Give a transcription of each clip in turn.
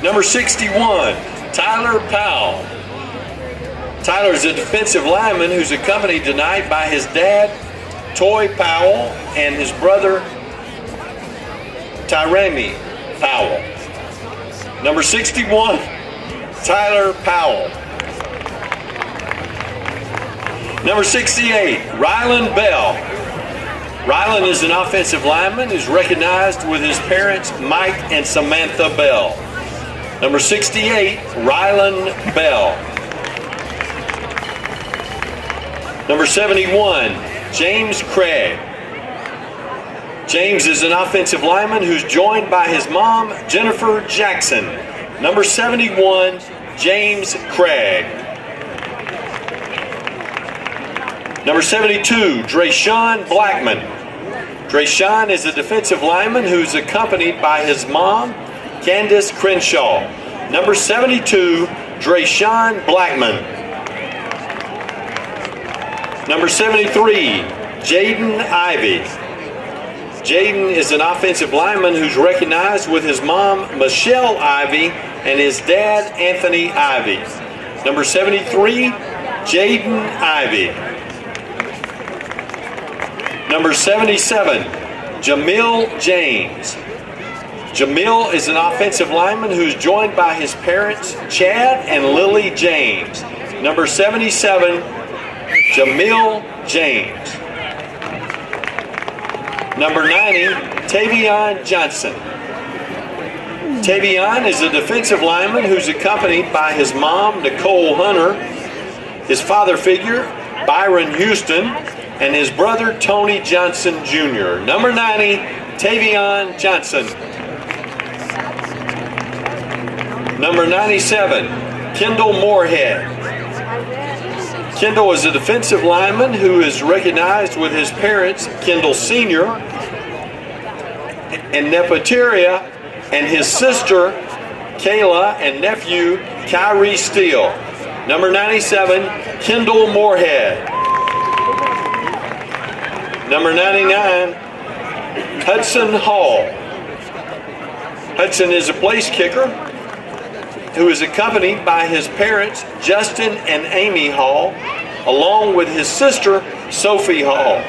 Number 61, Tyler Powell. Tyler is a defensive lineman who's accompanied tonight by his dad, Toy Powell, and his brother, Tyrami Powell. Number 61, Tyler Powell. Number 68, Rylan Bell. Rylan is an offensive lineman who's recognized with his parents, Mike and Samantha Bell. Number 68, Rylan Bell. Number 71, James Craig. James is an offensive lineman who's joined by his mom, Jennifer Jackson. Number 71, James Craig. Number 72, Drayshawn Blackman. Drayshawn is a defensive lineman who's accompanied by his mom, Candace Crenshaw. Number 72, Drayshawn Blackman. Number 73, Jaden Ivey. Jaden is an offensive lineman who's recognized with his mom, Michelle Ivey, and his dad, Anthony Ivey. Number 73, Jaden Ivey. Number 77, Jamil James. Jamil is an offensive lineman who's joined by his parents, Chad and Lily James. Number 77, Jamil James. Number 90, Tavion Johnson. Tavion is a defensive lineman who's accompanied by his mom, Nicole Hunter, his father figure, Byron Houston, and his brother, Tony Johnson Jr. Number 90, Tavion Johnson. Number 97, Kendall Moorhead. Kendall is a defensive lineman who is recognized with his parents, Kendall Sr. and Nepoteria, and his sister, Kayla, and nephew, Kyrie Steele. Number 97, Kendall Moorhead. Number 99, Hudson Hall. Hudson is a place kicker who is accompanied by his parents, Justin and Amy Hall, along with his sister, Sophie Hall.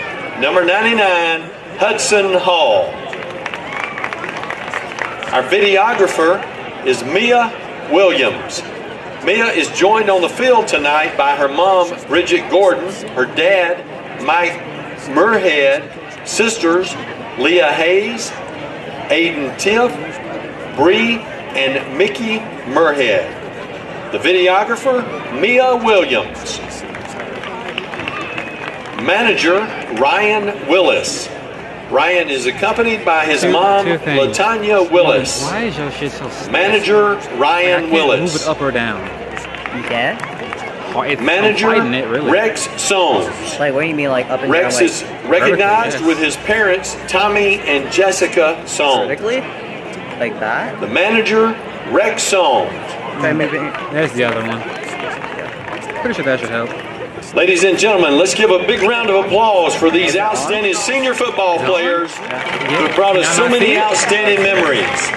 Number 99, Hudson Hall. Our videographer is Mia Williams. Mia is joined on the field tonight by her mom, Bridget Gordon, her dad, Mike Murhead, sisters, Leah Hayes, Aiden Tiff, Bree, and Mickey Murhead. The videographer, Mia Williams. Manager, Ryan Willis. Ryan is accompanied by his mom, Latanya Willis. Why is your shit so stiff? Manager, Ryan Willis. Move it up or down. You can? Manager, really. Rex Soames. Like, what do you mean, like up and Rex down? is recognized with his parents, Tommy and Jessica Soames. Vertically? Like that? The manager, Rex Soames. Try moving. There's the other one. Pretty sure that should help. Ladies and gentlemen, let's give a big round of applause for these outstanding senior football players who brought us so many outstanding memories.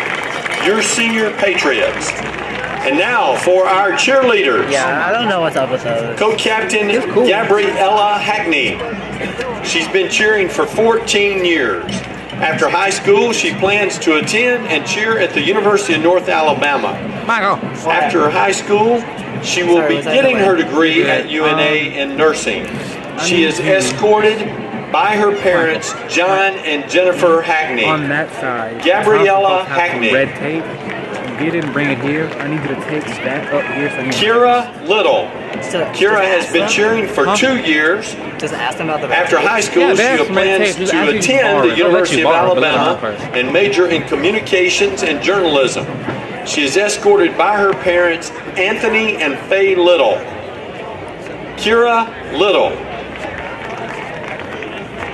Your senior patriots. And now for our cheerleaders. Yeah, I don't know what's up with those. Co-captain Gabriella Hackney. She's been cheering for 14 years. After high school, she plans to attend and cheer at the University of North Alabama. After high school, she will be getting her degree at UNA in nursing. She is escorted by her parents, John and Jennifer Hackney. On that side, Gabriella Hackney. Red tape. Get it and bring it here. I need you to take that up here. So Kira Little. Kira has been cheering for 2 years. Just ask them about the After high school, she plans to attend the University of Alabama and major in communications and journalism. She is escorted by her parents, Anthony and Faye Little. Kira Little.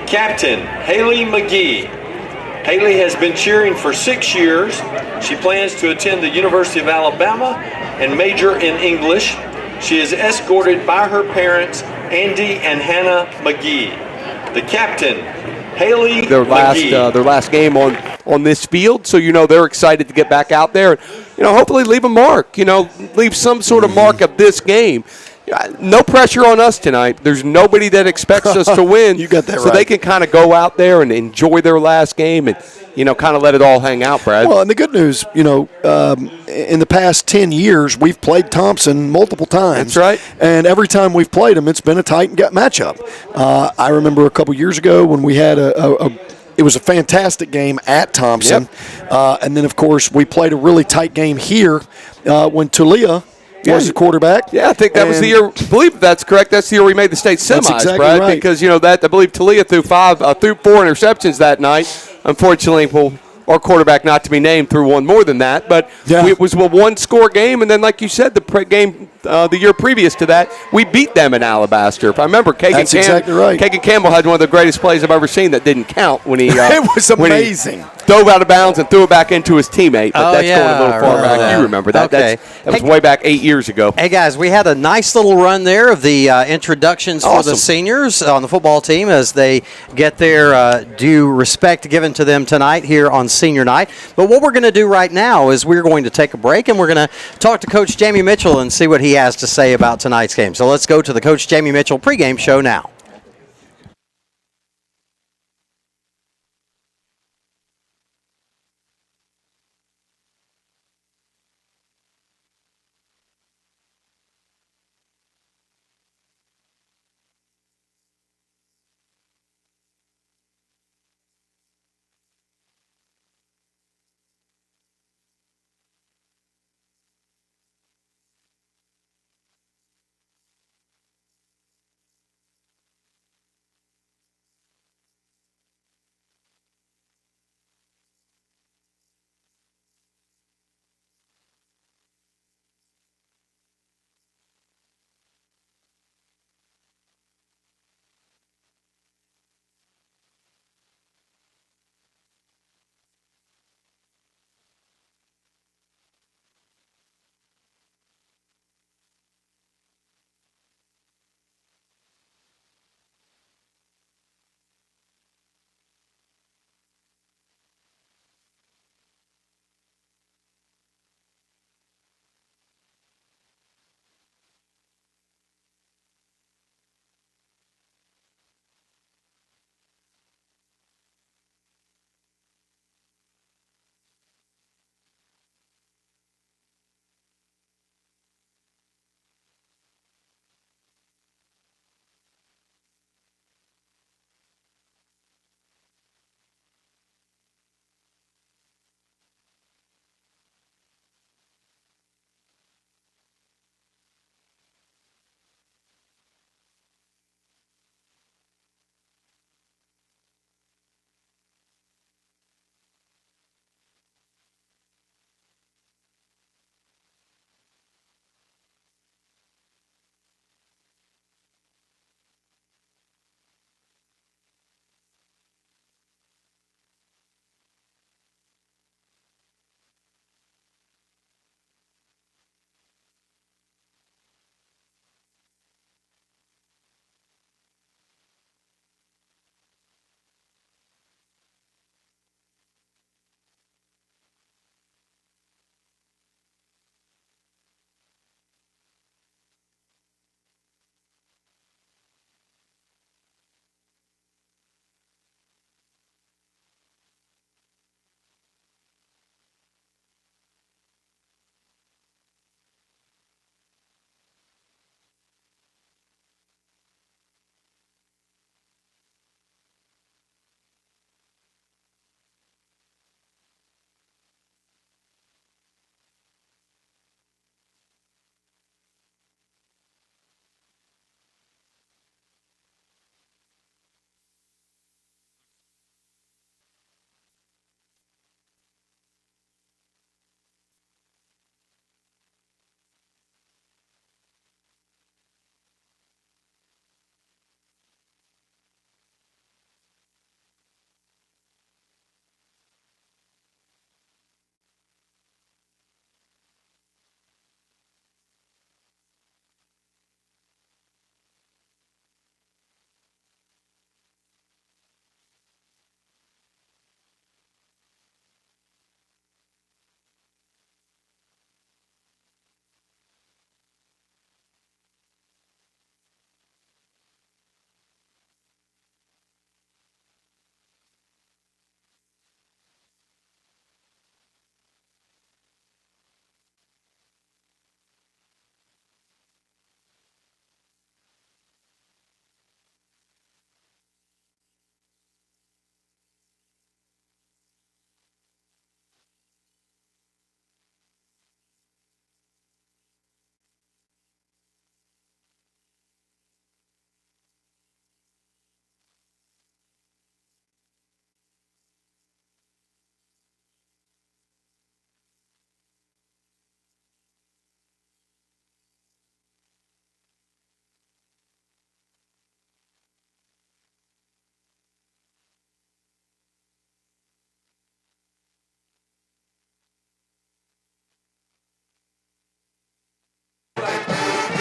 Captain Haley McGee. Haley has been cheering for 6 years. She plans to attend the University of Alabama and major in English. She is escorted by her parents, Andy and Hannah McGee. The captain, Haley their McGee. last game on on this field. So, they're excited to get back out there and, hopefully leave a mark, leave some sort of mark of this game. No pressure on us tonight. There's nobody that expects us to win. You got that so right. They can kind of go out there and enjoy their last game and, kind of let it all hang out, Brad. Well, and the good news, in the past 10 years, we've played Thompson multiple times. That's right. And every time we've played them, it's been a tight matchup. I remember a couple years ago when we had it was a fantastic game at Thompson. Yep. And then, of course, we played a really tight game here when Talia was the quarterback. Yeah, I think that was the year. I believe that's correct. That's the year we made the state semis, That's exactly Brad. right. Because that I believe Talia threw 4 interceptions that night. Unfortunately, our quarterback, not to be named, threw one more than that. But it was a one-score game, and then, like you said, game the year previous to that, we beat them in Alabaster. If I remember, exactly right. Kagan Campbell had one of the greatest plays I've ever seen that didn't count when he it was amazing. When he dove out of bounds and threw it back into his teammate. But that's going a little far back. You remember that. Okay. That was way back 8 years ago. Hey, guys, we had a nice little run there of the introductions for the seniors on the football team as they get their due respect given to them tonight here on senior night. But what we're going to do right now is we're going to take a break, and we're going to talk to Coach Jamie Mitchell and see what he has to say about tonight's game. So let's go to the Coach Jamie Mitchell pregame show now.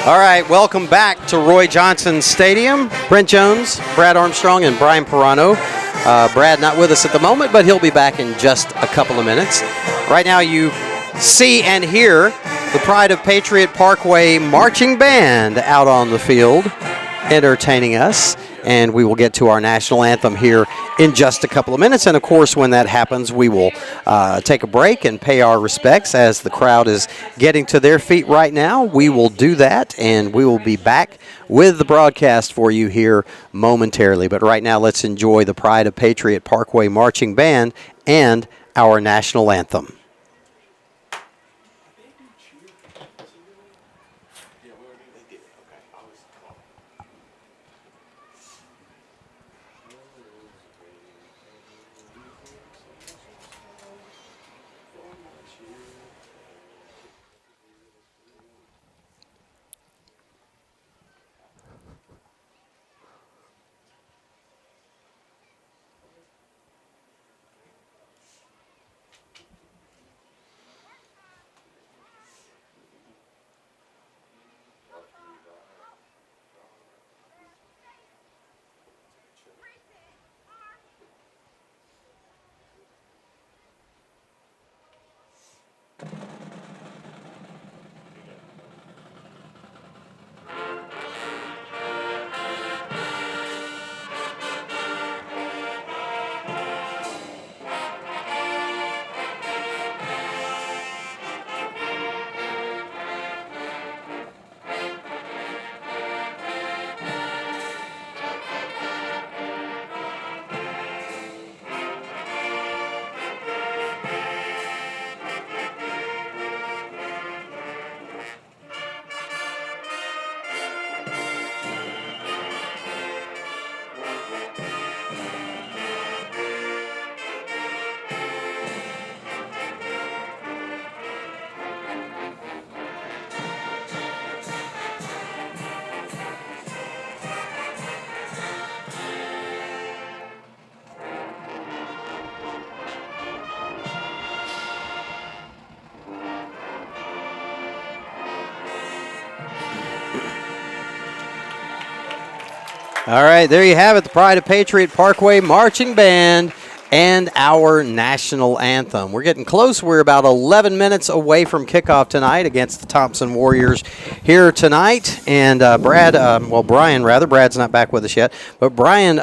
All right, welcome back to Roy Johnson Stadium. Brent Jones, Brad Armstrong, and Brian Pirano. Brad not with us at the moment, but he'll be back in just a couple of minutes. Right now you see and hear the Pride of Patriot Parkway Marching Band out on the field entertaining us. And we will get to our national anthem here in just a couple of minutes. And, of course, when that happens, we will take a break and pay our respects as the crowd is getting to their feet right now. We will do that, and we will be back with the broadcast for you here momentarily. But right now, let's enjoy the Pride of Patriot Parkway Marching Band and our national anthem. All right, there you have it, the Pride of Patriot Parkway Marching Band and our national anthem. We're getting close. We're about 11 minutes away from kickoff tonight against the Thompson Warriors here tonight. And Brian, Brad's not back with us yet. But Brian,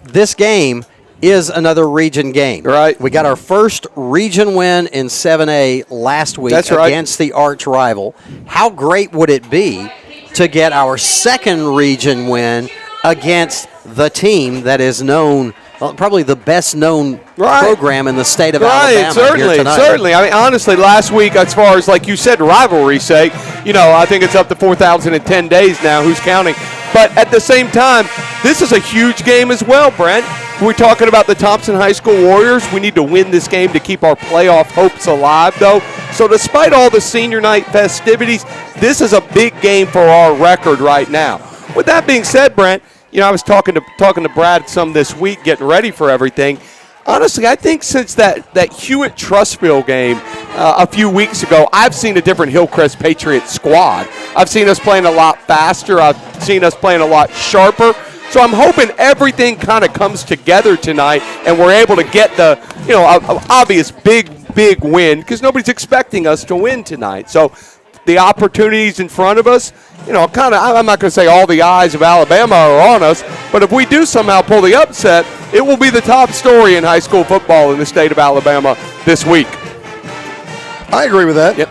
this game is another region game. Right. We got our first region win in 7A last week against the arch rival. How great would it be to get our second region win against the team that is known, well, probably the best known program in the state of Alabama. Certainly. I mean, honestly, last week, as far as, like you said, rivalry's sake, I think it's up to 4,010 days now. Who's counting? But at the same time, this is a huge game as well, Brent. We're talking about the Thompson High School Warriors. We need to win this game to keep our playoff hopes alive, though. So despite all the senior night festivities, this is a big game for our record right now. With that being said, Brent, I was talking to Brad some this week, getting ready for everything. Honestly, I think since that Hewitt-Trussville game a few weeks ago, I've seen a different Hillcrest Patriot squad. I've seen us playing a lot faster. I've seen us playing a lot sharper. So I'm hoping everything kind of comes together tonight and we're able to get the, obvious big win because nobody's expecting us to win tonight. So the opportunities in front of us, I'm not going to say all the eyes of Alabama are on us, but if we do somehow pull the upset, it will be the top story in high school football in the state of Alabama this week. I agree with that. Yep.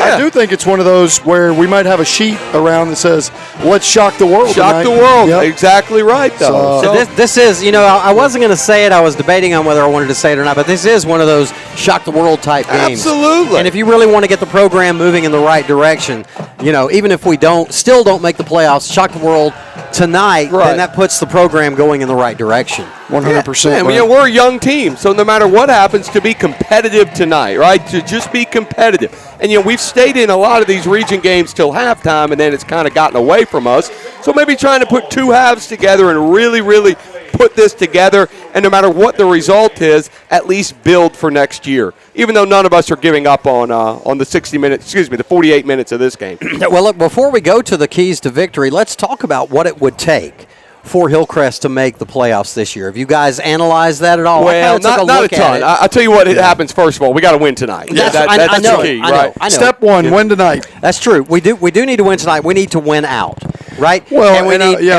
I do think it's one of those where we might have a sheet around that says, let's shock the world tonight. The world. Yep. Exactly right, though. So this is, I wasn't going to say it. I was debating on whether I wanted to say it or not, but this is one of those shock the world type games. Absolutely. And if you really want to get the program moving in the right direction, even if we still don't make the playoffs, shock the world tonight, then that puts the program going in the right direction. 100%. We're a young team, so no matter what happens, to be competitive tonight, right? To just be competitive. And, we've stayed in a lot of these region games till halftime, and then it's kind of gotten away from us. So maybe trying to put two halves together and really, really put this together and no matter what the result is, at least build for next year. Even though none of us are giving up on the 48 minutes of this game. Well, look, before we go to the keys to victory, let's talk about what it would take for Hillcrest to make the playoffs this year. Have you guys analyzed that at all? Well, not a ton. I'll tell you what happens first of all. We got to win tonight. That's the key, right? I know. Step one, win tonight. That's true. We do need to win tonight. We need to win out, right? Well, and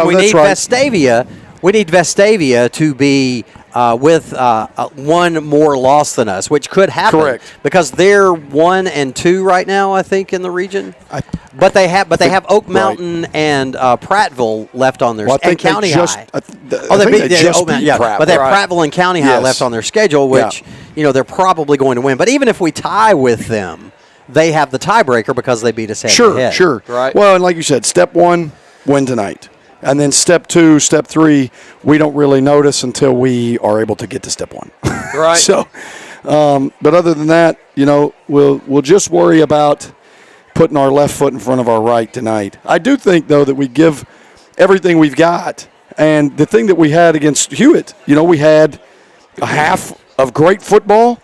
we need right. Vestavia. We need Vestavia to be with one more loss than us, which could happen. Correct. Because they're 1 and 2 right now, I think, in the region. But they have Oak Mountain and Prattville left on their schedule. and County High. They just beat Prattville. But they have Prattville and County High left on their schedule, which they're probably going to win. But even if we tie with them, they have the tiebreaker because they beat us head-to-head. Sure. Right. Well, and like you said, step one, win tonight. And then step 2, step 3, we don't really notice until we are able to get to step 1. Right. So, but other than that, we'll just worry about putting our left foot in front of our right tonight. I do think, though, that we give everything we've got. And the thing that we had against Hewitt, we had a half of great football.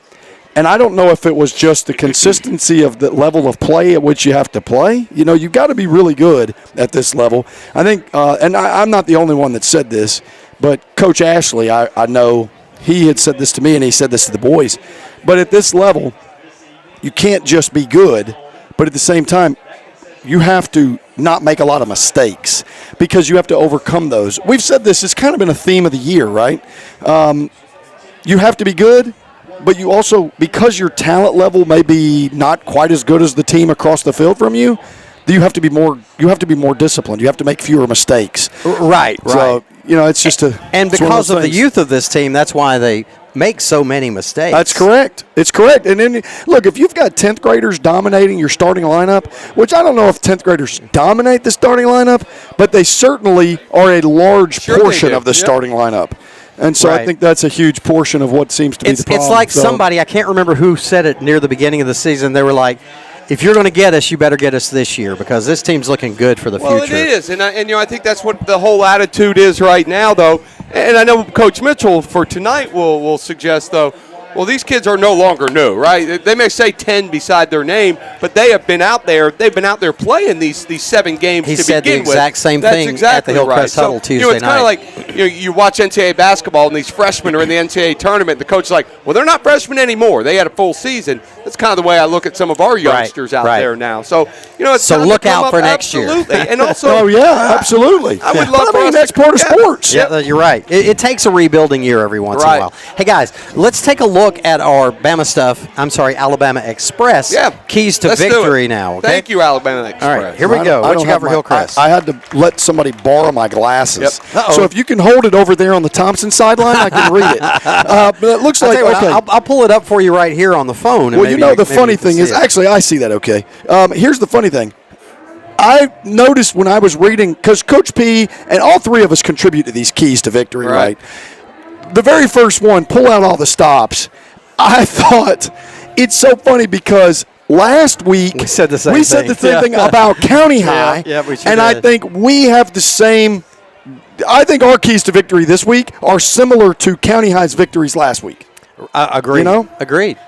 And I don't know if it was just the consistency of the level of play at which you have to play. You've got to be really good at this level. I think, and I'm not the only one that said this, but Coach Ashley, I know he had said this to me and he said this to the boys. But at this level, you can't just be good, but at the same time, you have to not make a lot of mistakes because you have to overcome those. We've said this, it's kind of been a theme of the year, right? You have to be good. But you also, because your talent level may be not quite as good as the team across the field from you, you have to be more disciplined. You have to make fewer mistakes. Right. So, it's just and because of the youth of this team, that's why they make so many mistakes. That's correct. It's correct. And then, look, if you've got 10th graders dominating your starting lineup, which I don't know if 10th graders dominate the starting lineup, but they certainly are a large portion of the starting lineup. And so I think that's a huge portion of what seems to be the problem. It's like somebody, I can't remember who said it near the beginning of the season, they were like, if you're going to get us, you better get us this year because this team's looking good for the future. Well, it is. And I think that's what the whole attitude is right now, though. And I know Coach Mitchell for tonight will suggest, though, well, these kids are no longer new, right? They may say 10 beside their name, but they have been out there. They've been out there playing these 7 games to begin with. He said the exact same thing at the Hillcrest Huddle Tuesday night. It's kind of like you watch NCAA basketball and these freshmen are in the NCAA tournament. The coach is like, well, they're not freshmen anymore. They had a full season. That's kind of the way I look at some of our youngsters out there now. So, it's so look out for next year. And also, absolutely. I would love that's part of sports. Yeah, you're right. It takes a rebuilding year every once in a while. Hey, guys, let's take a look at our Alabama Express keys to victory now. Okay? Thank you, Alabama Express. All right, here we go. What you got for Hillcrest? I had to let somebody borrow my glasses. Yep. So if you can hold it over there on the Thompson sideline, I can read it. But it looks like, I'll pull it up for you right here on the phone. Well, the funny thing is, actually, I see that okay. Here's the funny thing. I noticed when I was reading, because Coach P and all 3 of us contribute to these keys to victory, right? The very first one, pull out all the stops. I thought it's so funny because last week we said the same thing about County High, and I think we have the same. I think our keys to victory this week are similar to County High's victories last week. Agreed. Agreed.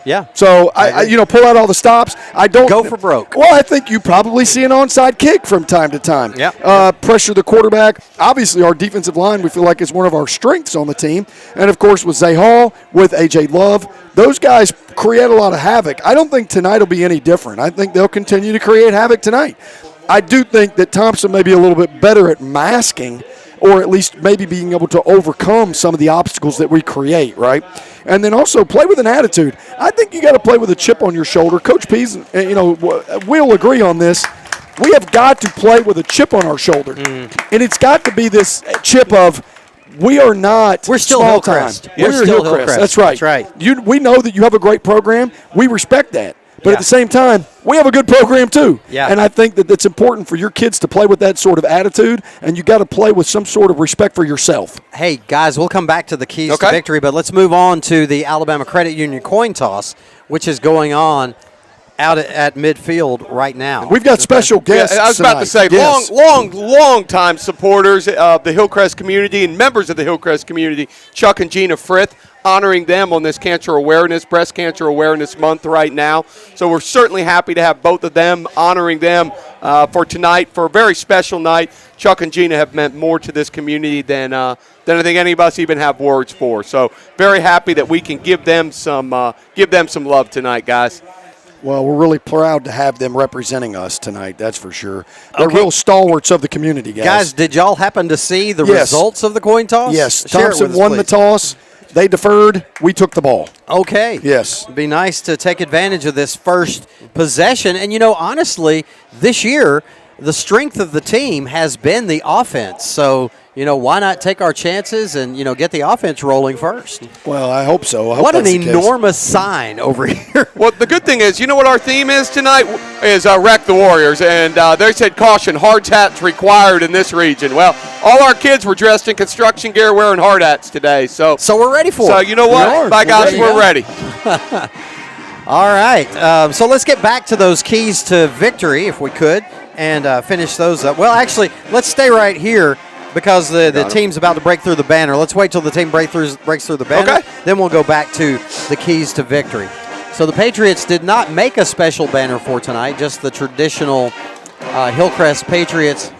Yeah. So I pull out all the stops. I don't go for broke. Well, I think you probably see an onside kick from time to time. Yeah. Pressure the quarterback. Obviously, our defensive line we feel like is one of our strengths on the team, and of course with Zay Hall, with AJ Love, those guys create a lot of havoc. I don't think tonight will be any different. I think they'll continue to create havoc tonight. I do think that Thompson may be a little bit better at masking, or at least maybe being able to overcome some of the obstacles that we create, right? And then also play with an attitude. I think you got to play with a chip on your shoulder. Coach Pease, we'll agree on this. We have got to play with a chip on our shoulder. And it's got to be this chip of we're still Hillcrest. We're still Hillcrest. That's right. That's right. We know that you have a great program. We respect that. But at the same time, we have a good program too. Yeah. And I think that it's important for your kids to play with that sort of attitude, and you got to play with some sort of respect for yourself. Hey, guys, we'll come back to the keys to victory, but let's move on to the Alabama Credit Union coin toss, which is going on out at midfield right now. We've got special guests. I was about to say, Yes. long time supporters of the Hillcrest community and members of the Hillcrest community, Chuck and Gina Frith, honoring them on this Breast Cancer Awareness Month right now. So we're certainly happy to have both of them, honoring them for tonight, for a very special night. Chuck and Gina have meant more to this community than I think any of us even have words for. So very happy that we can give them some love tonight, guys. Well, we're really proud to have them representing us tonight, that's for sure. They're real stalwarts of the community, guys. Guys, did y'all happen to see the Yes. results of the coin toss? Yes, Share it Thompson with us, won the please. toss. They deferred. We took the ball. Okay. Yes. It'd be nice to take advantage of this first possession. And, honestly, this year, the strength of the team has been the offense. So, why not take our chances and, get the offense rolling first? Well, I hope so. I hope What an that's the case. enormous sign over here. Well, the good thing is, what our theme is tonight is Wreck the Warriors. And they said, caution, hard hats required in this region. Well, all our kids were dressed in construction gear wearing hard hats today. So we're ready for it. So, you know what? By gosh, we're ready. All right. So let's get back to those keys to victory, if we could, and finish those up. Well, actually, let's stay right here because the team's about to break through the banner. Let's wait till the team breaks through the banner. Okay. Then we'll go back to the keys to victory. So the Patriots did not make a special banner for tonight, just the traditional Hillcrest Patriots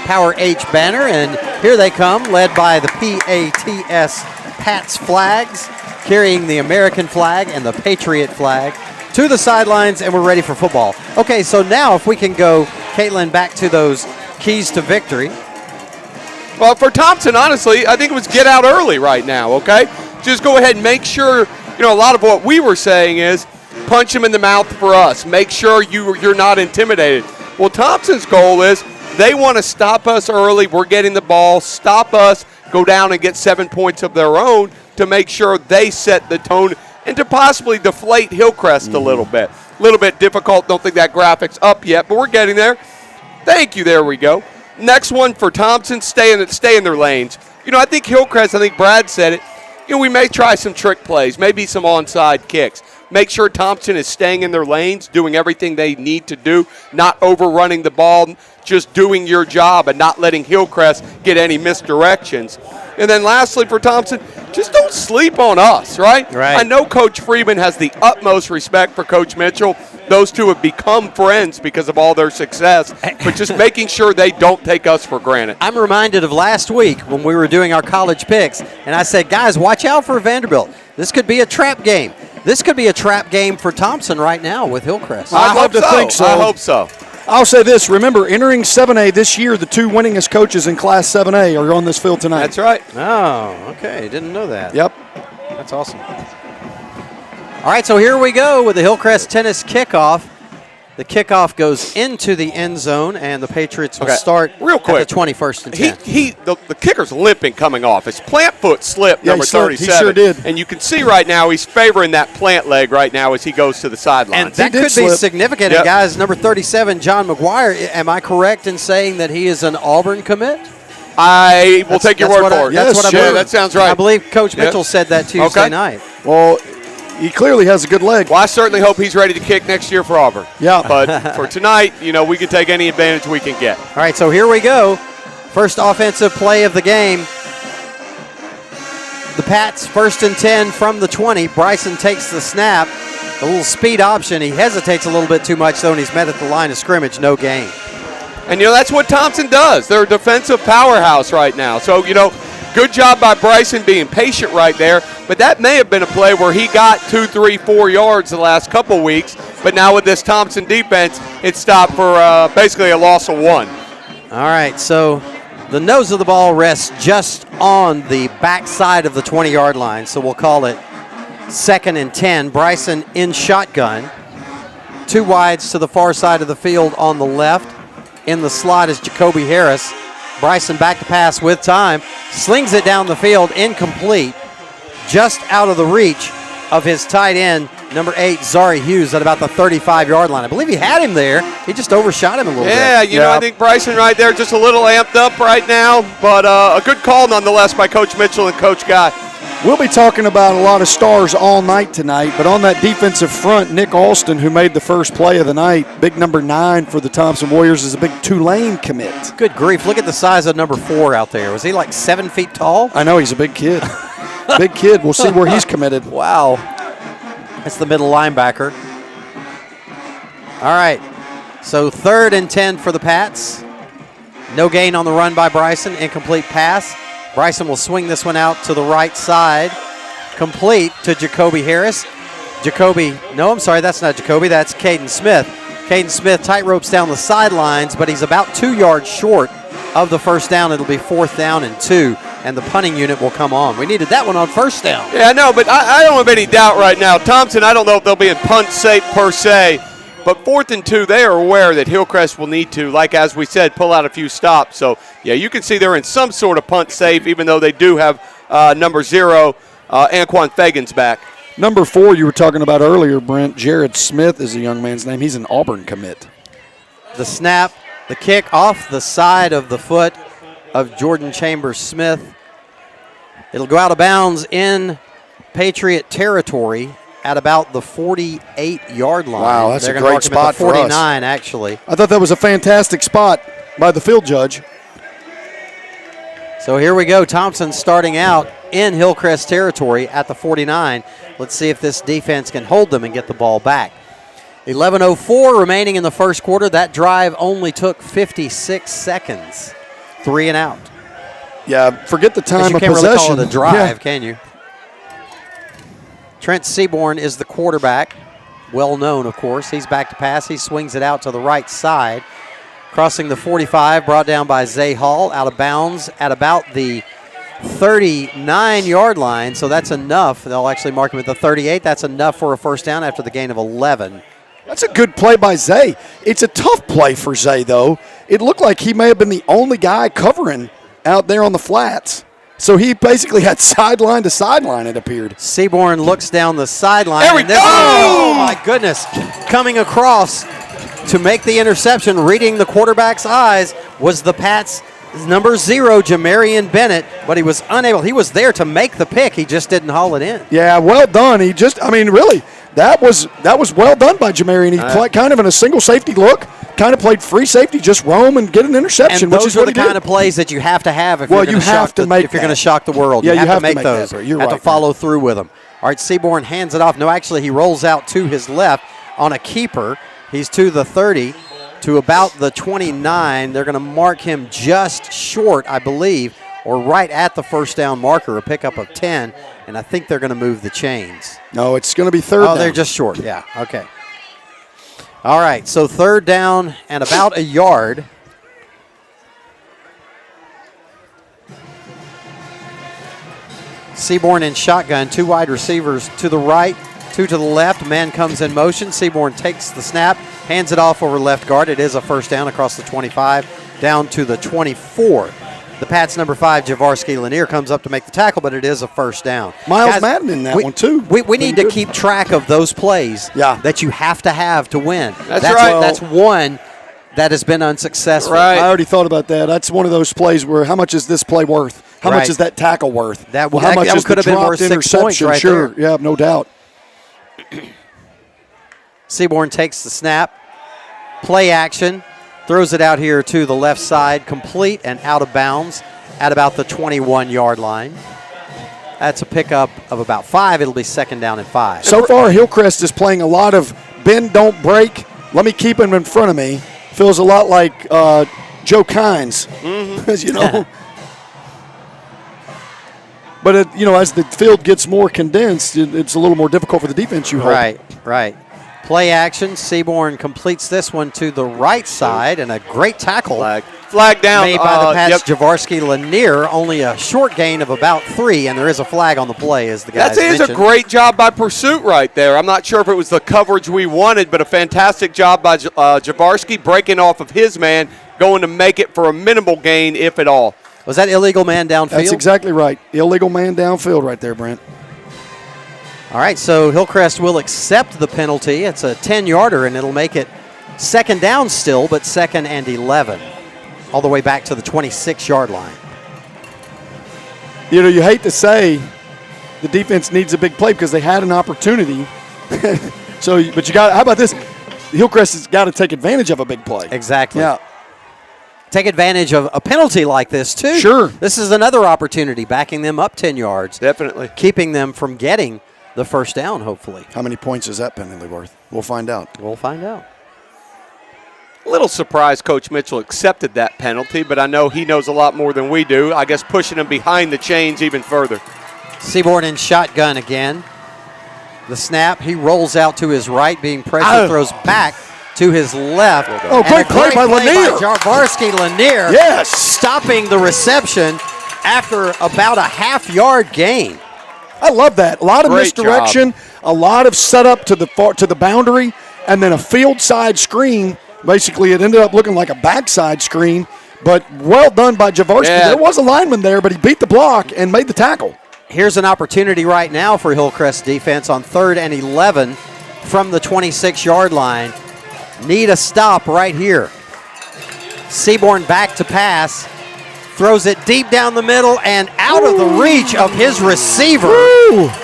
Power H banner. And here they come, led by the PATS Pats flags, carrying the American flag and the Patriot flag to the sidelines, and we're ready for football. Okay, so now if we can go, Caitlin, back to those keys to victory. Well, for Thompson, honestly, I think it was get out early right now, okay? Just go ahead and make sure, a lot of what we were saying is punch him in the mouth for us. Make sure you're not intimidated. Well, Thompson's goal is they want to stop us early. We're getting the ball, stop us, go down and get 7 points of their own to make sure they set the tone and to possibly deflate Hillcrest a little bit. A little bit difficult. Don't think that graphic's up yet, but we're getting there. Thank you. There we go. Next one for Thompson, stay in their lanes. I think Hillcrest, I think Brad said it, we may try some trick plays, maybe some onside kicks. Make sure Thompson is staying in their lanes, doing everything they need to do, not overrunning the ball, just doing your job and not letting Hillcrest get any misdirections. And then lastly for Thompson, just don't sleep on us, right? Right. I know Coach Freeman has the utmost respect for Coach Mitchell. Those two have become friends because of all their success, but just making sure they don't take us for granted. I'm reminded of last week when we were doing our college picks, and I said, guys, watch out for Vanderbilt. This could be a trap game. This could be a trap game for Thompson right now with Hillcrest. I'd love to think so. I hope so. I'll say this. Remember, entering 7A this year, the two winningest coaches in Class 7A are on this field tonight. That's right. Oh, okay. Didn't know that. Yep. That's awesome. All right, so here we go with the Hillcrest tennis kickoff. The kickoff goes into the end zone, and the Patriots will start real quick at the 21st and 10. The kicker's limping coming off. His plant foot slipped, number he slipped. 37. He sure did. And you can see right now he's favoring that plant leg right now as he goes to the sidelines. And that did could be slip. significant. Yep. And guys, number 37, John McGuire, am I correct in saying that he is an Auburn commit? I will take your word for it. Yes, That's what sure. I believe. That sounds right. I believe Coach Mitchell said that Tuesday Okay. night. Well, he clearly has a good leg. Well, I certainly hope he's ready to kick next year for Auburn. Yeah. But for tonight, we can take any advantage we can get. All right, so here we go. First offensive play of the game. The Pats, 1st and 10 from the 20. Bryson takes the snap. A little speed option. He hesitates a little bit too much, though, and he's met at the line of scrimmage. No gain. And, that's what Thompson does. They're a defensive powerhouse right now. So, good job by Bryson being patient right there. But that may have been a play where he got 2, 3, 4 yards the last couple weeks. But now with this Thompson defense, it stopped for basically a loss of 1. All right, so the nose of the ball rests just on the backside of the 20-yard line. So we'll call it 2nd and 10. Bryson in shotgun. 2 wides to the far side of the field on the left. In the slot is Jacoby Harris. Bryson back to pass with time. Slings it down the field, incomplete. Just out of the reach of his tight end, number 8, Zari Hughes, at about the 35-yard line. I believe he had him there. He just overshot him a little bit. Yeah, I think Bryson right there just a little amped up right now. But a good call nonetheless by Coach Mitchell and Coach Guy. We'll be talking about a lot of stars all night tonight, but on that defensive front, Nick Alston, who made the first play of the night, big number 9 for the Thompson Warriors, is a big Tulane commit. Good grief. Look at the size of number 4 out there. Was he like 7 feet tall? I know, he's a big kid. Big kid. We'll see where he's committed. Wow. That's the middle linebacker. All right. So 3rd and 10 for the Pats. No gain on the run by Bryson. Incomplete pass. Bryson will swing this one out to the right side. Complete to Jacoby Harris. That's not Jacoby. That's Caden Smith. Caden Smith tight ropes down the sidelines, but he's about 2 yards short of the first down. It'll be 4th down and 2, and the punting unit will come on. We needed that one on first down. Yeah, I know, but I don't have any doubt right now. Thompson, I don't know if they'll be in punt safe per se, but 4th and 2, they are aware that Hillcrest will need to, like as we said, pull out a few stops. So, yeah, you can see they're in some sort of punt safe, even though they do have number 0, Anquan Fagan's back. Number 4 you were talking about earlier, Brent, Jared Smith is a young man's name. He's an Auburn commit. The snap, the kick off the side of the foot of Jordan Chambers Smith. It'll go out of bounds in Patriot territory at about the 48-yard line. Wow, that's They're a gonna great mark him at spot the for us. 49, actually. I thought that was a fantastic spot by the field judge. So here we go. Thompson starting out in Hillcrest territory at the 49. Let's see if this defense can hold them and get the ball back. 11:04 remaining in the first quarter. That drive only took 56 seconds. 3 and out. Yeah, forget the time You of can't really possession. call it a drive, Yeah. can you? Trent Seaborn is the quarterback. Well known, of course. He's back to pass. He swings it out to the right side. Crossing the 45, brought down by Zay Hall, out of bounds at about the 39-yard line. So that's enough. They'll actually mark him at the 38. That's enough for a first down after the gain of 11. That's a good play by Zay. It's a tough play for Zay, though. It looked like he may have been the only guy covering out there on the flats. So he basically had sideline to sideline, it appeared. Seaborn looks down the sideline. There we go! Oh, my goodness. Coming across to make the interception, reading the quarterback's eyes, was the Pats' number 0, Jamarian Bennett, but he was unable. He was there to make the pick. He just didn't haul it in. Yeah, well done. Really, that was well done by Jamarian. He played kind of in a single safety look, kind of played free safety, just roam and get an interception, And which those is are what the he did. kind of plays that you have to have if Well, you're going you have to make if you're going to that. shock the world. Yeah, you have to make make that, those. bro. You You're have to right, follow through with them. All right, Seaborn hands it off. No, actually, he rolls out to his left on a keeper. He's to the 30, to about the 29. They're going to mark him just short, I believe, or right at the first down marker, a pickup of 10, and I think they're going to move the chains. No, it's going to be third down. They're just short. Yeah, okay. All right, so 3rd down and about a yard. Seaborn in shotgun, 2 wide receivers to the right, 2 to the left. Man comes in motion. Seaborn takes the snap, hands it off over left guard. It is a first down across the 25, down to the 24. The Pats' number 5, Javarsky Lanier, comes up to make the tackle, but it is a first down. Miles Madden in that one, too. We need to keep track of those plays that you have to win. That's right. That's one that has been unsuccessful. Right. I already thought about that. That's one of those plays where how much is this play worth? How much is that tackle worth? That how much is could the have been dropped worth 6 points interception? right Sure, there. yeah, no doubt. Seaborn takes the snap, play action, throws it out here to the left side, complete and out of bounds at about the 21-yard line. That's a pickup of about 5. It'll be 2nd down and 5. So far, Hillcrest is playing a lot of bend, don't break. Let me keep him in front of me. Feels a lot like Joe Kynes, you know. But as the field gets more condensed, it's a little more difficult for the defense. You hope. Right. Play action. Seaborn completes this one to the right side, and a great tackle. Flag down. Made by the Pats' Javarsky Lanier. Only a short gain of about 3, and there is a flag on the play, as the guys That is mentioned. a great job by pursuit right there. I'm not sure if it was the coverage we wanted, but a fantastic job by Javarsky breaking off of his man, going to make it for a minimal gain, if at all. Was that illegal man downfield? That's exactly right. Illegal man downfield right there, Brent. All right, so Hillcrest will accept the penalty. It's a 10-yarder, and it'll make it 2nd down still, but 2nd and 11, all the way back to the 26-yard line. You hate to say the defense needs a big play because they had an opportunity. But you got. How about this? Hillcrest has got to take advantage of a big play. Exactly. Yeah. Take advantage of a penalty like this, too. Sure. This is another opportunity, backing them up 10 yards. Definitely. Keeping them from getting the first down, hopefully. How many points is that penalty worth? We'll find out. We'll find out. A little surprised Coach Mitchell accepted that penalty, but I know he knows a lot more than we do. I guess pushing him behind the chains even further. Seaborn in shotgun again. The snap, he rolls out to his right, being pressured, throws back to his left. Oh, great play by Lanier. Jarvarsky Lanier. Yes. Stopping the reception after about a half-yard gain. I love that. A lot of Great misdirection, a lot of setup to the boundary, and then a field side screen. Basically, it ended up looking like a backside screen, but well done by Jarvarsky. Yeah. There was a lineman there, but he beat the block and made the tackle. Here's an opportunity right now for Hillcrest defense on 3rd and 11 from the 26-yard line. Need a stop right here. Seaborn back to pass. Throws it deep down the middle and out of the reach of his receiver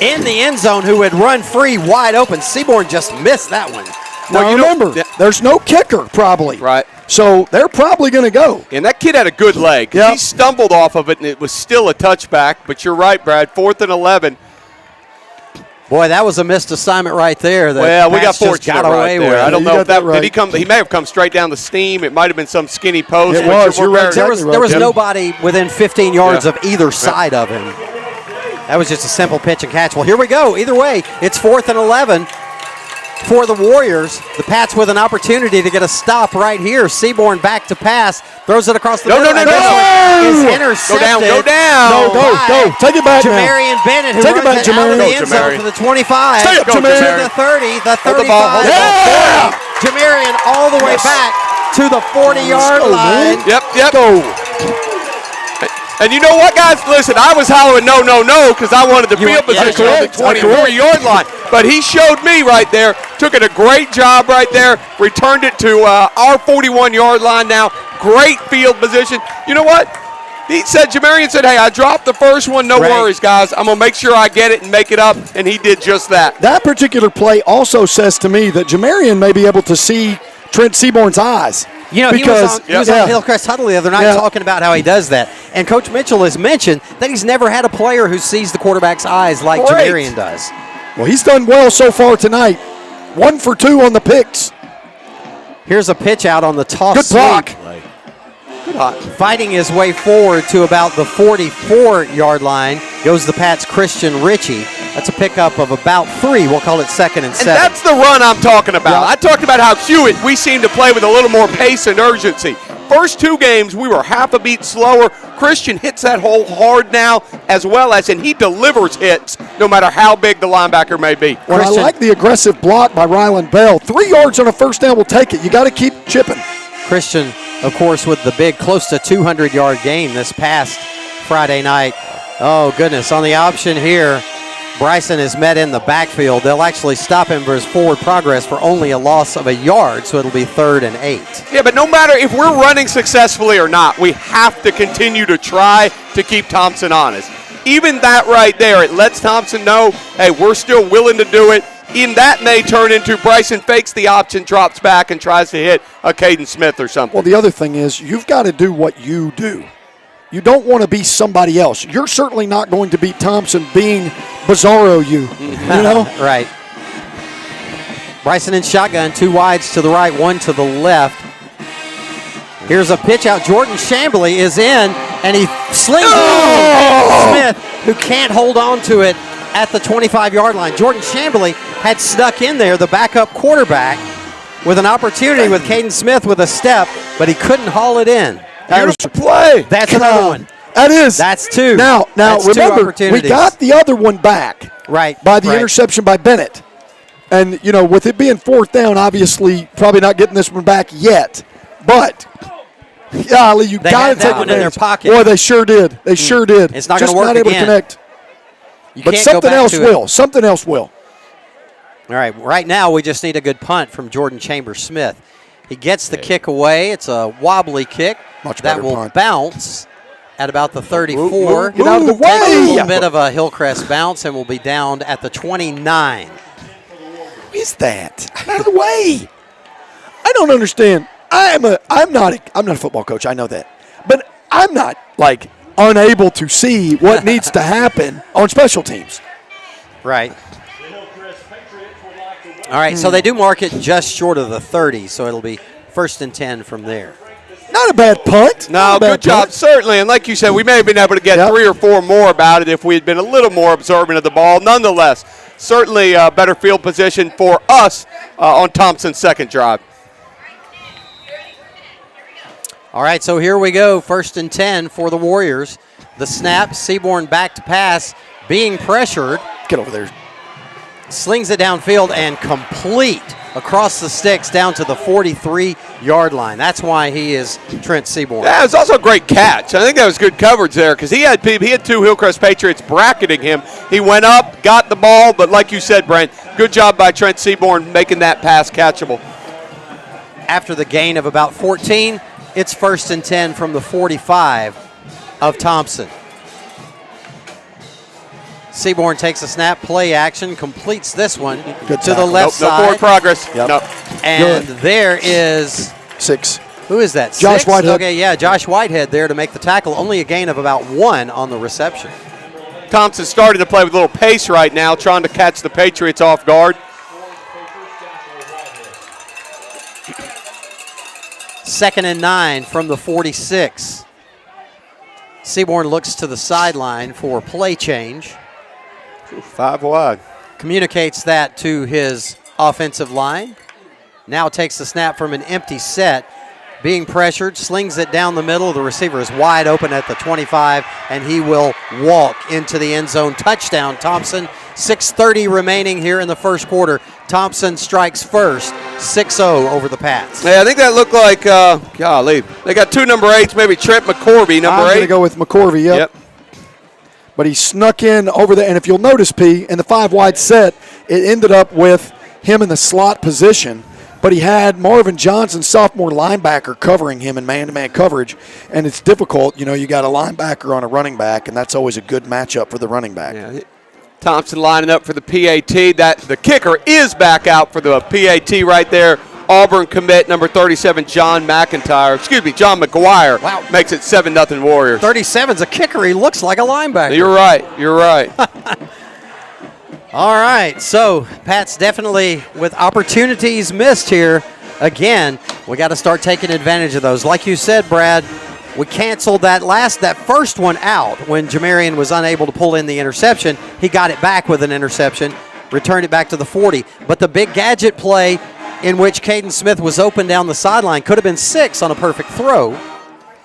in the end zone, who had run free wide open. Seaborn just missed that one. Now remember, there's no kicker probably. Right. So they're probably going to go. And that kid had a good leg. Yep. He stumbled off of it, and it was still a touchback. But you're right, Brad. 4th and 11. Boy, that was a missed assignment right there. Well, we got Patch just fortunate got right away there. with. I don't You know got if that that right. did he come. He may have come straight down the seam. It might have been some skinny post. It which was. You're right. very- Exactly There was Yep. nobody within 15 yards Yeah. of either side of him. That was just a simple pitch and catch. Well, here we go. Either way, it's 4th and 11 for the Warriors. The Pats with an opportunity to get a stop right here. Seaborn back to pass. Throws it across the No, middle. no, and no, this no. one is Go intercepted. down. Go down. No, go. Take it back now. Jamarian Bennett, who Take it runs back, it out of the Jamarian. end Go, zone Jamarian. for the 25. Stay up, to Jamarian. the 30, the Hold the ball, hold 35, the ball. the 40. Jamarian all the way back to the 40-yard Let's go, line. man. Yep. Go. And you know what, guys? Listen, I was hollering no, because I wanted the You field want- yeah, position on the correct. 24-yard line. But he showed me right there, took it a great job right there, returned it to our 41-yard line now. Great field position. You know what? He said, Jamarian said, hey, I dropped the first one. No Right. worries, guys. I'm going to make sure I get it and make it up. And he did just that. That particular play also says to me that Jamarian may be able to see Trent Seaborn's eyes. You know, because, he was on Hillcrest Huddle the other night talking about how he does that. And Coach Mitchell has mentioned that he's never had a player who sees the quarterback's eyes like Great. Jamarian does. Well, he's done well so far tonight. 1 for 2 on the picks. Here's a pitch out on the toss Good block. sweep. Fighting his way forward to about the 44-yard line goes the Pats' Christian Ritchie. That's a pickup of about 3. We'll call it 2nd and 7. And that's the run I'm talking about. Yeah. I talked about how Hewitt, we seem to play with a little more pace and urgency. First 2 games, we were half a beat slower. Christian hits that hole hard now, as well as, and he delivers hits no matter how big the linebacker may be. Well, I like the aggressive block by Ryland Bell. 3 yards on a first down will take it. You got to keep chipping. Christian, of course, with the big close to 200-yard game this past Friday night. Oh, goodness. On the option here, Bryson is met in the backfield. They'll actually stop him for his forward progress for only a loss of a yard, so it'll be 3rd and 8. Yeah, but no matter if we're running successfully or not, we have to continue to try to keep Thompson honest. Even that right there, it lets Thompson know, hey, we're still willing to do it. In that may turn into Bryson fakes the option, drops back, and tries to hit a Caden Smith or something. Well, the other thing is you've got to do what you do. You don't want to be somebody else. You're certainly not going to beat Thompson being Bizarro you know? Right. Bryson in shotgun, 2 wides to the right, 1 to the left. Here's a pitch out. Jordan Chambly is in, and he slings it. Smith, who can't hold on to it at the 25-yard line. Jordan Chambly had snuck in there, the backup quarterback, with an opportunity with Caden Smith with a step, but he couldn't haul it in. Beautiful play. That's another one. That is. That's 2. Now That's 2 remember, we opportunities. got the other one back. Right. By the right. interception by Bennett. And, you know, with it being 4th down, obviously probably not getting this one back yet. But, golly, you They got to had that take one it in their pocket. Boy, they sure did. They sure did. It's not Just gonna work not able again. to connect. You But can't go something back else to will. it. Something else will. All right, right now we just need a good punt from Jordan Chambers-Smith. He gets the kick away. It's a wobbly kick. Much that better will punt. bounce at about the 34. Get out of the way. Takes a little bit of a Hillcrest bounce and will be down at the 29. Who is that? Out of the way. I don't understand. I'm not a football coach. I know that. But I'm not, like, unable to see what needs to happen on special teams. Right. All right, so they do mark it just short of the 30, so it'll be 1st and 10 from there. Not a bad punt. No, good job, certainly. And like you said, we may have been able to get 3 or 4 more about it if we had been a little more observant of the ball. Nonetheless, certainly a better field position for us on Thompson's second drive. All right, so here we go, 1st and 10 for the Warriors. The snap, Seaborn back to pass, being pressured. Get over there. Slings it downfield and complete across the sticks down to the 43-yard line. That's why he is Trent Seaborn. Yeah, it was also a great catch. I think that was good coverage there because he had 2 Hillcrest Patriots bracketing him. He went up, got the ball, but like you said, Brent, good job by Trent Seaborn making that pass catchable. After the gain of about 14, it's 1st and 10 from the 45 of Thompson. Seaborn takes a snap, play action, completes this one to the left side. No forward progress. Yep. No. And there is 6. Who is that? Josh 6? Whitehead. Okay, yeah, Josh Whitehead there to make the tackle. Only a gain of about 1 on the reception. Thompson starting to play with a little pace right now, trying to catch the Patriots off guard. 2nd and 9 from the 46. Seaborn looks to the sideline for play change. 5 wide. Communicates that to his offensive line. Now takes the snap from an empty set. Being pressured, slings it down the middle. The receiver is wide open at the 25, and he will walk into the end zone. Touchdown, Thompson. 6:30 remaining here in the first quarter. Thompson strikes first, 6-0 over the Pats. Yeah, I think that looked like, golly, they got 2 number 8s, maybe Trent McCorvey, number 8. I'm going to go with McCorvey, yep. But he snuck in over there, and if you'll notice, P, in the 5-wide set, it ended up with him in the slot position, but he had Marvin Johnson, sophomore linebacker, covering him in man-to-man coverage, and it's difficult. You know, you got a linebacker on a running back, and that's always a good matchup for the running back. Yeah. Thompson lining up for the PAT. The kicker is back out for the PAT right there. Auburn commit number 37, John McGuire. Wow. Makes it 7-0 Warriors. 37's a kicker. He looks like a linebacker. You're right. All right, so Pat's definitely with opportunities missed here. Again, we got to start taking advantage of those. Like you said, Brad, we canceled that first one out when Jamarian was unable to pull in the interception. He got it back with an interception, returned it back to the 40. But the big gadget play in which Caden Smith was open down the sideline could have been 6 on a perfect throw.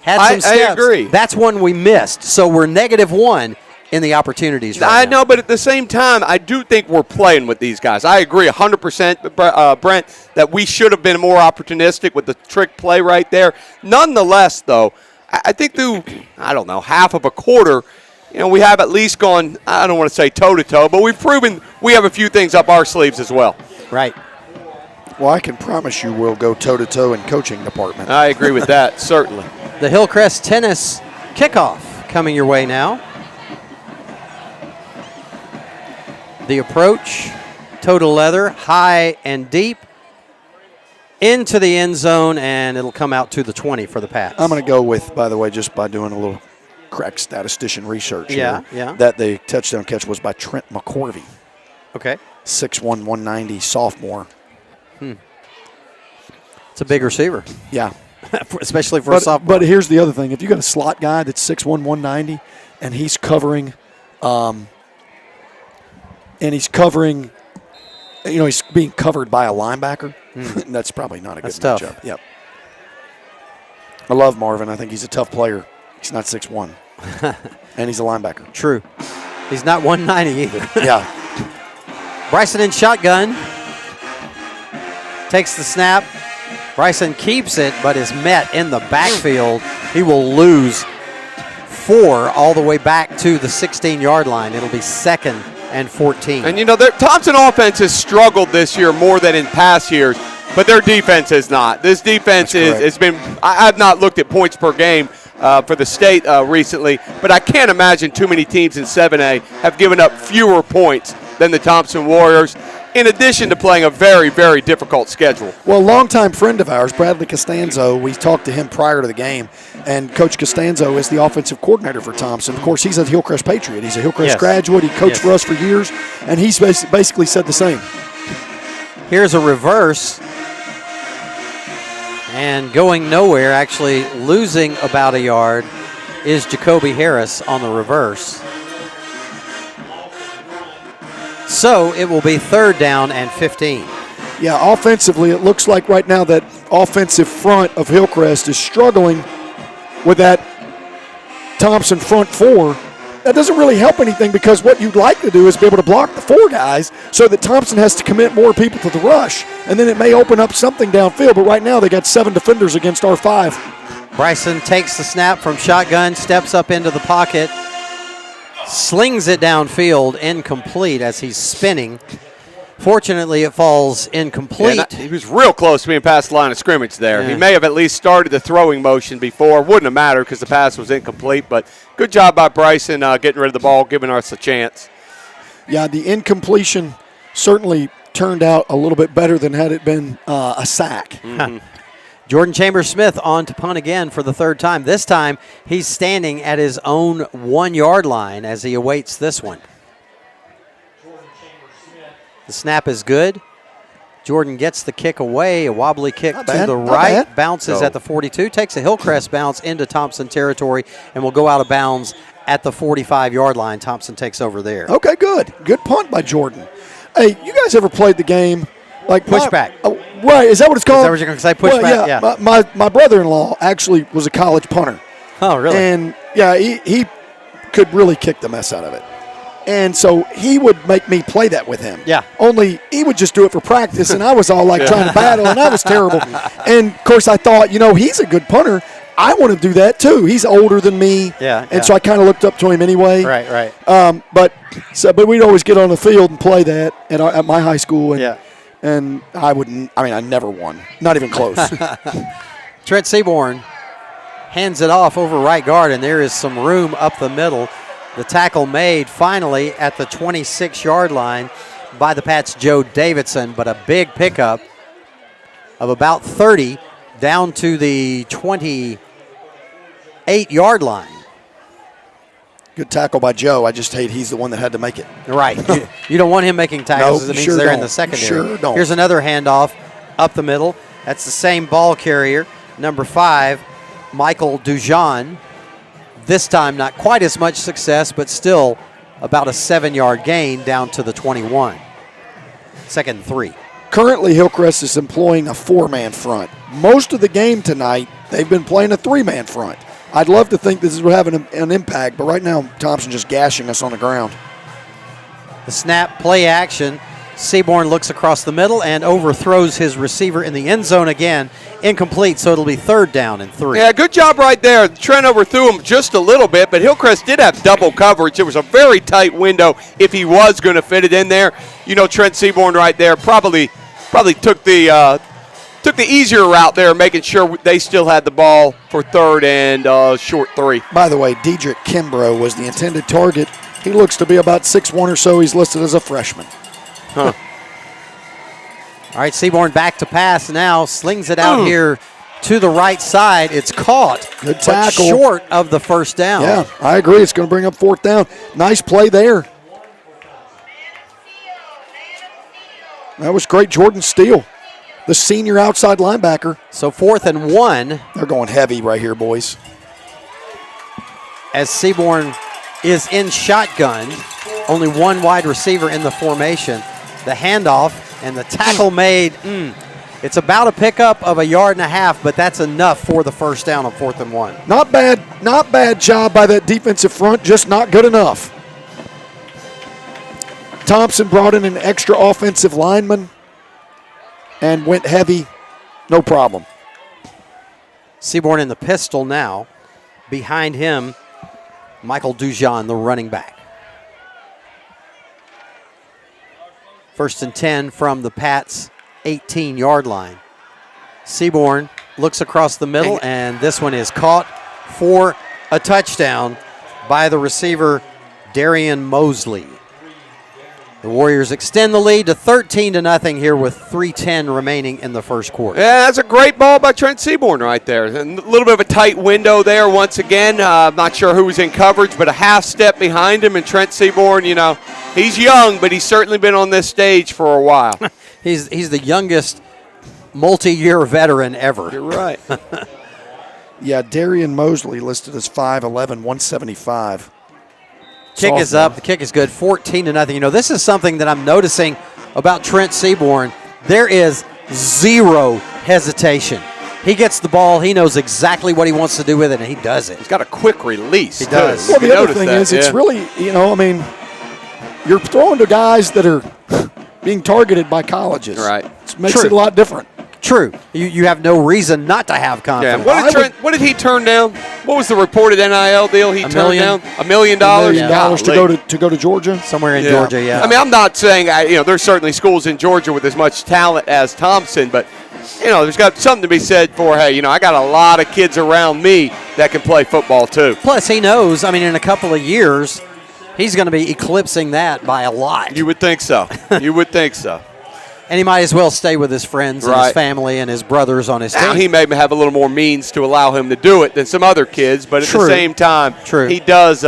Had some steps. I agree. That's one we missed. So we're -1 in the opportunities right I now. know, but at the same time, I do think we're playing with these guys. I agree 100%, Brent, that we should have been more opportunistic with the trick play right there. Nonetheless, though, I think through, half of a quarter, we have at least gone, I don't want to say toe-to-toe, but we've proven we have a few things up our sleeves as well. Right. Well, I can promise you we'll go toe-to-toe in coaching department. I agree with that, certainly. The Hillcrest tennis kickoff coming your way now. The approach, total leather, high and deep, into the end zone, and it'll come out to the 20 for the Pats. I'm going to go with, by the way, just by doing a little crack statistician research Yeah, here, yeah. that the touchdown catch was by Trent McCorvey, Okay. 6'1", 190, sophomore. It's a big receiver, Yeah. especially for a sophomore. But here's the other thing. If you got a slot guy that's 6'1", 190, and he's covering he's being covered by a linebacker, that's probably not a good That's tough. matchup. Yep. I love Marvin. I think he's a tough player. He's not 6'1", and he's a linebacker. True. He's not 190 either. Yeah. Bryson in shotgun. Takes the snap. Bryson keeps it, but is met in the backfield. He will lose 4 all the way back to the 16-yard line. It'll be 2nd and 14. And, Thompson offense has struggled this year more than in past years, but their defense has not. This defense has been – I have not looked at points per game. for the state recently. But I can't imagine too many teams in 7A have given up fewer points than the Thompson Warriors, in addition to playing a very, very difficult schedule. Well, a longtime friend of ours, Bradley Costanzo, we talked to him prior to the game, and Coach Costanzo is the offensive coordinator for Thompson. Of course, he's a Hillcrest Patriot. He's a Hillcrest graduate. He coached for us for years, and he's basically said the same. Here's a reverse. And going nowhere, actually losing about a yard, is Jacoby Harris on the reverse. So it will be 3rd down and 15. Yeah, offensively, it looks like right now that offensive front of Hillcrest is struggling with that Thompson front 4. That doesn't really help anything, because what you'd like to do is be able to block the 4 guys so that Thompson has to commit more people to the rush, and then it may open up something downfield. But right now they got 7 defenders against our 5. Bryson takes the snap from shotgun, steps up into the pocket, slings it downfield, incomplete as he's spinning. Fortunately, it falls incomplete. Yeah, he was real close to being past the line of scrimmage there. Yeah. He may have at least started the throwing motion before. Wouldn't have mattered because the pass was incomplete, but good job by Bryson getting rid of the ball, giving us a chance. Yeah, the incompletion certainly turned out a little bit better than had it been a sack. Mm-hmm. Jordan Chambers-Smith on to punt again for the 3rd time. This time, he's standing at his own 1-yard line as he awaits this one. The snap is good. Jordan gets the kick away, a wobbly kick to the right, bounces at the 42, takes a Hillcrest bounce into Thompson territory, and will go out of bounds at the 45-yard line. Thompson takes over there. Okay, good. Good punt by Jordan. Hey, you guys ever played the game? Like pushback. Right, is that what it's called? Is that what you're going to say, pushback? Well, yeah. My brother-in-law actually was a college punter. Oh, really? And, yeah, he could really kick the mess out of it. And so he would make me play that with him. Yeah. Only he would just do it for practice, and I was all like trying to battle, and that was terrible. And, of course, I thought, he's a good punter. I want to do that, too. He's older than me. Yeah. And so I kind of looked up to him anyway. Right. But we'd always get on the field and play that at my high school. And, and I never won. Not even close. Trent Seaborn hands it off over right guard, and there is some room up the middle. The tackle made finally at the 26-yard line by the Pats' Joe Davidson, but a big pickup of about 30 down to the 28-yard line. Good tackle by Joe. I just hate he's the one that had to make it. Right. You don't want him making tackles. Nope, it means they're in the secondary. Sure don't. Here's another handoff up the middle. That's the same ball carrier, number 5, Michael Dujan. This time, not quite as much success, but still about a 7-yard gain down to the 21. 2nd and 3. Currently, Hillcrest is employing a 4-man front. Most of the game tonight, they've been playing a 3-man front. I'd love to think this is having an impact, but right now, Thompson just gashing us on the ground. The snap, play action. Seaborn looks across the middle and overthrows his receiver in the end zone again. Incomplete, so it'll be 3rd down and 3. Yeah, good job right there. Trent overthrew him just a little bit, but Hillcrest did have double coverage. It was a very tight window if he was going to fit it in there. Trent Seaborn right there probably took the easier route there, making sure they still had the ball for 3rd and short 3. By the way, Dedrick Kimbrough was the intended target. He looks to be about 6'1" or so. He's listed as a freshman. Huh. All right, Seaborn back to pass now. Slings it out here to the right side. It's caught. Good tackle. But short of the 1st down. Yeah, I agree. It's going to bring up 4th down. Nice play there. That was great. Jordan Steele, the senior outside linebacker. So 4th and 1. They're going heavy right here, boys. As Seaborn is in shotgun, only one wide receiver in the formation. The handoff and the tackle made. It's about a pickup of 1.5 yards, but that's enough for the 1st down on 4th and 1. Not bad job by that defensive front, just not good enough. Thompson brought in an extra offensive lineman and went heavy, no problem. Seaborn in the pistol now. Behind him, Michael Dujan, the running back. 1st and 10 from the Pats' 18-yard line. Seaborn looks across the middle, and this one is caught for a touchdown by the receiver, Darian Mosley. The Warriors extend the lead to 13-0 here with 3:10 remaining in the first quarter. Yeah, that's a great ball by Trent Seaborn right there. A little bit of a tight window there once again. I'm not sure who was in coverage, but a half step behind him. And Trent Seaborn, he's young, but he's certainly been on this stage for a while. He's the youngest multi-year veteran ever. You're right. Yeah, Darian Mosley listed as 5'11", 175. Kick is up. The kick is good. 14-0. This is something that I'm noticing about Trent Seaborn. There is zero hesitation. He gets the ball. He knows exactly what he wants to do with it, and he does it. He's got a quick release. He does. Well, the other thing is, it's really, you're throwing to guys that are being targeted by colleges. Right. It makes it a lot different. True. You have no reason not to have confidence. Yeah. What did he turn down? What was the reported NIL deal he turned down? $1 million? $1 million to go to Georgia? Somewhere in Georgia, yeah. I mean, I'm not saying, there's certainly schools in Georgia with as much talent as Thompson, but, there's got something to be said for, hey, I got a lot of kids around me that can play football too. Plus, he knows, in a couple of years, he's going to be eclipsing that by a lot. You would think so. You would think so. And he might as well stay with his friends and his family and his brothers on his team. Now, he may have a little more means to allow him to do it than some other kids, but at the same time, he does,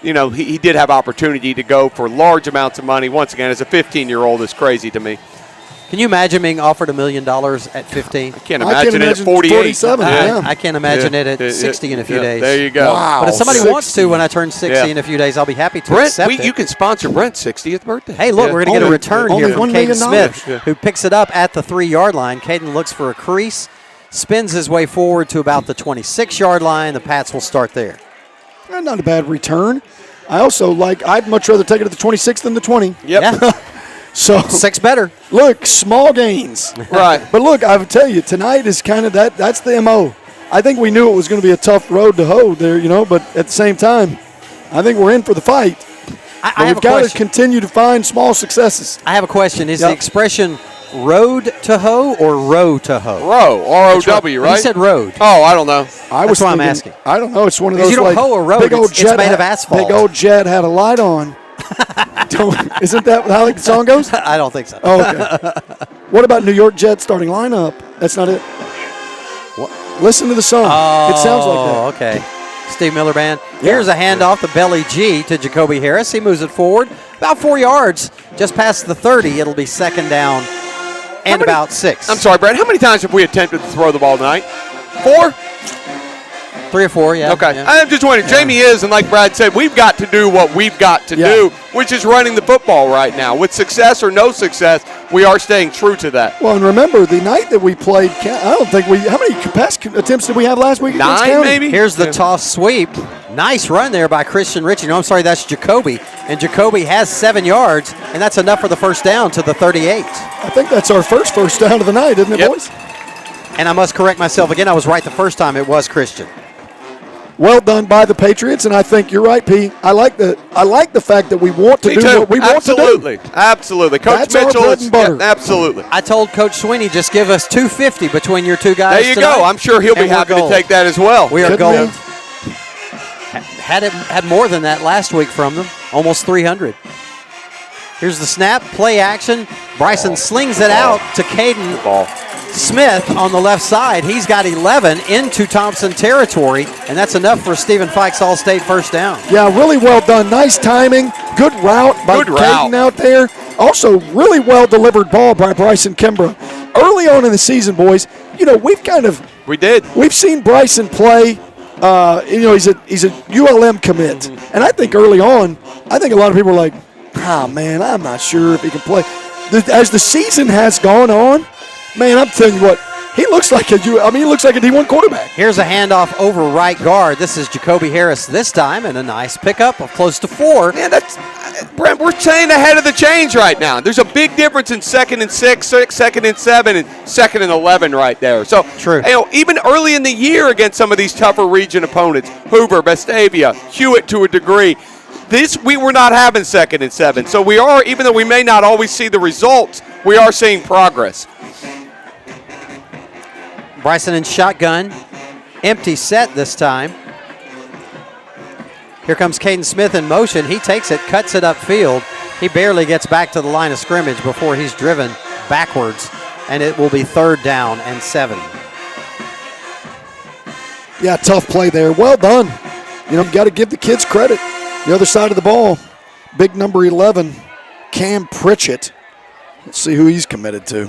he did have opportunity to go for large amounts of money. Once again, as a 15-year-old, it's crazy to me. Can you imagine being offered $1 million at 15? I can't imagine it at 48. 47, I can't imagine it at 60 in a few days. There you go. Wow. But if somebody wants to, when I turn 60 in a few days, I'll be happy to accept it. You can sponsor Brent's 60th birthday. Hey, look, we're going to get a return here from $1 Caden million. Smith, who picks it up at the 3-yard line. Caden looks for a crease, spins his way forward to about the 26-yard line. The Pats will start there. Not a bad return. I'd much rather take it at the 26 than the 20. Yep. Yeah. So 6 better. Look, small gains. Right. But look, I would tell you, tonight is kind of that's the MO. I think we knew it was going to be a tough road to hoe there, but at the same time, I think we're in for the fight. We've got to continue to find small successes. I have a question. Is the expression road to hoe or row to hoe? Row, R-O-W, right? He said road. Oh, I don't know. That's why I'm asking. I don't know. It's one of those you don't hoe a road. big old It's jet made of asphalt. Big old jet had a light on. Isn't that how the song goes? I don't think so. Oh, okay. What about New York Jets starting lineup? That's not it. What? Listen to the song. It sounds like that. Oh, okay. Steve Miller Band. Here's a handoff to Belly G to Jacoby Harris. He moves it forward about 4 yards, just past the 30. It'll be second down and about 6. I'm sorry, Brad. How many times have we attempted to throw the ball tonight? 4? 3 or 4, yeah. Okay. Yeah. I'm just wondering. Jamie is, and like Brad said, we've got to do what we've got to do, which is running the football right now. With success or no success, we are staying true to that. Well, and remember, the night that we played, I don't think how many pass attempts did we have last week? 9, maybe? Here's the toss sweep. Nice run there by Christian Ritchie. No, I'm sorry, that's Jacoby. And Jacoby has 7 yards, and that's enough for the first down to the 38. I think that's our first down of the night, isn't it, boys? And I must correct myself again. I was right the first time. It was Christian. Well done by the Patriots, and I think you're right, P. I like the fact that we want to do what we want to do. Absolutely. Coach That's Mitchell, our bread and butter. Absolutely. I told Coach Sweeney, just give us $250 between your two guys. There you tonight, go. I'm sure he'll be and we're happy to gold. take that as well. We are Couldn't gold. we? Had more than that last week from them, almost 300. Here's the snap, play action. Bryson slings it out to Caden Ball. Smith on the left side. He's got 11 into Thompson territory, and that's enough for Stephen Fikes All-State first down. Yeah, really well done. Nice timing. Good route by Caden out there. Also, really well delivered ball by Bryson Kimbrough. Early on in the season, boys, we've seen Bryson play. He's a ULM commit, and I think early on, a lot of people are like, man, I'm not sure if he can play. As the season has gone on, man, I'm telling you what, he looks like a D1 quarterback. Here's a handoff over right guard. This is Jacoby Harris this time, and a nice pickup of close to 4. Man, Brent, we're staying ahead of the change right now. There's a big difference in 2nd and 6, 2nd and 7, and 2nd and 11 right there. So, true. Even early in the year against some of these tougher region opponents, Hoover, Vestavia, Hewitt to a degree, we were not having 2nd and 7. So we are, even though we may not always see the results, we are seeing progress. Bryson in shotgun. empty set this time. Here comes Caden Smith in motion. He takes it, cuts it upfield. He barely gets back to the line of scrimmage before he's driven backwards, and it will be 3rd down and 7. Yeah, tough play there. Well done. You know, you got to give the kids credit. The other side of the ball, big number 11, Cam Pritchett. Let's see who he's committed to.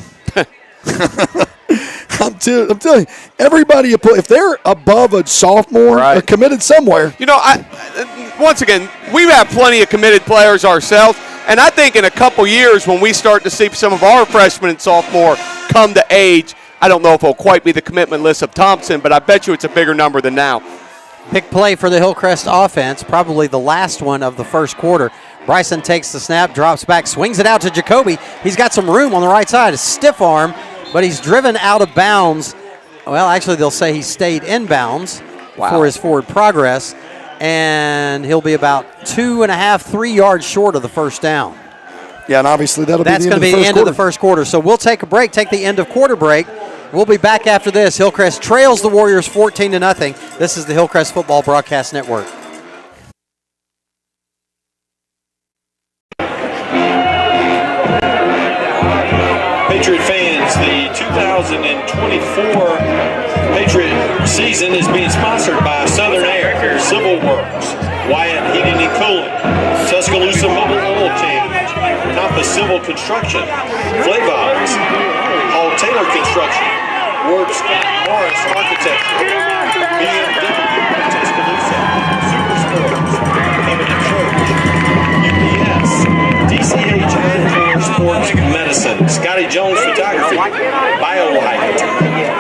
I'm telling you, everybody you put, if they're above a sophomore, they're committed somewhere. You know, once again, we have plenty of committed players ourselves, and I think in a couple years when we start to see some of our freshmen and sophomore come to age, I don't know if it'll quite be the commitment list of Thompson, but I bet you it's a bigger number than now. Big play for the Hillcrest offense, probably the last one of the first quarter. Bryson takes the snap, drops back, swings it out to Jacoby. He's got some room on the right side, a stiff arm, but he's driven out of bounds. Well, actually, they'll say he stayed in bounds for his forward progress, and he'll be about 2.5, 3 yards short of the first down. Yeah, and obviously that's going to be the end of the first quarter. So we'll take a break, take the end of quarter break. We'll be back after this. Hillcrest trails the Warriors 14-0. This is the Hillcrest Football Broadcast Network. Patriot fans, the 2024 Patriot season is being sponsored by Southern Air, Civil Works, Wyatt Heating and Cooling, Tuscaloosa Mobile Oil Change, Compass Civil Construction, Flavons, Hall Taylor Construction, Works Morris Architecture, BMW, Tuscaloosa, Superstores, Covenant Church, UPS, DCH Hardcore Sports Medicine, Scotty Jones Photography, BioLite,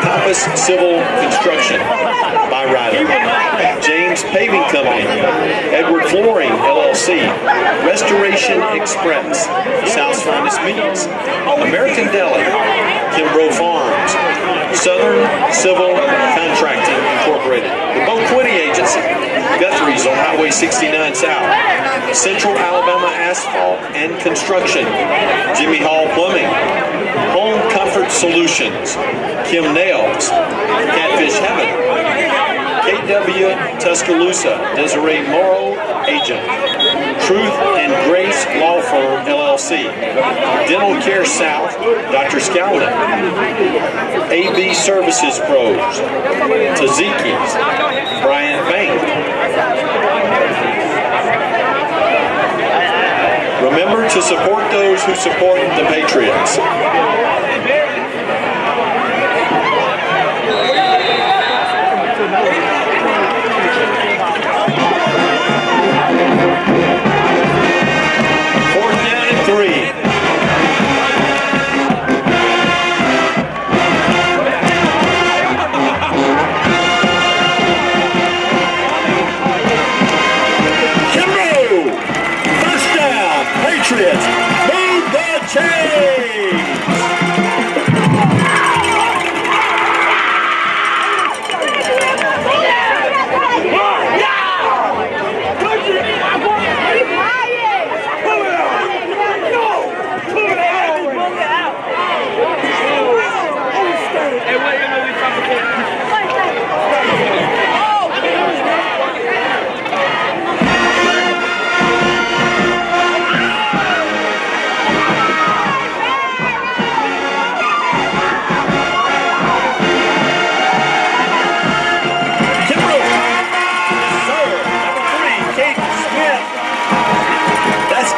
Compass Civil Construction, by Ryder, James Paving Company, Edward Flooring LLC, Restoration Express, South's Finest Meats, American Deli, Kimbrough Farms, Southern Civil Contracting Incorporated, the Bo Quinny Agency, Guthrie's on Highway 69 South, Central Alabama Asphalt and Construction, Jimmy Hall Plumbing, Home Comfort Solutions, Kim Nails, Catfish Heaven, KW Tuscaloosa, Desiree Morrow, Agent, Truth and Grace Law Firm, LLC, Dental Care South, Dr. Scowlin, AB Services Pros, Taziki's, Brian Bank. Remember to support those who support the Patriots. Patriots, move the chains!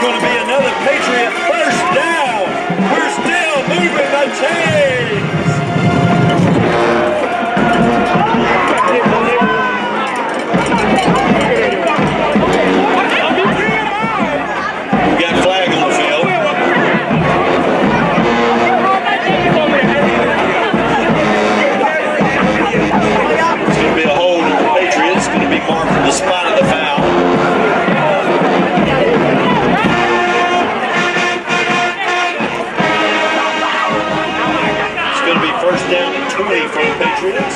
Going to be another Patriot first down. We're still moving the chains. We got flag on the field. It's going to be a hold on the Patriots. It's going to be marked from the spot of the foul. First down and 20 for the Patriots.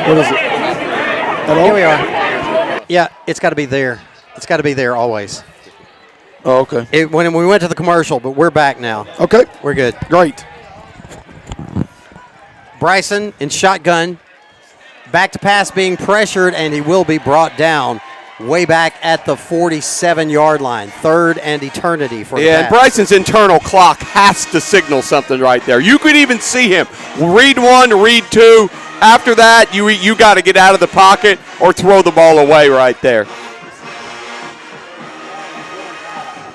What is it? Here we are. Yeah, it's got to be there. It's got to be there always. Oh, okay. When we went to the commercial, but we're back now. Okay. We're good. Great. Bryson in shotgun. Back to pass being pressured, and he will be brought down way back at the 47-yard line. Third and eternity for the Yeah, and pass. Bryson's internal clock has to signal something right there. You could even see him. Read one, read two. After that, you got to get out of the pocket or throw the ball away right there.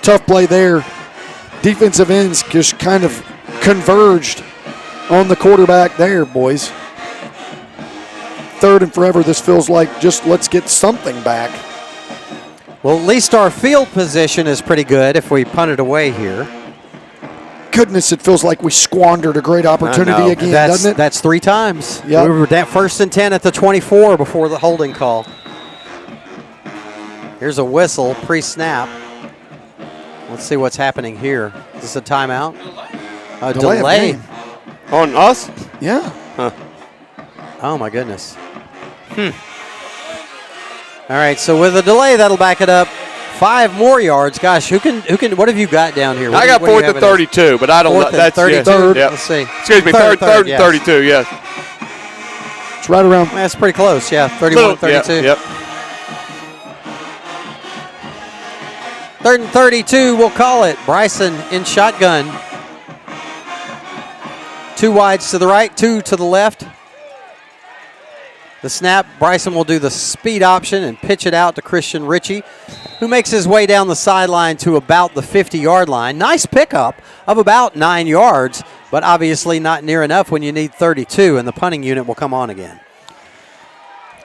Tough play there. Defensive ends just kind of converged on the quarterback there, boys. Third and forever, this feels like just let's get something back. Well, at least our field position is pretty good if we punt it away here. Goodness, it feels like we squandered a great opportunity again, doesn't it? That's 3 times. Yep. We were down first and 10 at the 24 before the holding call. Here's a whistle pre-snap. Let's see what's happening here. Is this a timeout? A Delay of delay. game. On us? Yeah. Oh, my goodness. All right, so with a delay, that'll back it up. 5 more yards. Gosh, who can? What have you got down here? I got What do you 4th have and it as? 32, but I don't know. 4th and That's 32. Yes, yep. Let's see. Excuse me, third and yes. 32, yes. It's right around. That's pretty close, yeah. 31, 32. Yep. 3rd and 32, we'll call it. Bryson in shotgun. 2 wides to the right, 2 to the left. The snap, Bryson will do the speed option and pitch it out to Christian Ritchie, who makes his way down the sideline to about the 50-yard line. Nice pickup of about 9 yards, but obviously not near enough when you need 32, and the punting unit will come on again.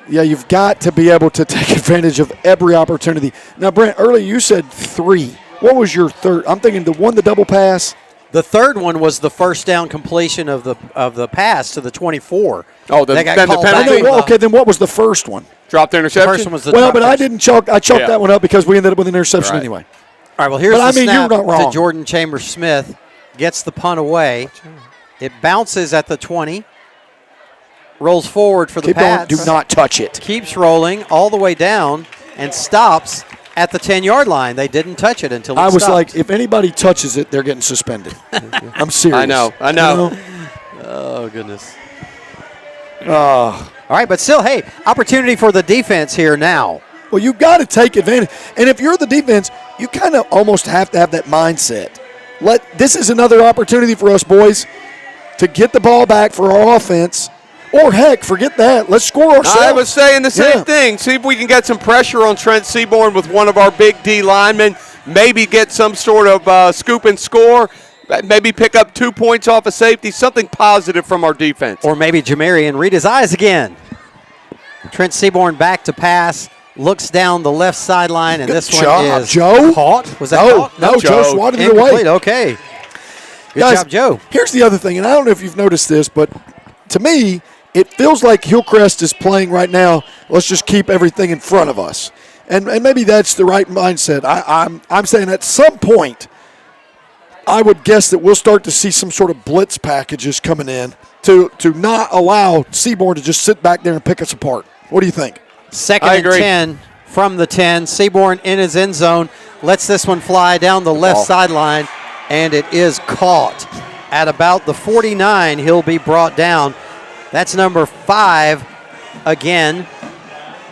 Yeah, you've got to be able to take advantage of every opportunity. Now, Brent, earlier you said 3. What was your third? I'm thinking the double pass. The third one was the first down completion of the pass to the 24. Oh, That got then the called penalty? back. Well, okay, then what was the first one? Dropped The interception? first one was the Well, but I first. didn't chalk. I chalked Yeah. that one up because we ended up with an interception Right. anyway. All right, well, here's But, I the mean, you're snap not wrong. to Jordan Chambers-Smith. Gets the punt away. It bounces at the 20. Rolls forward for the Keep going. Pats. Do not touch it. Keeps rolling all the way down and stops at the 10-yard line. They didn't touch it until it I was stopped. like, if anybody touches it, they're getting suspended. I'm serious. I know. You know? Oh, goodness. Oh. All right, but still, hey, opportunity for the defense here now. Well, you've got to take advantage. And if you're the defense, you kind of almost have to have that mindset. This is another opportunity for us, boys, to get the ball back for our offense. Or, heck, forget that. Let's score ourselves. I was saying the same thing. See if we can get some pressure on Trent Seaborn with one of our big D linemen. Maybe get some sort of scoop and score. Maybe pick up 2 points off a safety. Something positive from our defense. Or maybe Jamarian read his eyes again. Trent Seaborn back to pass. Looks down the left sideline, and Good this job, one is Joe. caught. Was that No, caught? no, Joe swatted it away. Incomplete. Okay. Good Guys, job, Joe. Here's the other thing, and I don't know if you've noticed this, but to me, it feels like Hillcrest is playing right now. Let's just keep everything in front of us, and maybe that's the right mindset. I'm saying at some point, I would guess that we'll start to see some sort of blitz packages coming in to not allow Seaborn to just sit back there and pick us apart. What do you think? Second I and agree. 10 from the 10. Seaborn in his end zone. Lets this one fly down the left sideline, and it is caught. At about the 49, he'll be brought down. That's number 5 again.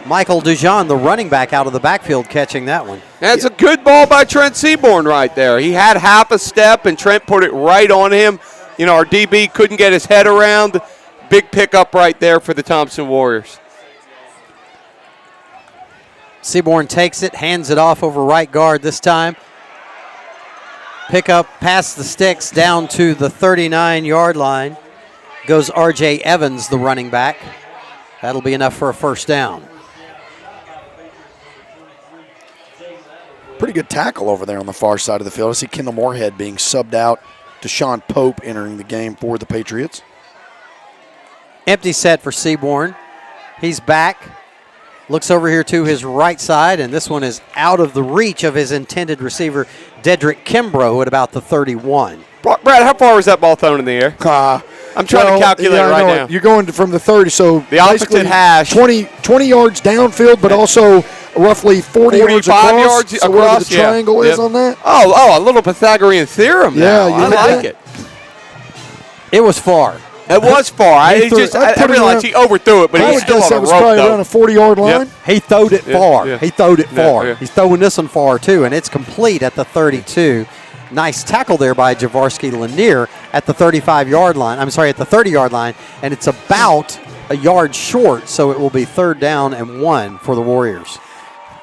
Michael Dujon, the running back out of the backfield, catching that one. That's a good ball by Trent Seaborn right there. He had half a step, and Trent put it right on him. You know, our DB couldn't get his head around. Big pickup right there for the Thompson Warriors. Seaborn takes it, hands it off over right guard this time. Pick up past the sticks down to the 39-yard line. Goes R.J. Evans, the running back. That'll be enough for a first down. Pretty good tackle over there on the far side of the field. I see Kendall Moorhead being subbed out. Deshaun Pope entering the game for the Patriots. Empty set for Seaborn. He's back. Looks over here to his right side, and this one is out of the reach of his intended receiver, Dedrick Kimbrough, at about the 31. Brad, how far was that ball thrown in the air? I'm trying to calculate right now. You're going from the 30, so the opposite hash. 20 yards downfield, but also roughly 40 yards across. Yards so where the triangle is on that? Oh, a little Pythagorean theorem. Yeah, I like it. It was far. It was far. I realized he overthrew it, but he was still on a rope, was probably though. around a 40-yard line. Yep. He throwed it far. Yeah. He throwed it far. Yeah. He's throwing this one far, too, and it's complete at the 32. Nice tackle there by Javorski Lanier at the 35-yard line. I'm sorry, at the 30-yard line, and it's about a yard short, so it will be 3rd down and 1 for the Warriors.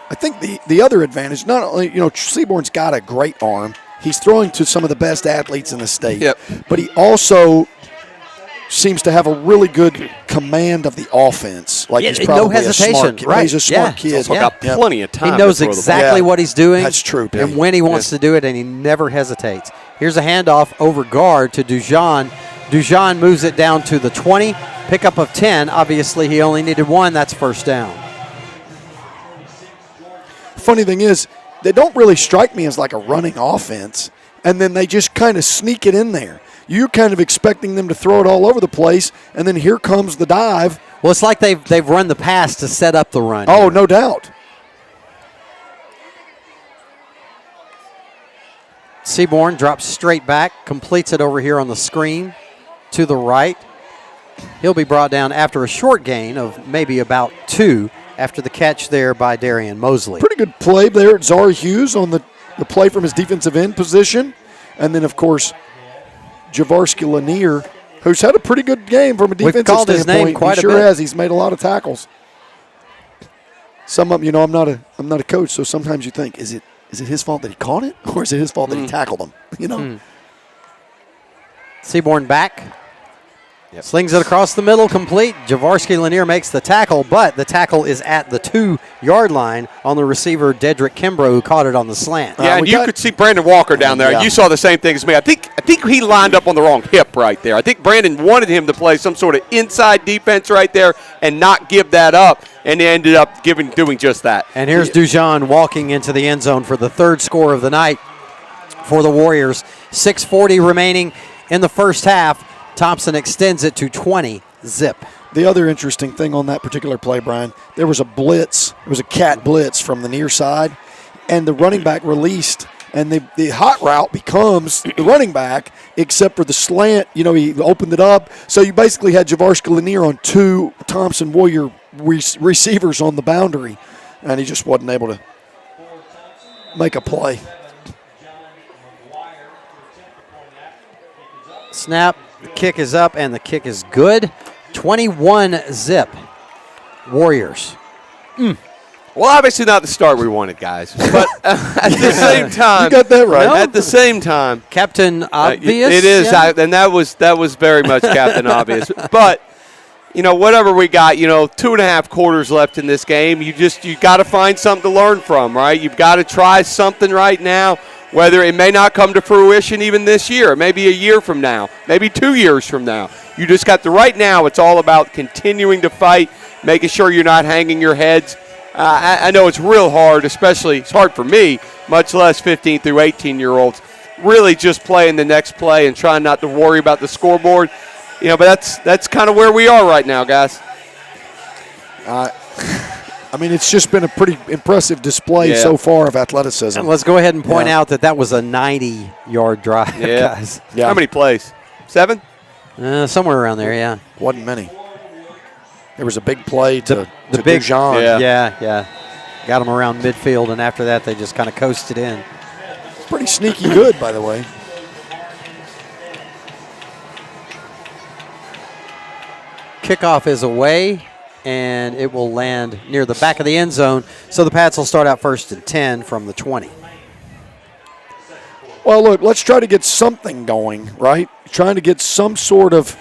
I think the other advantage, not only, Seaborn's got a great arm. He's throwing to some of the best athletes in the state. Yep. But he also seems to have a really good command of the offense. Like he's probably no hesitation. a smart kid. Right. He's a smart kid. He's also got plenty of time. He knows to throw the ball. exactly what he's doing. That's true, Pete. And when he wants to do it, and he never hesitates. Here's a handoff over guard to Dujon. Dujon moves it down to the 20. Pickup of 10. Obviously, he only needed 1. That's 1st down. Funny thing is, they don't really strike me as like a running offense, and then they just kind of sneak it in there. You're kind of expecting them to throw it all over the place, and then here comes the dive. Well, it's like they've run the pass to set up the run. Oh, no doubt. Seaborn drops straight back, completes it over here on the screen to the right. He'll be brought down after a short gain of maybe about 2 after the catch there by Darian Mosley. Pretty good play there at Zara Hughes on the play from his defensive end position. And then, of course, Javorski Lanier, who's had a pretty good game from a defensive called standpoint. His name quite he sure a bit. has. He's made a lot of tackles. Some of them, I'm not a coach, so sometimes you think, is it his fault that he caught it, or is it his fault that he tackled him? Seaborn back. Yep. Slings it across the middle, complete. Javorski Lanier makes the tackle, but the tackle is at the 2-yard line on the receiver, Dedrick Kimbrough, who caught it on the slant. Yeah, and you could see Brandon Walker down there. Yeah. You saw the same thing as me. I think he lined up on the wrong hip right there. I think Brandon wanted him to play some sort of inside defense right there and not give that up, and he ended up doing just that. And here's Dujon walking into the end zone for the 3rd score of the night for the Warriors. 6:40 remaining in the first half. Thompson extends it to 20, zip. The other interesting thing on that particular play, Brian, there was a blitz. It was a cat blitz from the near side, and the running back released, and the hot route becomes the running back, except for the slant. He opened it up. So you basically had Javorski Lanier on 2 Thompson Warrior receivers on the boundary, and he just wasn't able to make a play. Snap. The kick is up, and the kick is good. 21 zip. Warriors. Well, obviously not the start we wanted, guys. But at the same time, you got that right. At the same time, Captain Obvious. it is, yeah. and that was very much Captain Obvious. But whatever we got, 2.5 quarters left in this game. You got to find something to learn from, right? You've got to try something right now. Whether it may not come to fruition even this year, maybe a year from now, maybe 2 years from now. You just got right now, it's all about continuing to fight, making sure you're not hanging your heads. I know it's real hard, especially it's hard for me, much less 15 through 18-year-olds, really just playing the next play and trying not to worry about the scoreboard. But that's kind of where we are right now, guys. It's just been a pretty impressive display so far of athleticism. And let's go ahead and point out that was a 90-yard drive, guys. Yeah. How many plays? 7? Somewhere around there, yeah. Wasn't many. There was a big play to big Dujon. Yeah. Got him around midfield, and after that, they just kind of coasted in. Pretty sneaky good, by the way. Kickoff is away, and it will land near the back of the end zone. So the Pats will start out 1st and 10 from the 20. Well, look, let's try to get something going, right? Trying to get some sort of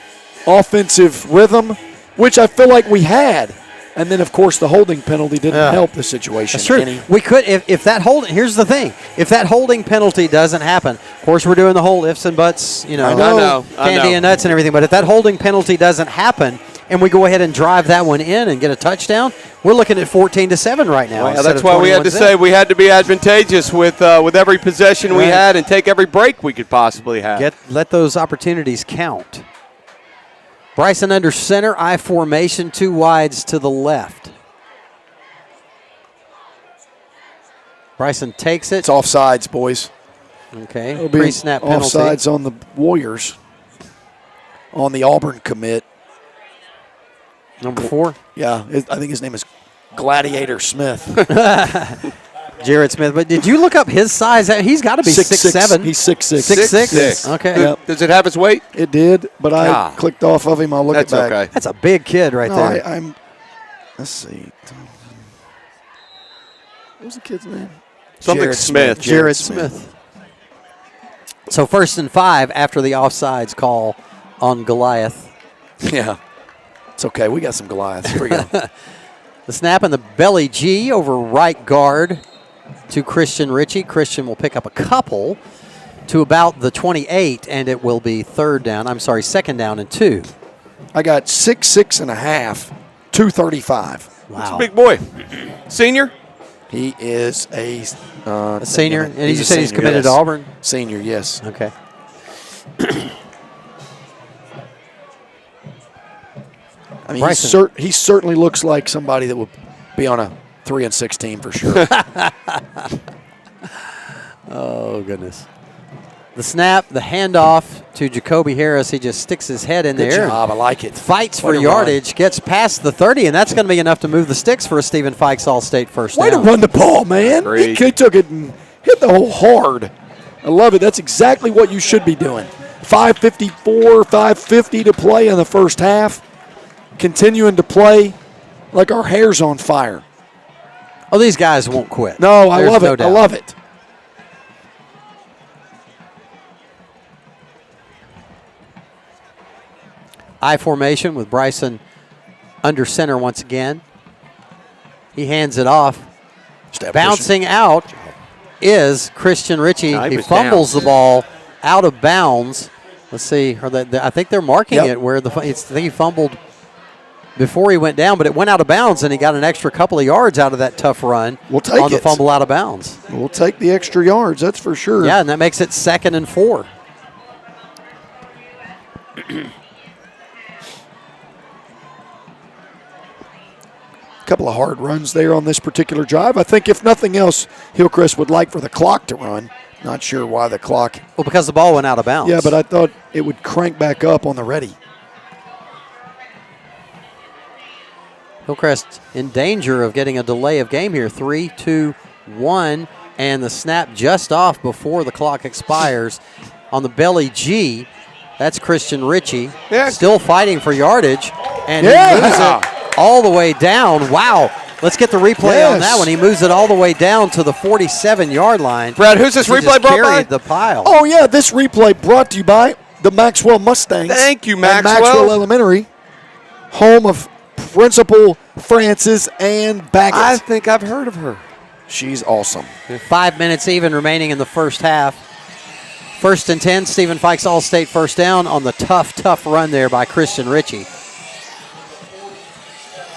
offensive rhythm, which I feel like we had. And then, of course, the holding penalty didn't help the situation. That's true. We could, if that holding, here's the thing. If that holding penalty doesn't happen, of course, we're doing the whole ifs and buts, I know. candy and nuts and everything. But if that holding penalty doesn't happen, and we go ahead and drive that one in and get a touchdown, We're looking at 14-7 right now. Well, that's why we had to say we had to be advantageous with every possession we had and take every break we could possibly have. Let those opportunities count. Bryson under center, I formation, 2 wides to the left. Bryson takes it. It's offsides, boys. Okay. Pre-snap penalty. Offsides on the Warriors. On the Auburn commit. Number 4? Yeah, I think his name is Gladiator Smith. Jared Smith. But did you look up his size? He's got to be 6'7". He's 6'6". 6'6". Okay. Yep. Does it have his weight? It did, but I clicked off of him. I'll look it back. Okay. That's a big kid right there. I'm. Let's see. What was the kid's name? Something Smith. Jared Smith. So 1st and 5 after the offsides call on Goliath. Yeah. It's okay. We got some Goliaths. Here we go. The snap and the belly G over right guard to Christian Ritchie. Christian will pick up a couple to about the 28, and it will be 2nd down and 2. I got 6'6.5", 235. Wow. That's a big boy. Senior? He is a senior, and you said he's senior, committed to Auburn? Senior, yes. Okay. I mean, he certainly looks like somebody that would be on a 3-6 team for sure. Oh, goodness. The snap, the handoff to Jacoby Harris. He just sticks his head in there. Good job. I like it. Fights for yardage, gets past the 30, and that's going to be enough to move the sticks for a Stephen Fikes All-State first down. Way to run the ball, man. He took it and hit the hole hard. I love it. That's exactly what you should be doing. 5:54, 5:50 to play in the first half. Continuing to play like our hair's on fire. Oh, these guys won't quit. No, I love it. doubt. I love it. I formation with Bryson under center once again. He hands it off. Bouncing out is Christian Ritchie. He fumbles the ball out of bounds. Let's see. I think they're marking it where I think he fumbled before he went down, but it went out of bounds, and he got an extra couple of yards out of that tough run on the fumble out of bounds. We'll take the extra yards, that's for sure. Yeah, and that makes it 2nd and 4. Couple of hard runs there on this particular drive. I think if nothing else, Hillcrest would like for the clock to run. Not sure why the clock. Well, because the ball went out of bounds. Yeah, but I thought it would crank back up on the ready. Hillcrest in danger of getting a delay of game here. 3, 2, 1, and the snap just off before the clock expires on the belly G. That's Christian Ritchie. Still fighting for yardage, and he moves it all the way down. Wow. Let's get the replay on that one. He moves it all the way down to the 47-yard line. Brad, who's this replay brought by? The pile. Oh, yeah, this replay brought to you by the Maxwell Mustangs. Thank you, and Maxwell. Maxwell Elementary, home of Principal Francis Ann Baggett. I think I've heard of her. She's awesome. 5 minutes even remaining in the first half. 1st and 10, Stephen Fikes All-State first down on the tough run there by Christian Ritchie.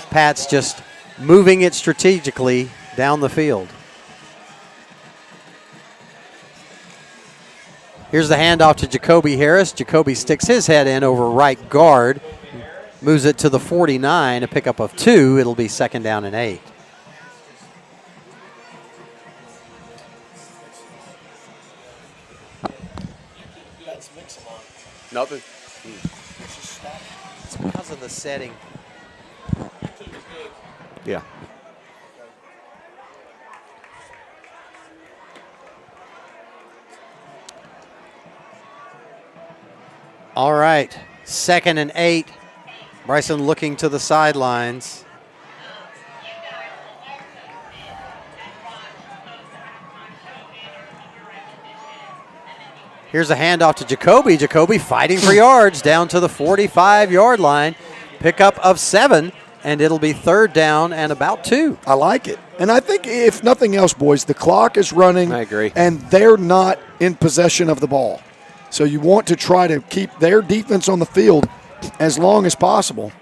Pat's just moving it strategically down the field. Here's the handoff to Jacoby Harris. Jacoby sticks his head in over right guard. Moves it to the 49, a pickup of 2. It'll be 2nd down and 8. Nothing. It's because of the setting. Yeah. All right, 2nd and 8. Bryson looking to the sidelines. Here's a handoff to Jacoby. Jacoby fighting for yards down to the 45-yard line. Pickup of 7, and it'll be 3rd down and about 2. I like it. And I think if nothing else, boys, the clock is running. I agree. And they're not in possession of the ball. So you want to try to keep their defense on the field as long as possible.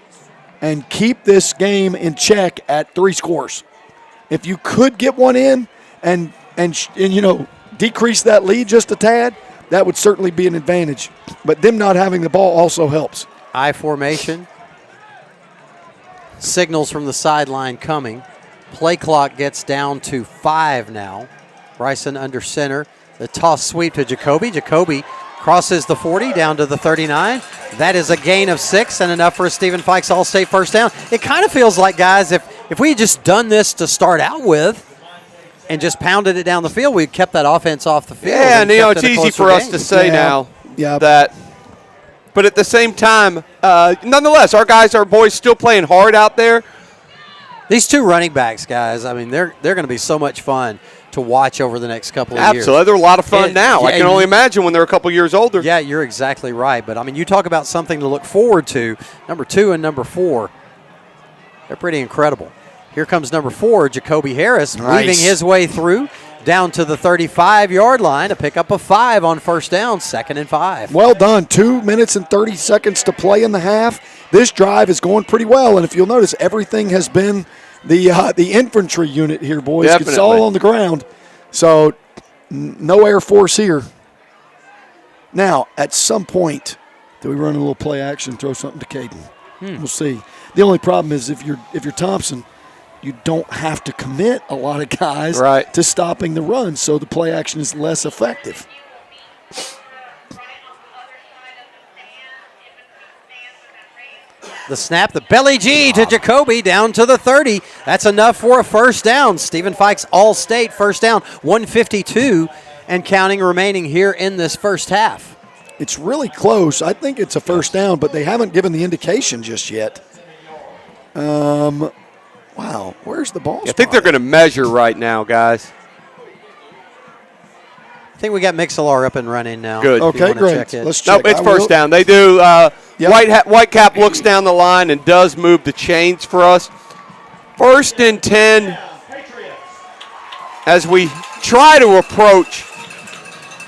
and keep this game in check at 3 scores. If you could get one in and decrease that lead just a tad, that would certainly be an advantage. But them not having the ball also helps. I formation. Signals from the sideline coming. Play clock gets down to 5 now. Bryson under center. The toss sweep to Jacoby. Jacoby crosses the 40 down to the 39. That is a gain of 6 and enough for a Stephen Fikes All-State first down. It kind of feels like, guys, if we had just done this to start out with and just pounded it down the field, we kept that offense off the field. Yeah, and it's easy for us to say now that. But at the same time, nonetheless, our boys still playing hard out there. These 2 running backs, guys, I mean, they're going to be so much fun to watch over the next couple of years. Absolutely. They're a lot of fun now. I can only imagine when they're a couple years older. Yeah, you're exactly right. But, I mean, you talk about something to look forward to. Number 2 and number 4, they're pretty incredible. Here comes number 4, Jacoby Harris, weaving his way through down to the 35-yard line to pick up a 5 on first down, 2nd and 5. Well done. 2 minutes and 30 seconds to play in the half. This drive is going pretty well, and if you'll notice, everything has been the infantry unit here, boys. Definitely. It's all on the ground, so no Air Force here. Now, at some point, do we run a little play action, throw something to Caden? We'll see. The only problem is if you're Thompson, you don't have to commit a lot of guys to stopping the run, so the play action is less effective. The snap, the belly G to Jacoby down to the 30. That's enough for a first down. Stephen Fikes All-State first down, 1:52 and counting remaining here in this first half. It's really close. I think it's a first down, but they haven't given the indication just yet. Wow, where's the ball? I think they're going to measure right now, guys. I think we got Mixelar up and running now. Good. Okay, great. Let's check. Nope, it's first down. They do. Whitecap looks down the line and does move the chains for us. 1st and 10 as we try to approach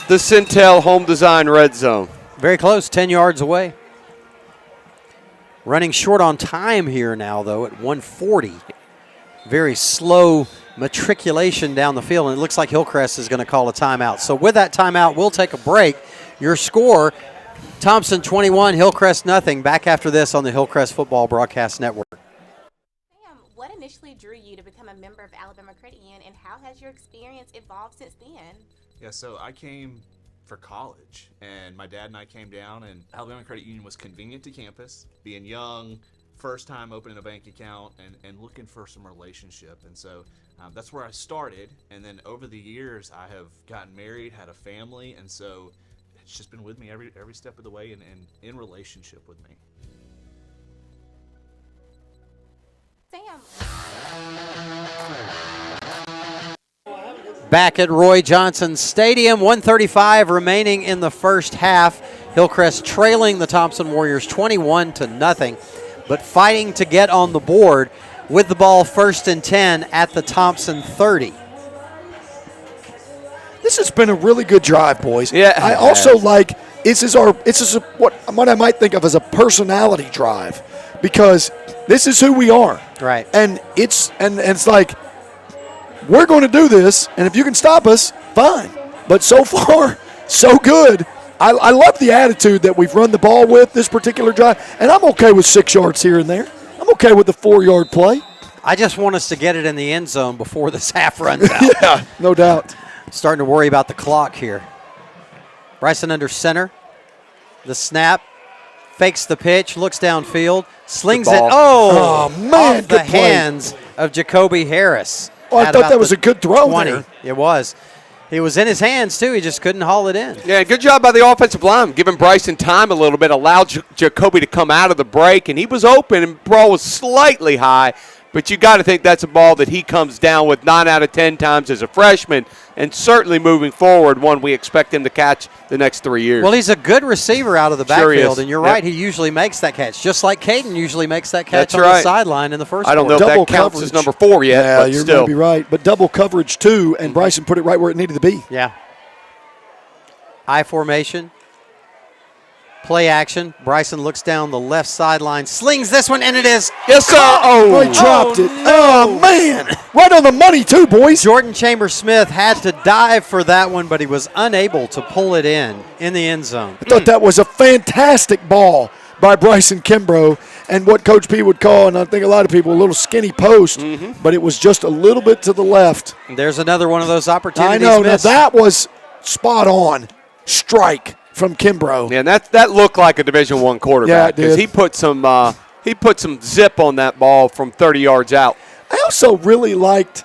the Centel Home Design red zone. Very close, 10 yards away. Running short on time here now, though, at 1:40. Very slow matriculation down the field, and it looks like Hillcrest is going to call a timeout. So with that timeout, we'll take a break. Your score, Thompson 21, Hillcrest nothing. Back after this on the Hillcrest Football Broadcast Network. Sam, what initially drew you to become a member of Alabama Credit Union, and how has your experience evolved since then? Yeah, so I came for college, and my dad and I came down, and Alabama Credit Union was convenient to campus. Being young, first time opening a bank account, and looking for some relationship. And so that's where I started. And then over the years, I have gotten married, had a family, and so it's just been with me every step of the way and in relationship with me. Sam. Back at Roy Johnson Stadium, 1:35 remaining in the first half. Hillcrest trailing the Thompson Warriors 21-0, but fighting to get on the board with the ball 1st and 10 at the Thompson 30. This has been a really good drive, boys. Yeah, I also like this is what I might think of as a personality drive, because this is who we are. Right. And it's like, we're going to do this, and if you can stop us, fine. But so far, so good. I love the attitude that we've run the ball with this particular drive, and I'm okay with 6 yards here and there. I'm okay with the 4-yard play. I just want us to get it in the end zone before this half runs out. Yeah, no doubt. Starting to worry about the clock here. Bryson under center. The snap. Fakes the pitch. Looks downfield. Slings it. Oh, man. Off the hands of Jacoby Harris. Oh, I thought that was a good throw 20. there. It was. He was in his hands, too. He just couldn't haul it in. Yeah, good job by the offensive line, giving Bryson time a little bit, allowed Jacoby to come out of the break, and he was open, and the ball was slightly high. But you got to think that's a ball that he comes down with 9 out of 10 times as a freshman, and certainly moving forward, one we expect him to catch the next 3 years. Well, he's a good receiver out of the Sure backfield, is. and you're Yep. right, he usually makes that catch, just like Caden usually makes that catch That's on the right. sideline in the first I don't know if quarter. that counts as number 4 yet, Yeah, but you're still. going to be right. But double coverage, too, and Bryson put it right where it needed to be. Yeah. High formation. Play action. Bryson looks down the left sideline, slings this one, and it is. Yes, sir. Oh, he dropped it. Oh, man. Right on the money, too, boys. Jordan Chambers-Smith had to dive for that one, but he was unable to pull it in the end zone. I thought that was a fantastic ball by Bryson Kimbrough, and what Coach P would call, and I think a lot of people, a little skinny post, but it was just a little bit to the left. And there's another one of those opportunities. I know. Missed. Now that was spot on strike from Kimbrough. Yeah, and that looked like a Division I quarterback because he put some zip on that ball from 30 yards out. I also really liked,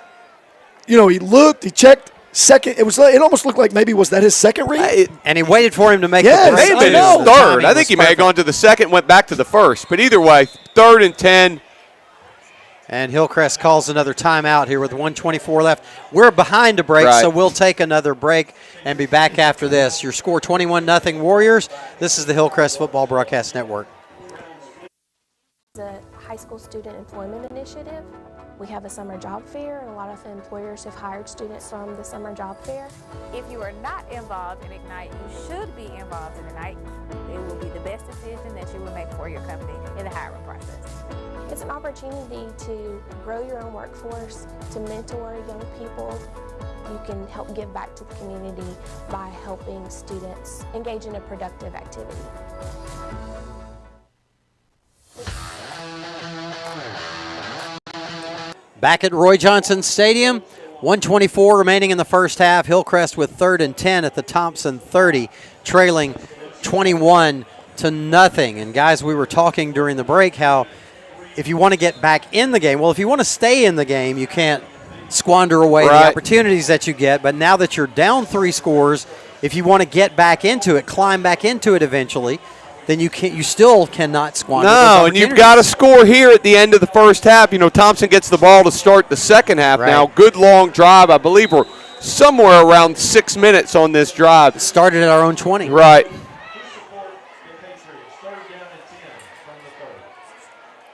he looked, he checked second. It almost looked like maybe was that his second read? And he waited for him to make Yes, the It may break. have been I his know. third. I think he may have gone to the second, went back to the first. But either way, 3rd and 10. And Hillcrest calls another timeout here with 1:24 left. We're behind a break, Right. so we'll take another break and be back after this. Your score 21-0 Warriors. This is the Hillcrest Football Broadcast Network. The high school student employment initiative. We have a summer job fair, and a lot of employers have hired students from the summer job fair. If you are not involved in Ignite, you should be involved in Ignite. It will be the best decision that you will make for your company in the hiring process. It's an opportunity to grow your own workforce, to mentor young people. You can help give back to the community by helping students engage in a productive activity. Back at Roy Johnson Stadium, 1:24 remaining in the first half. Hillcrest with 3rd and 10 at the Thompson 30, trailing 21-0. And guys, we were talking during the break how if you want to get back in the game, well, if you want to stay in the game, you can't squander away the opportunities that you get. But now that you're down 3 scores, if you want to get back into it, climb back into it eventually, then you still cannot squander those No, and opportunities. you've got to score here at the end of the first half. Thompson gets the ball to start the second half now. Good long drive. I believe we're somewhere around 6 minutes on this drive. Started at our own 20. Right.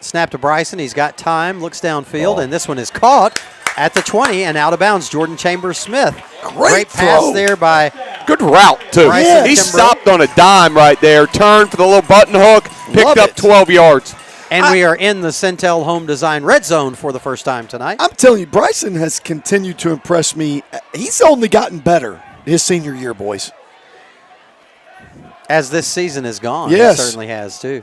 Snap to Bryson. He's got time. Looks downfield, and this one is caught at the 20 and out of bounds. Jordan Chambers-Smith. Great pass throw. there by Good route, too. Bryson He Kimbrough. stopped on a dime right there, turned for the little button hook, picked Love up it. 12 yards. And we are in the Centel Home Design Red Zone for the first time tonight. I'm telling you, Bryson has continued to impress me. He's only gotten better his senior year, boys. As this season has gone, Yes. it certainly has, too.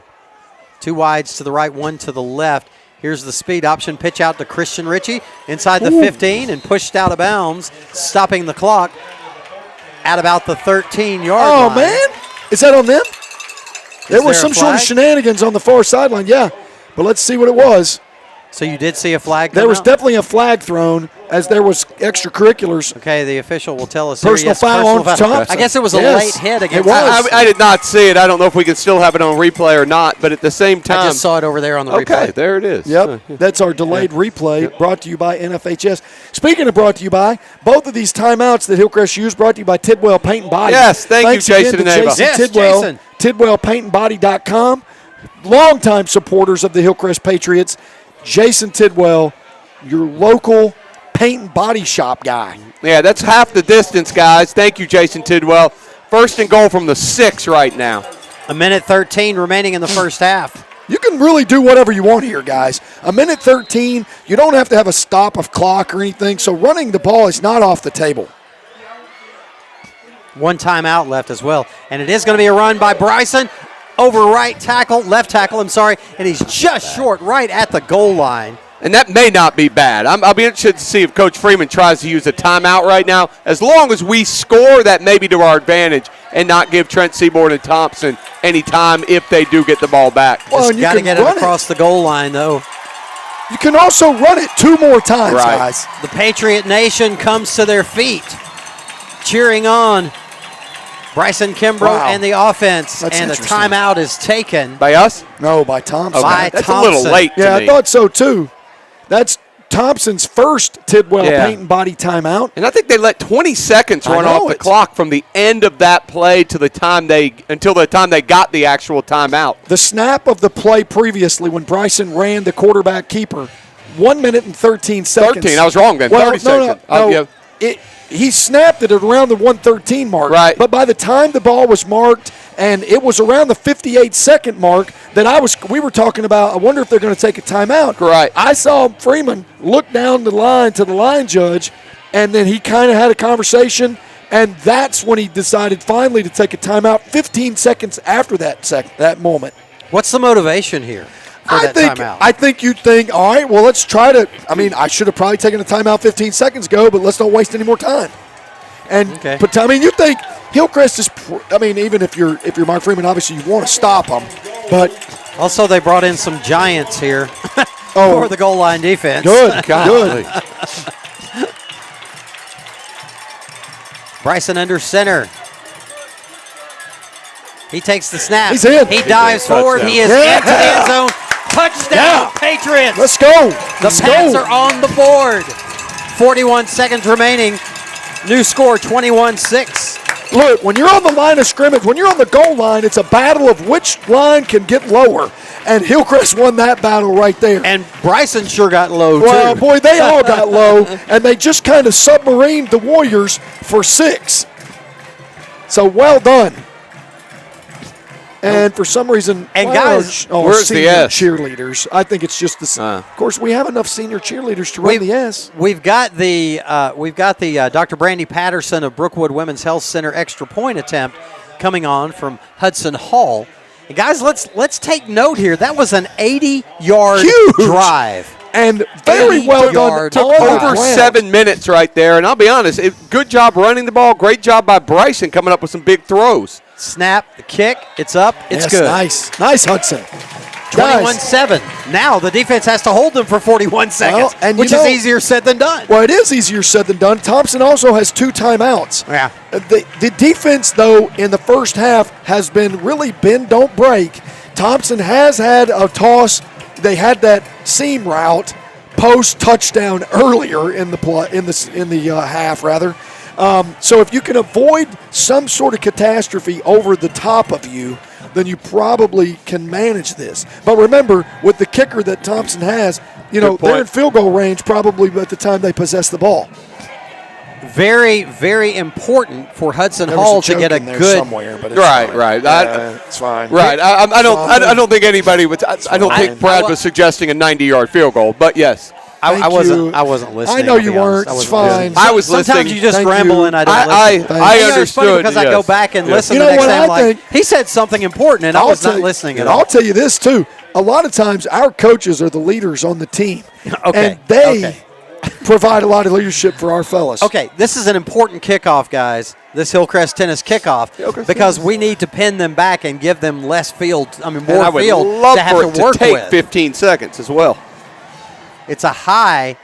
2 wides to the right, 1 to the left. Here's the speed option pitch out to Christian Ritchie inside the 15 and pushed out of bounds, stopping the clock at about the 13-yard line. Oh, man. Is that on them? There was there a some sort of flag? shenanigans on the far sideline, yeah. But let's see what it was. So you did see a flag come There was out? definitely a flag thrown as there was extracurriculars. Okay, the official will tell us. Personal foul on Thompson. I guess it was a Yes, late hit it against. was. I did not see it. I don't know if we can still have it on replay or not, but at the same time. I just saw it over there on the Okay, replay. there it is. Yep, that's our delayed replay brought to you by NFHS. Speaking of brought to you by, both of these timeouts that Hillcrest used brought to you by Tidwell Paint and Body. Yes, thank you, Thanks Jason again to and Ava. Jason Yes, Tidwell, Jason. TidwellPaintandBody.com. Longtime supporters of the Hillcrest Patriots. Jason Tidwell, your local paint and body shop guy. Yeah, that's half the distance, guys. Thank you, Jason Tidwell. 1st and goal from the 6 right now. 1:13 remaining in the first half. You can really do whatever you want here, guys. 1:13, you don't have to have a stop of clock or anything, so running the ball is not off the table. 1 timeout left as well. And it is going to be a run by Bryson over left tackle, and he's just short right at the goal line. And that may not be bad. I'll be interested to see if Coach Freeman tries to use a timeout right now. As long as we score, that may be to our advantage and not give Trent Seaborn and Thompson any time if they do get the ball back. Well, Just got to get it across the goal line, though. You can also run it 2 more times, guys. The Patriot Nation comes to their feet, cheering on Bryson Kimbrough and the offense. That's and a interesting. timeout is taken. By us? No, by Thompson. By That's Thompson. a little late to Yeah, me. I thought so too. That's Thompson's first Tidwell Paint and Body timeout. And I think they let 20 seconds run off the clock from the end of that play to the time until the time they got the actual timeout. The snap of the play previously when Bryson ran the quarterback keeper, 1 minute and 13 seconds. 13, I was wrong then. Well, 30 no, seconds. no. Yeah. he snapped it at around the 113 mark. Right. But by the time the ball was marked, and it was around the 58-second mark that we were talking about, I wonder if they're going to take a timeout. Right. I saw Freeman look down the line to the line judge, and then he kind of had a conversation, and that's when he decided finally to take a timeout 15 seconds after that moment. What's the motivation here for that timeout? I think you'd think, all right, well, let's try to – I mean, I should have probably taken a timeout 15 seconds ago, but let's not waste any more time. And But I mean, you think Hillcrest is even if you're Mark Freeman, obviously you want to stop him, but also they brought in some giants here for the goal line defense. Good. Bryson under center. He takes the snap. He's in. He dives forward. He is into the end zone. Touchdown, Patriots. Let's go. The Pats are on the board. 41 seconds remaining. New score, 21-6. Look, when you're on the line of scrimmage, when you're on the goal line, it's a battle of which line can get lower. And Hillcrest won that battle right there. And Bryson sure got low, well, too. boy, they all got low, and they just kind of submarined the Warriors for 6. So well done. And for some reason, and guys, where's the S? Cheerleaders. I think it's just the. Of course, we have enough senior cheerleaders to run the S. We've got the Dr. Brandy Patterson of Brookwood Women's Health Center extra point attempt coming on from Hudson Hall. And guys, let's take note here. That was an 80-yard drive. And very well done. Took over 7 minutes right there. And I'll be honest, good job running the ball. Great job by Bryson coming up with some big throws. Snap, the kick, it's up, it's good. Nice, Hudson. 21-7. Now the defense has to hold them for 41 seconds, which is easier said than done. Well, it is easier said than done. Thompson also has 2 timeouts. Yeah. The defense, though, in the first half has been really bend, don't break. Thompson has had a toss. They had that seam route post touchdown earlier in the half rather. So if you can avoid some sort of catastrophe over the top of you, then you probably can manage this. But remember, with the kicker that Thompson has, they're in field goal range probably at the time they possess the ball. Very, very important for Hudson Hall to get a good somewhere, but it's right. It's fine. Right. I don't think anybody would. I don't think Brad was suggesting a 90-yard field goal, but yes. I wasn't listening. I know you weren't. It's fine. I was listening. Sometimes you just ramble and I don't listen. I understood. It's funny because I go back and listen the next time. He said something important, and I was not listening at all. I'll tell you this, too. A lot of times our coaches are the leaders on the team. Okay. And they provide a lot of leadership for our fellas. Okay, this is an important kickoff, guys. This Hillcrest tennis kickoff, because we need to pin them back and give them less field. I mean, more field to have to work with. Take 15 seconds as well. It's a high,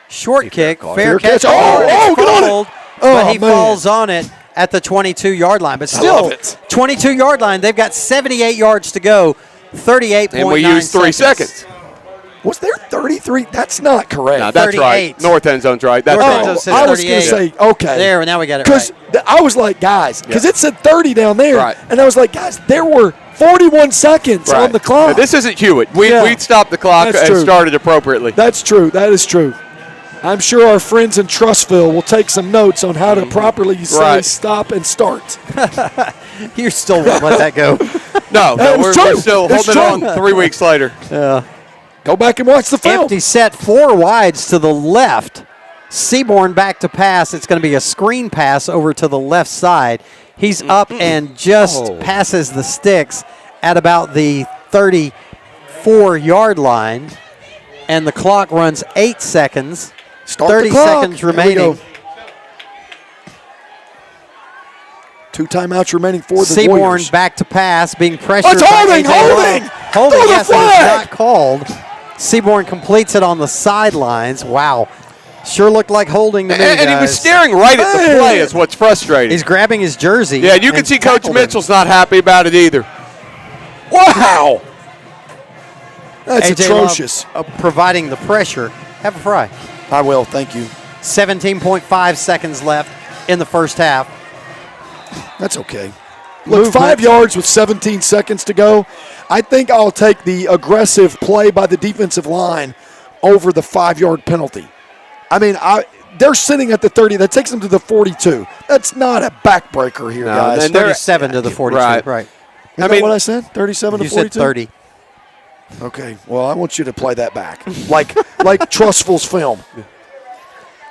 short kick, fair catch. Oh, get on it! But he falls on it at the 22-yard line. But still, 22-yard line. They've got 78 yards to go. 38.9 seconds. And we used 3 seconds. Was there 33? That's not correct. No, that's 38. right. North end zone's right. That's North right. end zone says I was going to 38. say, okay. There, now we got it right. Because I was like, guys, because it said 30 down there. Right. And I was like, guys, there were 41 seconds on the clock. Yeah, this isn't Hewitt. We'd stopped the clock and started appropriately. That's true. That is true. I'm sure our friends in Trustville will take some notes on how to properly say stop and start. You still won't let that go. No, we're still holding on 3 weeks later. Yeah. Go back and watch the film. Empty set, 4 wides to the left. Seaborn back to pass. It's going to be a screen pass over to the left side. He's up and just passes the sticks at about the 34-yard line. And the clock runs 8 seconds. 30 seconds remaining. 2 timeouts remaining for the Seaborn Warriors. back to pass, being pressured. It's holding! Holding, yes, it is not called. Seaborn completes it on the sidelines. Wow. Sure looked like holding to me, and he was staring right at the play is what's frustrating. He's grabbing his jersey. Yeah, you can see Coach Mitchell's not happy about it either. Wow. That's AJ atrocious. Love, providing the pressure. Have a fry. I will, thank you. 17.5 seconds left in the first half. That's okay. Look, 5 yards with 17 seconds to go. I think I'll take the aggressive play by the defensive line over the 5-yard penalty. I mean, they're sitting at the 30. That takes them to the 42. That's not a backbreaker here, guys. And 37 to the 42. Right. Is that what I said? 37 to 42? You said 30. Okay. Well, I want you to play that back, like Trustful's film.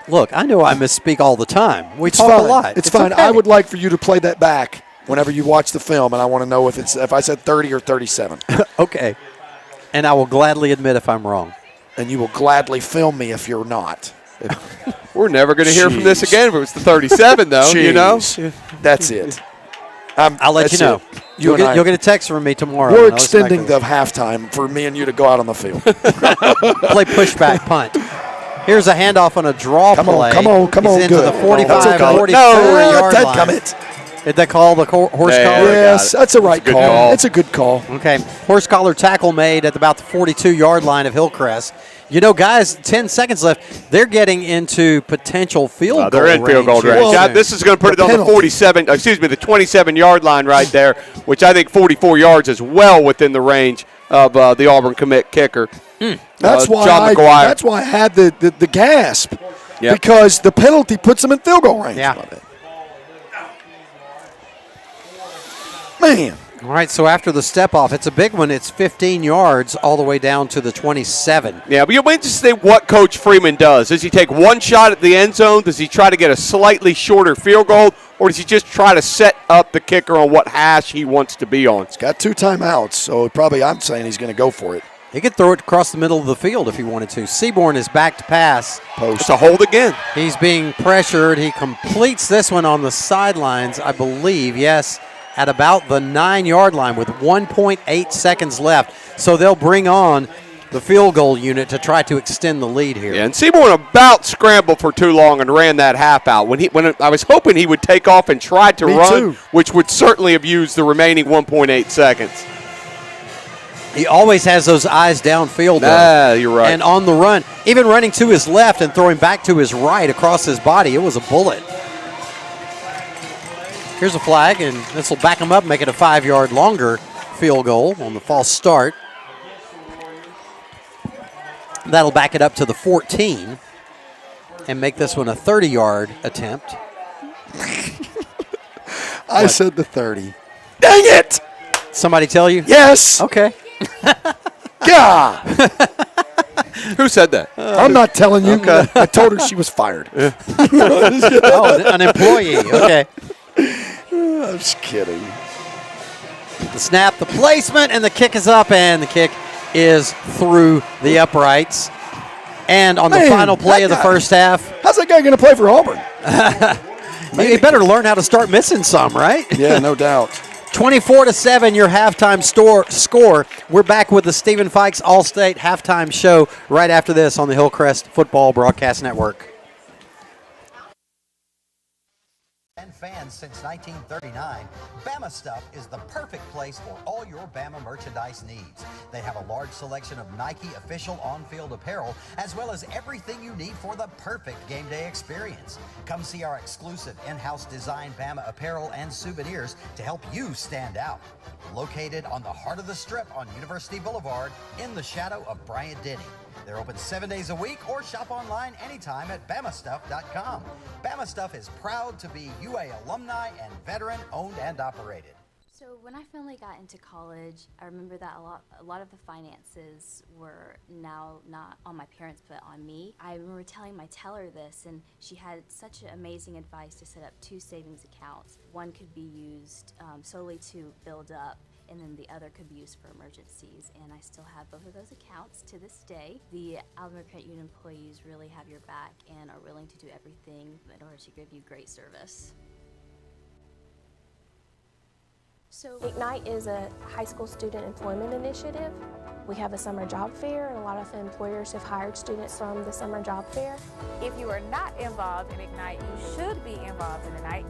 Look, I know I misspeak all the time. We talk fine. a lot. It's fine. Okay. I would like for you to play that back whenever you watch the film, and I want to know if I said 30 or 37. Okay. And I will gladly admit if I'm wrong. And you will gladly film me if you're not. We're never going to hear from this again if it was the 37, though. Jeez. You know, that's it. I'll let you know. You'll get a text from me tomorrow. We're extending the halftime for me and you to go out on the field. Play pushback punt. Here's a handoff on a draw play. Come on, He's into good. the 45, 44 no, yard line. Dadgummit. Did they call the horse collar? Yes, that's a right call. It's a good call. Okay, horse collar tackle made at about the 42-yard line of Hillcrest. You know, guys, 10 seconds left. They're getting into potential field goal they're in field goal range. Well, This is going to put it on the 27-yard line right there, which I think 44 yards is well within the range of the Auburn commit kicker. That's why I had the gasp, because the penalty puts them in field goal range. Yeah. Man. All right, so after the step off, it's a big one. It's 15 yards all the way down to the 27. Yeah, but you might just think what Coach Freeman does. Does he take one shot at the end zone? Does he try to get a slightly shorter field goal? Or does he just try to set up the kicker on what hash he wants to be on? He's got 2 timeouts, so I'm saying he's going to go for it. He could throw it across the middle of the field if he wanted to. Seaborn is back to pass. Post. It's a hold again. He's being pressured. He completes this one on the sidelines, I believe, yes, at about the 9-yard line with 1.8 seconds left. So they'll bring on the field goal unit to try to extend the lead here. Yeah, and Seaborn about scrambled for too long and ran that half out. When I was hoping he would take off and try to run, which would certainly have used the remaining 1.8 seconds. He always has those eyes downfield, though. You're right. And on the run, even running to his left and throwing back to his right across his body, it was a bullet. Here's a flag, and this will back him up, make it a 5-yard longer field goal on the false start. That'll back it up to the 14 and make this one a 30-yard attempt. I said the 30. Dang it! Somebody tell you? Yes. Okay. God. Who said that? I'm not telling you. Okay. I told her she was fired. An employee. Okay. I'm just kidding. The snap, the placement, and the kick is up, and the kick is through the uprights. And on the final play of the first half. How's that guy going to play for Auburn? He better learn how to start missing some, right? Yeah, no doubt. 24-7, your halftime score. We're back with the Stephen Fikes All-State Halftime Show right after this on the Hillcrest Football Broadcast Network. Fans since 1939, Bama Stuff is the perfect place for all your Bama merchandise needs. They have a large selection of Nike official on-field apparel, as well as everything you need for the perfect game day experience. Come see our exclusive in-house design Bama apparel and souvenirs to help you stand out. Located on the heart of the Strip on University Boulevard, in the shadow of Bryant Denny. They're open 7 days a week or shop online anytime at BamaStuff.com. Bama Stuff is proud to be UA alumni and veteran owned and operated. So when I finally got into college, I remember that a lot of the finances were now not on my parents but on me. I remember telling my teller this, and she had such amazing advice to set up 2 savings accounts. One could be used solely to build up, and then the other could be used for emergencies, and I still have both of those accounts to this day. The Alabama Credit Union employees really have your back and are willing to do everything in order to give you great service. So Ignite is a high school student employment initiative. We have a summer job fair, and a lot of employers have hired students from the summer job fair. If you are not involved in Ignite, you should be involved in Ignite.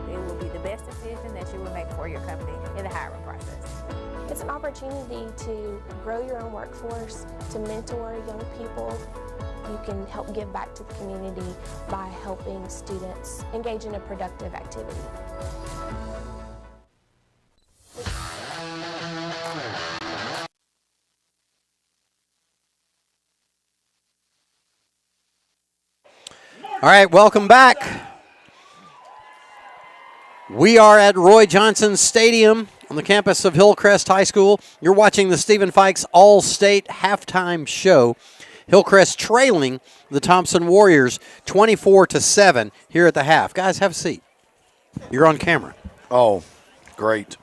It will be the best decision that you will make for your company in the hiring process. It's an opportunity to grow your own workforce, to mentor young people. You can help give back to the community by helping students engage in a productive activity. All right, welcome back. We are at Roy Johnson Stadium on the campus of Hillcrest High School. You're watching the Stephen Fikes All-State Halftime Show. Hillcrest trailing the Thompson Warriors 24-7 here at the half. Guys, have a seat. You're on camera. Oh, great.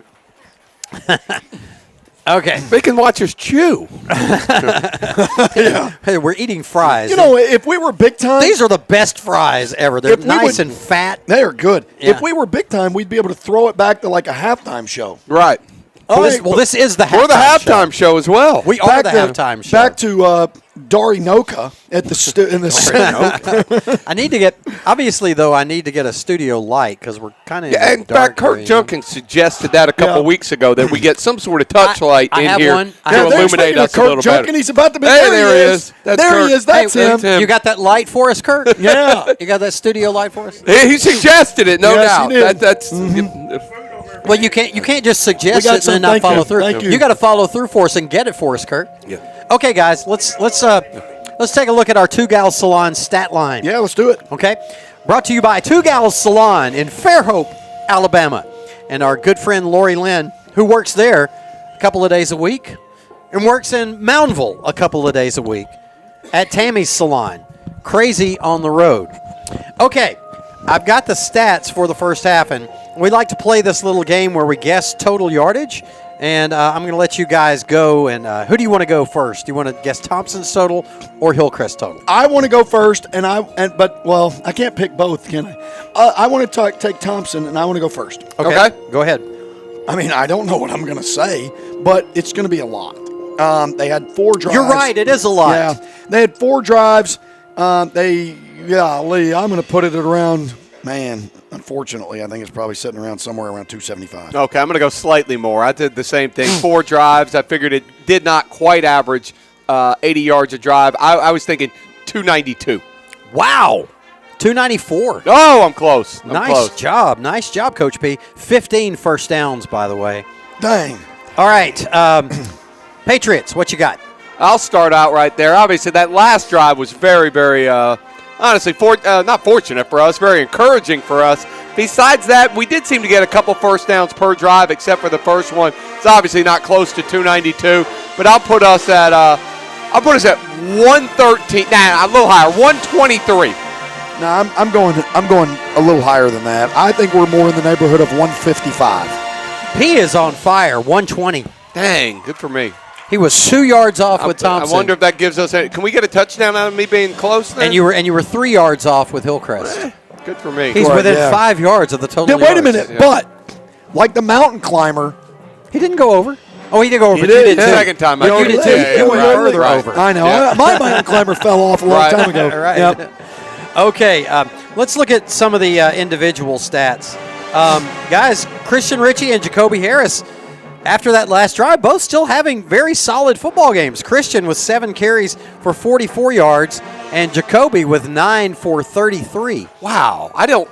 Okay. They can watch us chew. Yeah. Hey, we're eating fries. You know, if we were big time, these are the best fries ever. They're nice and fat. They are good. Yeah. If we were big time, we'd be able to throw it back to like a halftime show. Right. This is the halftime We're the halftime show as well. We are the halftime show. Back to Darinoka at the in the center. I need to get, obviously, though, I need to get a studio light because we're kind of in fact, Kurt Junkin suggested that a couple weeks ago that we get some sort of touch light I in have here one. to illuminate us a little Junkin, better. He's about to be there he is. That's there Kurt. he is. That's Hey, him. You got that light for us, Kurt? Yeah. You got that studio light for us? He suggested it, no Yes, doubt. he did. That's Well, you can't just suggest got it and some. then not Thank follow you. through. Thank you. You got to follow through for us and get it for us, Kurt. Yeah. Okay, guys, let's take a look at our Two Gals Salon stat line. Yeah, let's do it. Okay, brought to you by Two Gals Salon in Fairhope, Alabama, and our good friend Lori Lynn, who works there a couple of days a week, and works in Moundville a couple of days a week at Tammy's Salon. Crazy on the road. Okay, I've got the stats for the first half, and we like to play this little game where we guess total yardage. And I'm going to let you guys go. And who do you want to go first? Do you want to guess Thompson's total or Hillcrest total? I want to go first, but I can't pick both, can I? I want to take Thompson, and I want to go first. Okay. Go ahead. I mean, I don't know what I'm going to say, but it's going to be a lot. They had 4 drives. You're right. It is a lot. Yeah, they had 4 drives. I'm going to put it at around, unfortunately, I think it's probably sitting around somewhere around 275. Okay, I'm going to go slightly more. I did the same thing. 4 drives. I figured it did not quite average 80 yards a drive. I was thinking 292. Wow. 294. Oh, I'm close. Nice job. Nice job, Coach P. 15 first downs, by the way. Dang. All right. Patriots, what you got? I'll start out right there. Obviously, that last drive was very, very, honestly, not fortunate for us, very encouraging for us. Besides that, we did seem to get a couple first downs per drive, except for the first one. It's obviously not close to 292, but I'll put us at 113. Nah, a little higher, 123. No, I'm going a little higher than that. I think we're more in the neighborhood of 155. He is on fire. 120. Dang, good for me. He was 2 yards off with Thompson. I wonder if that gives us. Can we get a touchdown out of me being close? Then? And you were 3 yards off with Hillcrest. Good for me. He's within 5 yards of the total. Wait a minute, but like the mountain climber, he didn't go over. Oh, he did go over. He but you did. did too. Second time. You did too. You went further over. I know. Yeah. My mountain climber fell off a long time ago. Right. Yep. Okay, let's look at some of the individual stats. Guys, Christian Ritchie and Jacoby Harris, after that last drive, both still having very solid football games. Christian with 7 carries for 44 yards, and Jacoby with 9 for 33. Wow. I don't.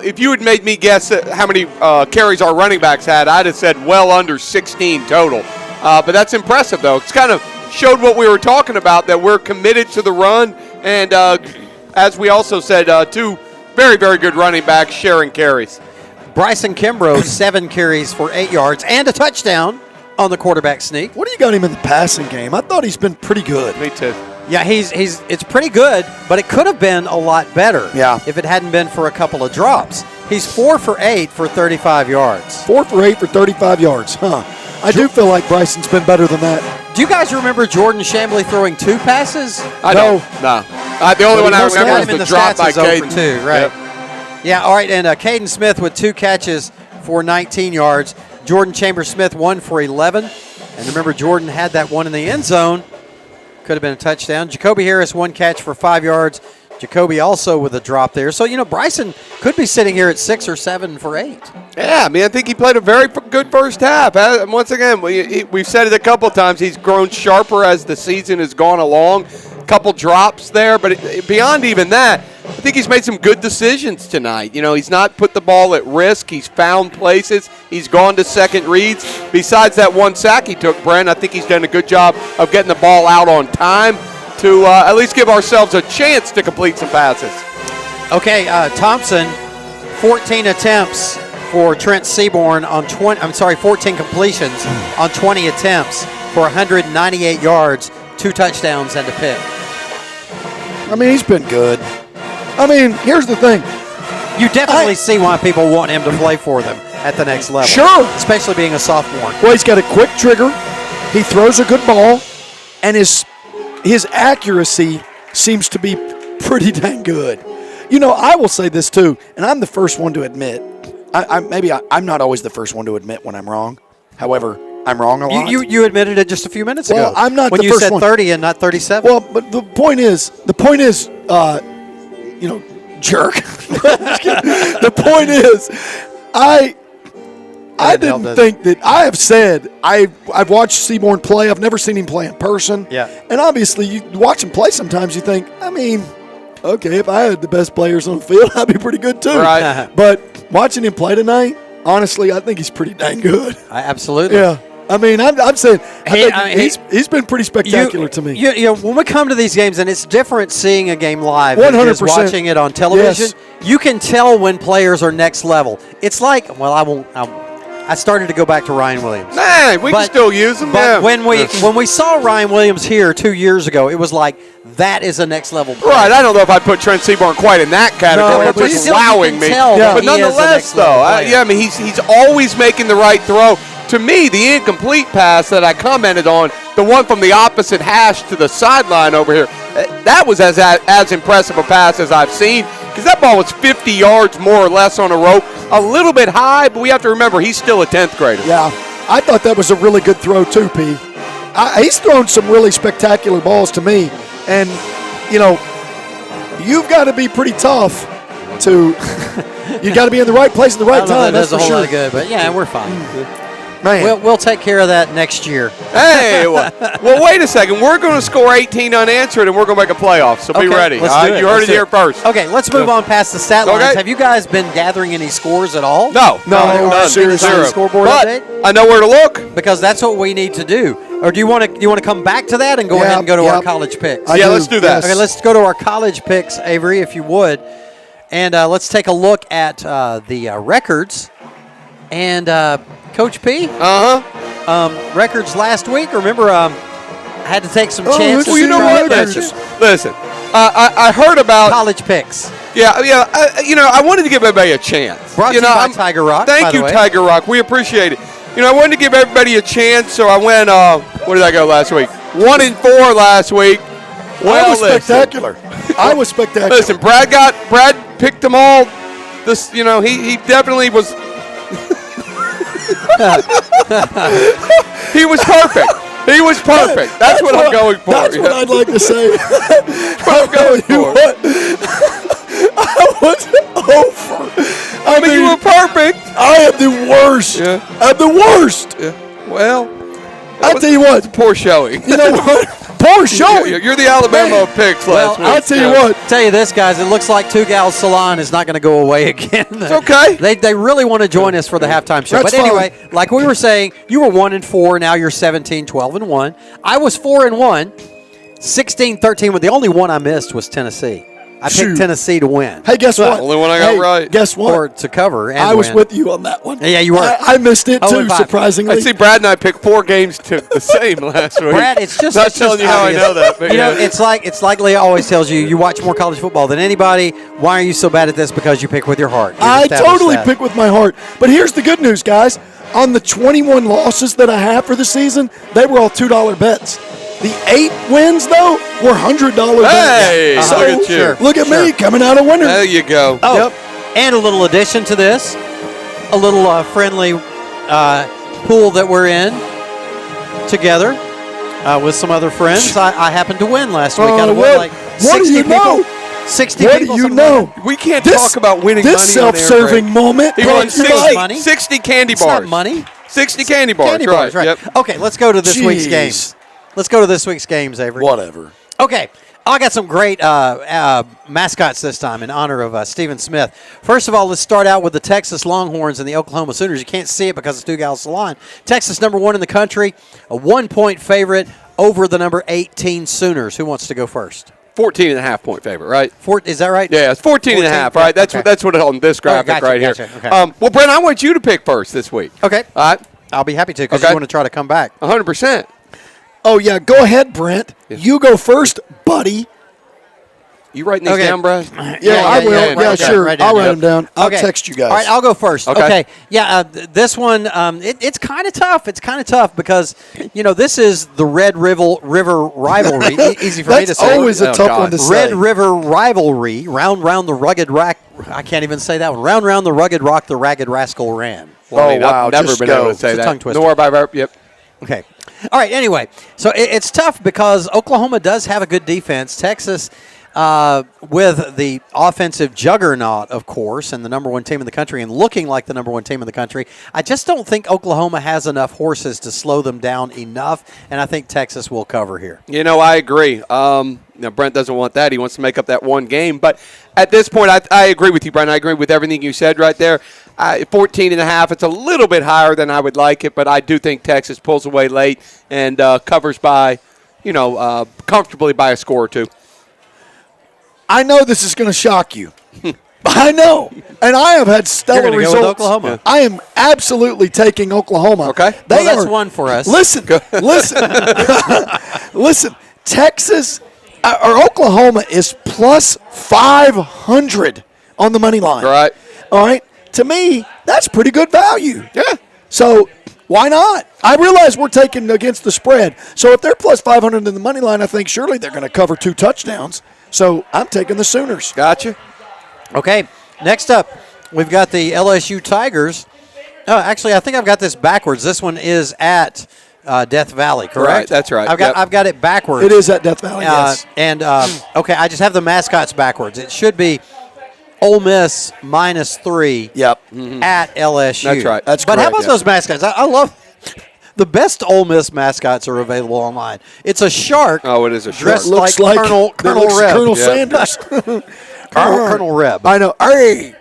If you had made me guess how many carries our running backs had, I'd have said well under 16 total. But that's impressive, though. It's kind of showed what we were talking about, that we're committed to the run, and as we also said, 2 very, very good running backs sharing carries. Bryson Kimbrough, 7 carries for 8 yards and a touchdown on the quarterback sneak. What do you got him in the passing game? I thought he's been pretty good. Me too. Yeah, it's pretty good, but it could have been a lot better. Yeah. If it hadn't been for a couple of drops. He's 4 for 8 for 35 yards. 4 for 8 for 35 yards. I do feel like Bryson's been better than that. Do you guys remember Jordan Chambly throwing 2 passes? I don't. No. The only one I remember was in the the drop stats by is 0 for Caden. 2, right? Yep. Yeah, all right, and Caden Smith with 2 catches for 19 yards. Jordan Chambers-Smith 1 for 11. And remember, Jordan had that one in the end zone. Could have been a touchdown. Jacoby Harris, 1 catch for 5 yards. Jacoby also with a drop there. So, Bryson could be sitting here at 6 or 7 for 8. Yeah, I think he played a very good first half. Once again, we've said it a couple times. He's grown sharper as the season has gone along. A couple drops there, but beyond even that, I think he's made some good decisions tonight. He's not put the ball at risk. He's found places. He's gone to second reads. Besides that 1 sack he took, Brent, I think he's done a good job of getting the ball out on time to at least give ourselves a chance to complete some passes. Okay, Thompson, 14 attempts for Trent Seaborn on 14 completions on 20 attempts for 198 yards, 2 touchdowns and a pick. I mean, he's been good. I mean, here's the thing. You definitely see why people want him to play for them at the next level. Sure. Especially being a sophomore. Well, he's got a quick trigger. He throws a good ball, and his accuracy seems to be pretty dang good. You know, I will say this too, and I'm the first one to admit. I'm not always the first one to admit when I'm wrong. However, I'm wrong a lot. You admitted it just a few minutes Well, ago. I'm not when the you first said one. 30 and not 37. Well, but the point is, you know, jerk. The point is, I didn't think that I have said I've watched Seaborn play. I've never seen him play in person. Yeah. And obviously, you watch him play. Sometimes you think, I mean, okay, if I had the best players on the field, I'd be pretty good too. Right. But watching him play tonight, honestly, I think he's pretty dang good. Absolutely. Yeah. I mean, I'm saying he's been pretty spectacular to me. You know, when we come to these games, and it's different seeing a game live 100%. than just watching it on television. Yes. You can tell when players are next level. It's like, well, I started to go back to Ryan Williams. Man, we can still use him. But Yeah. when we saw Ryan Williams here 2 years ago, it was like that is a next level player. Right, I don't know if I'd put Trent Seaborn quite in that category. No, but just still you wowing can me. tell that But he is a nonetheless, next level though, player. I mean, he's always making the right throw. To me, the incomplete pass that I commented on, the one from the opposite hash to the sideline over here, that was as impressive a pass as I've seen, because that ball was 50 yards more or less on a rope, a little bit high, but we have to remember he's still a 10th grader. Yeah, I thought that was a really good throw too, P. He's thrown some really spectacular balls to me, and you know, you've got to be pretty tough to. You got to be in the right place at the right time. That's That's for a whole sure. lot of good, but yeah, we're fine. Man. We'll take care of that next year. Hey, well, wait a second. We're going to score 18 unanswered, and we're going to make a playoff, so be ready. Let's All do right, it. you heard Let's it do here first. Okay, let's move on past the stat lines. Okay. Have you guys been gathering any scores at all? No, none. seriously. Zero. Scoreboard But update? I know where to look. Because that's what we need to do. Or do you want to come back to that and go ahead and go to our college picks? Yeah, let's do that. Okay, let's go to our college picks, Avery, if you would. And let's take a look at the records. And Coach P? Records last week. Remember, I had to take some chances. Well, you know what? Listen. I heard about college picks. Yeah. I wanted to give everybody a chance. Brought to you by Tiger Rock. Thank by the you, way. Tiger Rock. We appreciate it. I wanted to give everybody a chance, so I went. Where did I go last week? 1-4 last week. Well, I was spectacular. I was spectacular. Listen, Brad picked them all. He definitely was. He was perfect. He was perfect. That's what I'm going for. That's what I'd like to say. I'm going for. I was over. I mean, you were perfect. I am the worst. Yeah. I'm the worst. Yeah. Well, I'll tell you what. Poor showing. You know what? Poor showing. You're the Alabama of picks last week. I'll tell you what. Tell you this, guys. It looks like Two Gals Salon is not going to go away again. It's okay. They really want to join us for the halftime show. That's But anyway, like we were saying, you were 1-4. Now you're 17-12-1. I was 4-1. 16-13. But the only one I missed was Tennessee. I picked Tennessee to win. Hey, guess what? Only one I got right. Guess what? Or to cover. And I was win. with you on that one. Yeah, you were. I missed it too, 0-5. surprisingly. I see Brad and I picked 4 games to the same last week. Brad, it's just not it's telling just you how obvious. I know that. But You know, it's like Leah always tells you. You watch more college football than anybody. Why are you so bad at this? Because you pick with your heart. You've I established totally that. pick with my heart. But here's the good news, guys. On the 21 losses that I have for the season, they were all $2 bets. The 8 wins, though, were $100 Hey, bets. look at you. Look at me coming out a winner. There you go. Oh, and a little addition to this, a little friendly pool that we're in together with some other friends. I happened to win last week. I won like 60 what do you people. know? 60 What people. do you something know? like that. We can't This- talk about winning This money on air, self-serving Greg. moment. He won brought to you 60, by- money? 60 candy It's bars. not money. 60 candy bars. Candy bars, right. Yep. Okay, let's go to this week's Jeez. games. Let's go to this week's games, Avery. Whatever. Okay. I got some great mascots this time in honor of Stephen Smith. First of all, let's start out with the Texas Longhorns and the Oklahoma Sooners. You can't see it because it's Two Gals Salon. Texas, #1 in the country, a 1-point favorite over the number 18 Sooners. Who wants to go first? 14.5 point favorite, right? Is that right? Yeah, it's 14.5, right? That's what on this graphic gotcha, right here. gotcha. Okay. Well, Brent, I want you to pick first this week. Okay. All right. I'll be happy to because you want to try to come back. 100%. Oh, yeah. Go ahead, Brent. You go first, buddy. You writing these down, Brad? Yeah, I will. Yeah, sure. I'll write them down. I'll Okay. text you guys. All right, I'll go first. Okay. Yeah, this one, it's kind of tough. It's kind of tough because, this is the Red River rivalry. Easy for me to say. That's always a tough one to say. Red River rivalry, round the rugged rack. I can't even say that one. Round the rugged rock, the ragged rascal ran. Well, wow. I've never been able to say It's a that. tongue twister. Nor have I ever, yep. Okay. All right, anyway. So it's tough because Oklahoma does have a good defense. Texas, with the offensive juggernaut, of course, and the number one team in the country and looking like the number one team in the country, I just don't think Oklahoma has enough horses to slow them down enough, and I think Texas will cover here. I agree. Brent doesn't want that. He wants to make up that one game. But at this point, I agree with you, Brent. I agree with everything you said right there. 14.5, it's a little bit higher than I would like it, but I do think Texas pulls away late and covers by, comfortably by a score or two. I know this is going to shock you. I know. And I have had stellar You're results. go with Oklahoma. I am absolutely taking Oklahoma. Okay. That's one for us. Listen. Listen. Texas or Oklahoma is plus 500 on the money line. Right. All right. To me, that's pretty good value. Yeah. So why not? I realize we're taking against the spread. So if they're plus 500 in the money line, I think surely they're going to cover 2 touchdowns. So I'm taking the Sooners. Gotcha. Okay, next up, we've got the LSU Tigers. Oh, actually, I think I've got this backwards. This one is at Death Valley, correct? Right, that's right. I've got it backwards. It is at Death Valley, yes. And, okay, I just have the mascots backwards. It should be Ole Miss -3 at LSU. That's right. That's But how correct, about those mascots? I love the best Ole Miss mascots are available online. It's a shark. Oh, it is a shark. Dressed Looks like like Colonel Reb. Colonel Sanders. Colonel Reb. I know. Hey.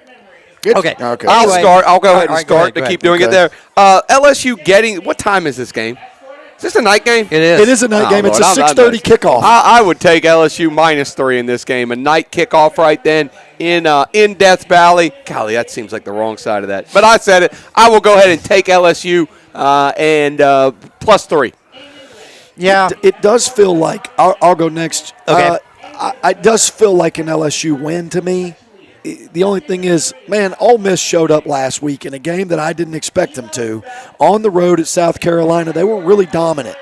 Okay. I'll go ahead and All start right, to keep doing it there. LSU getting – what time is this game? Is this a night game? It is. It is a night game. It's Lord, a 6:30 kickoff. I would take LSU -3 in this game. A night kickoff right then in Death Valley. Golly, that seems like the wrong side of that. But I said it. I will go ahead and take LSU and +3. Yeah. It does feel like – I'll go next. Okay. It does feel like an LSU win to me. The only thing is, man, Ole Miss showed up last week in a game that I didn't expect them to. On the road at South Carolina, they were really dominant.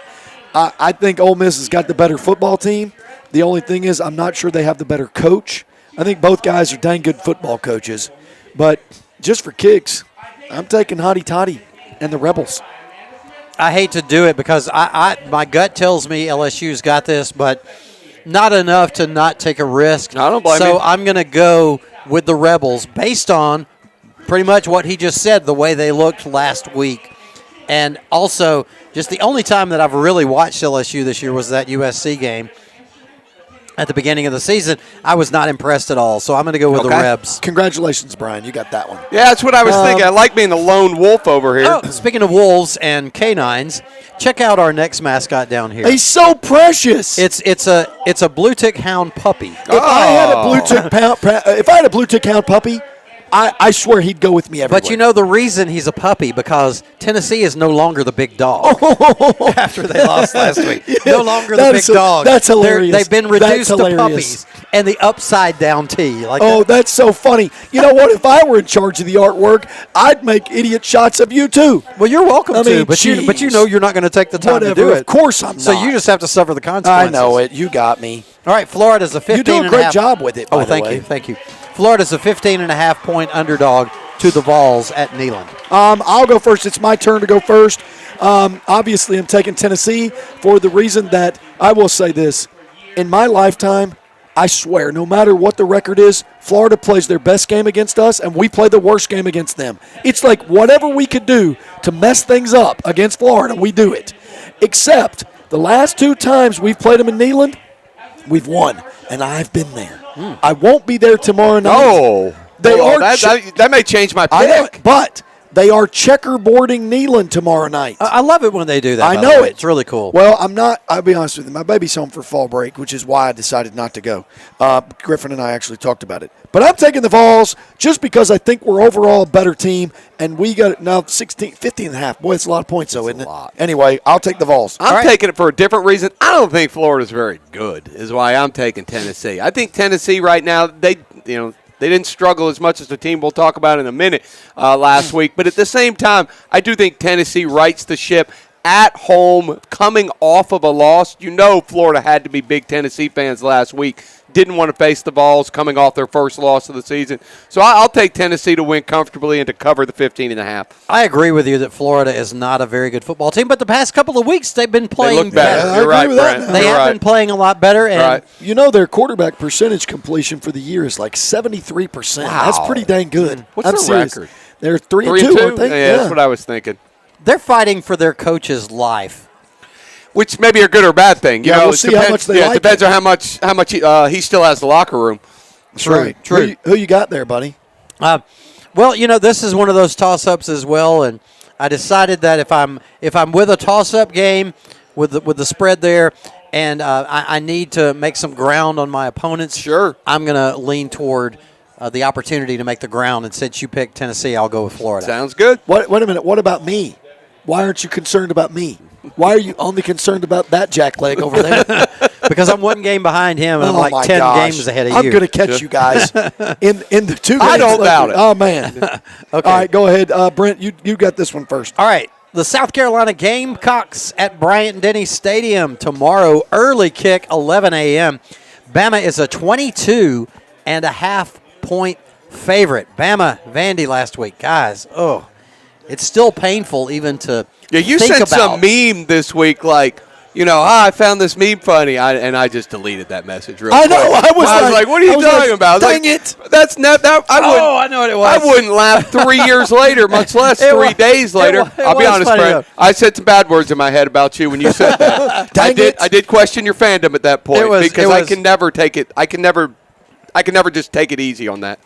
I think Ole Miss has got the better football team. The only thing is I'm not sure they have the better coach. I think both guys are dang good football coaches. But just for kicks, I'm taking Hotty Toddy and the Rebels. I hate to do it because my gut tells me LSU's got this, but not enough to not take a risk. I don't blame you. So I'm going to go with the Rebels based on pretty much what he just said, the way they looked last week. And also, just the only time that I've really watched LSU this year was that USC game. At the beginning of the season, I was not impressed at all. So I'm going to go with the Rebs. Congratulations, Brian. You got that one. Yeah, that's what I was thinking. I like being the lone wolf over here. Oh, speaking of wolves and canines, check out our next mascot down here. He's so precious. It's a blue tick hound puppy. If I had a blue tick hound puppy, I swear he'd go with me everywhere. But you know the reason he's a puppy because Tennessee is no longer the big dog after they lost last week. No longer the big dog. That's hilarious. They've been reduced to puppies and the upside down T. That's so funny. You know what? If I were in charge of the artwork, I'd make idiot shots of you too. Well, you're welcome to, but you know you're not going to take the time to do it. Of course I'm not. So you just have to suffer the consequences. I know it. You got me. All right, Florida's a 15. You do a great job with it. By the way. Thank you. Florida's a 15.5-point underdog to the Vols at Neyland. I'll go first. It's my turn to go first. Obviously, I'm taking Tennessee for the reason that I will say this. In my lifetime, I swear, no matter what the record is, Florida plays their best game against us, and we play the worst game against them. It's like whatever we could do to mess things up against Florida, we do it. Except the last 2 times we've played them in Neyland, we've won, and I've been there. I won't be there tomorrow night. Oh. They are that may change my pick. I know, but They are checkerboarding Neyland tomorrow night. I love it when they do that. I by know the way. it. It's really cool. Well, I'll be honest with you. My baby's home for fall break, which is why I decided not to go. Griffin and I actually talked about it. But I'm taking the Vols just because I think we're overall a better team, and we got now 15 and a half. Boy, it's a lot of points, though, isn't it? Anyway, I'll take the Vols. I'm taking it for a different reason. I don't think Florida's very good, is why I'm taking Tennessee. I think Tennessee right now, they didn't struggle as much as the team we'll talk about in a minute last week. But at the same time, I do think Tennessee rights the ship at home, coming off of a loss. Florida had to be big Tennessee fans last week. Didn't want to face the Vols coming off their first loss of the season. So I'll take Tennessee to win comfortably and to cover the 15.5. I agree with you that Florida is not a very good football team, but the past couple of weeks they've been playing they look better. You're right, Brent. They have been playing a lot better. And their quarterback percentage completion for the year is like 73%. Wow. That's pretty dang good. What's their record? They're 3-2, aren't they? Yeah, that's what I was thinking. They're fighting for their coach's life. Which may be a good or bad thing. We'll see how much they like it depends on how much he still has the locker room. True. Who you got there, buddy? Well, this is one of those toss-ups as well, and I decided that if I'm with a toss-up game with the spread there, and I need to make some ground on my opponents, sure, I'm going to lean toward the opportunity to make the ground. And since you picked Tennessee, I'll go with Florida. Sounds good. Wait a minute. What about me? Why aren't you concerned about me? Why are you only concerned about that jackleg over there? Because I'm one game behind him, and I'm like 10 games ahead of you. I'm going to catch you guys in the 2 games. I don't doubt it. Oh, man. Okay. All right, go ahead. Brent, you got this one first. All right. The South Carolina Gamecocks at Bryant-Denny Stadium tomorrow. Early kick, 11 a.m. Bama is a 22.5-point favorite. Bama, Vandy last week. Guys, it's still painful even to you think sent about. some meme this week like, I found this meme funny, and I just deleted that message real quick. I know. I was like, what are you talking about? Dang it. That's not that. I know what it was. I wouldn't laugh 3 years later, much less 3 days later. I'll be honest, Brent. I said some bad words in my head about you when you said that. I did question your fandom at that point because I can never take it. I can never just take it easy on that.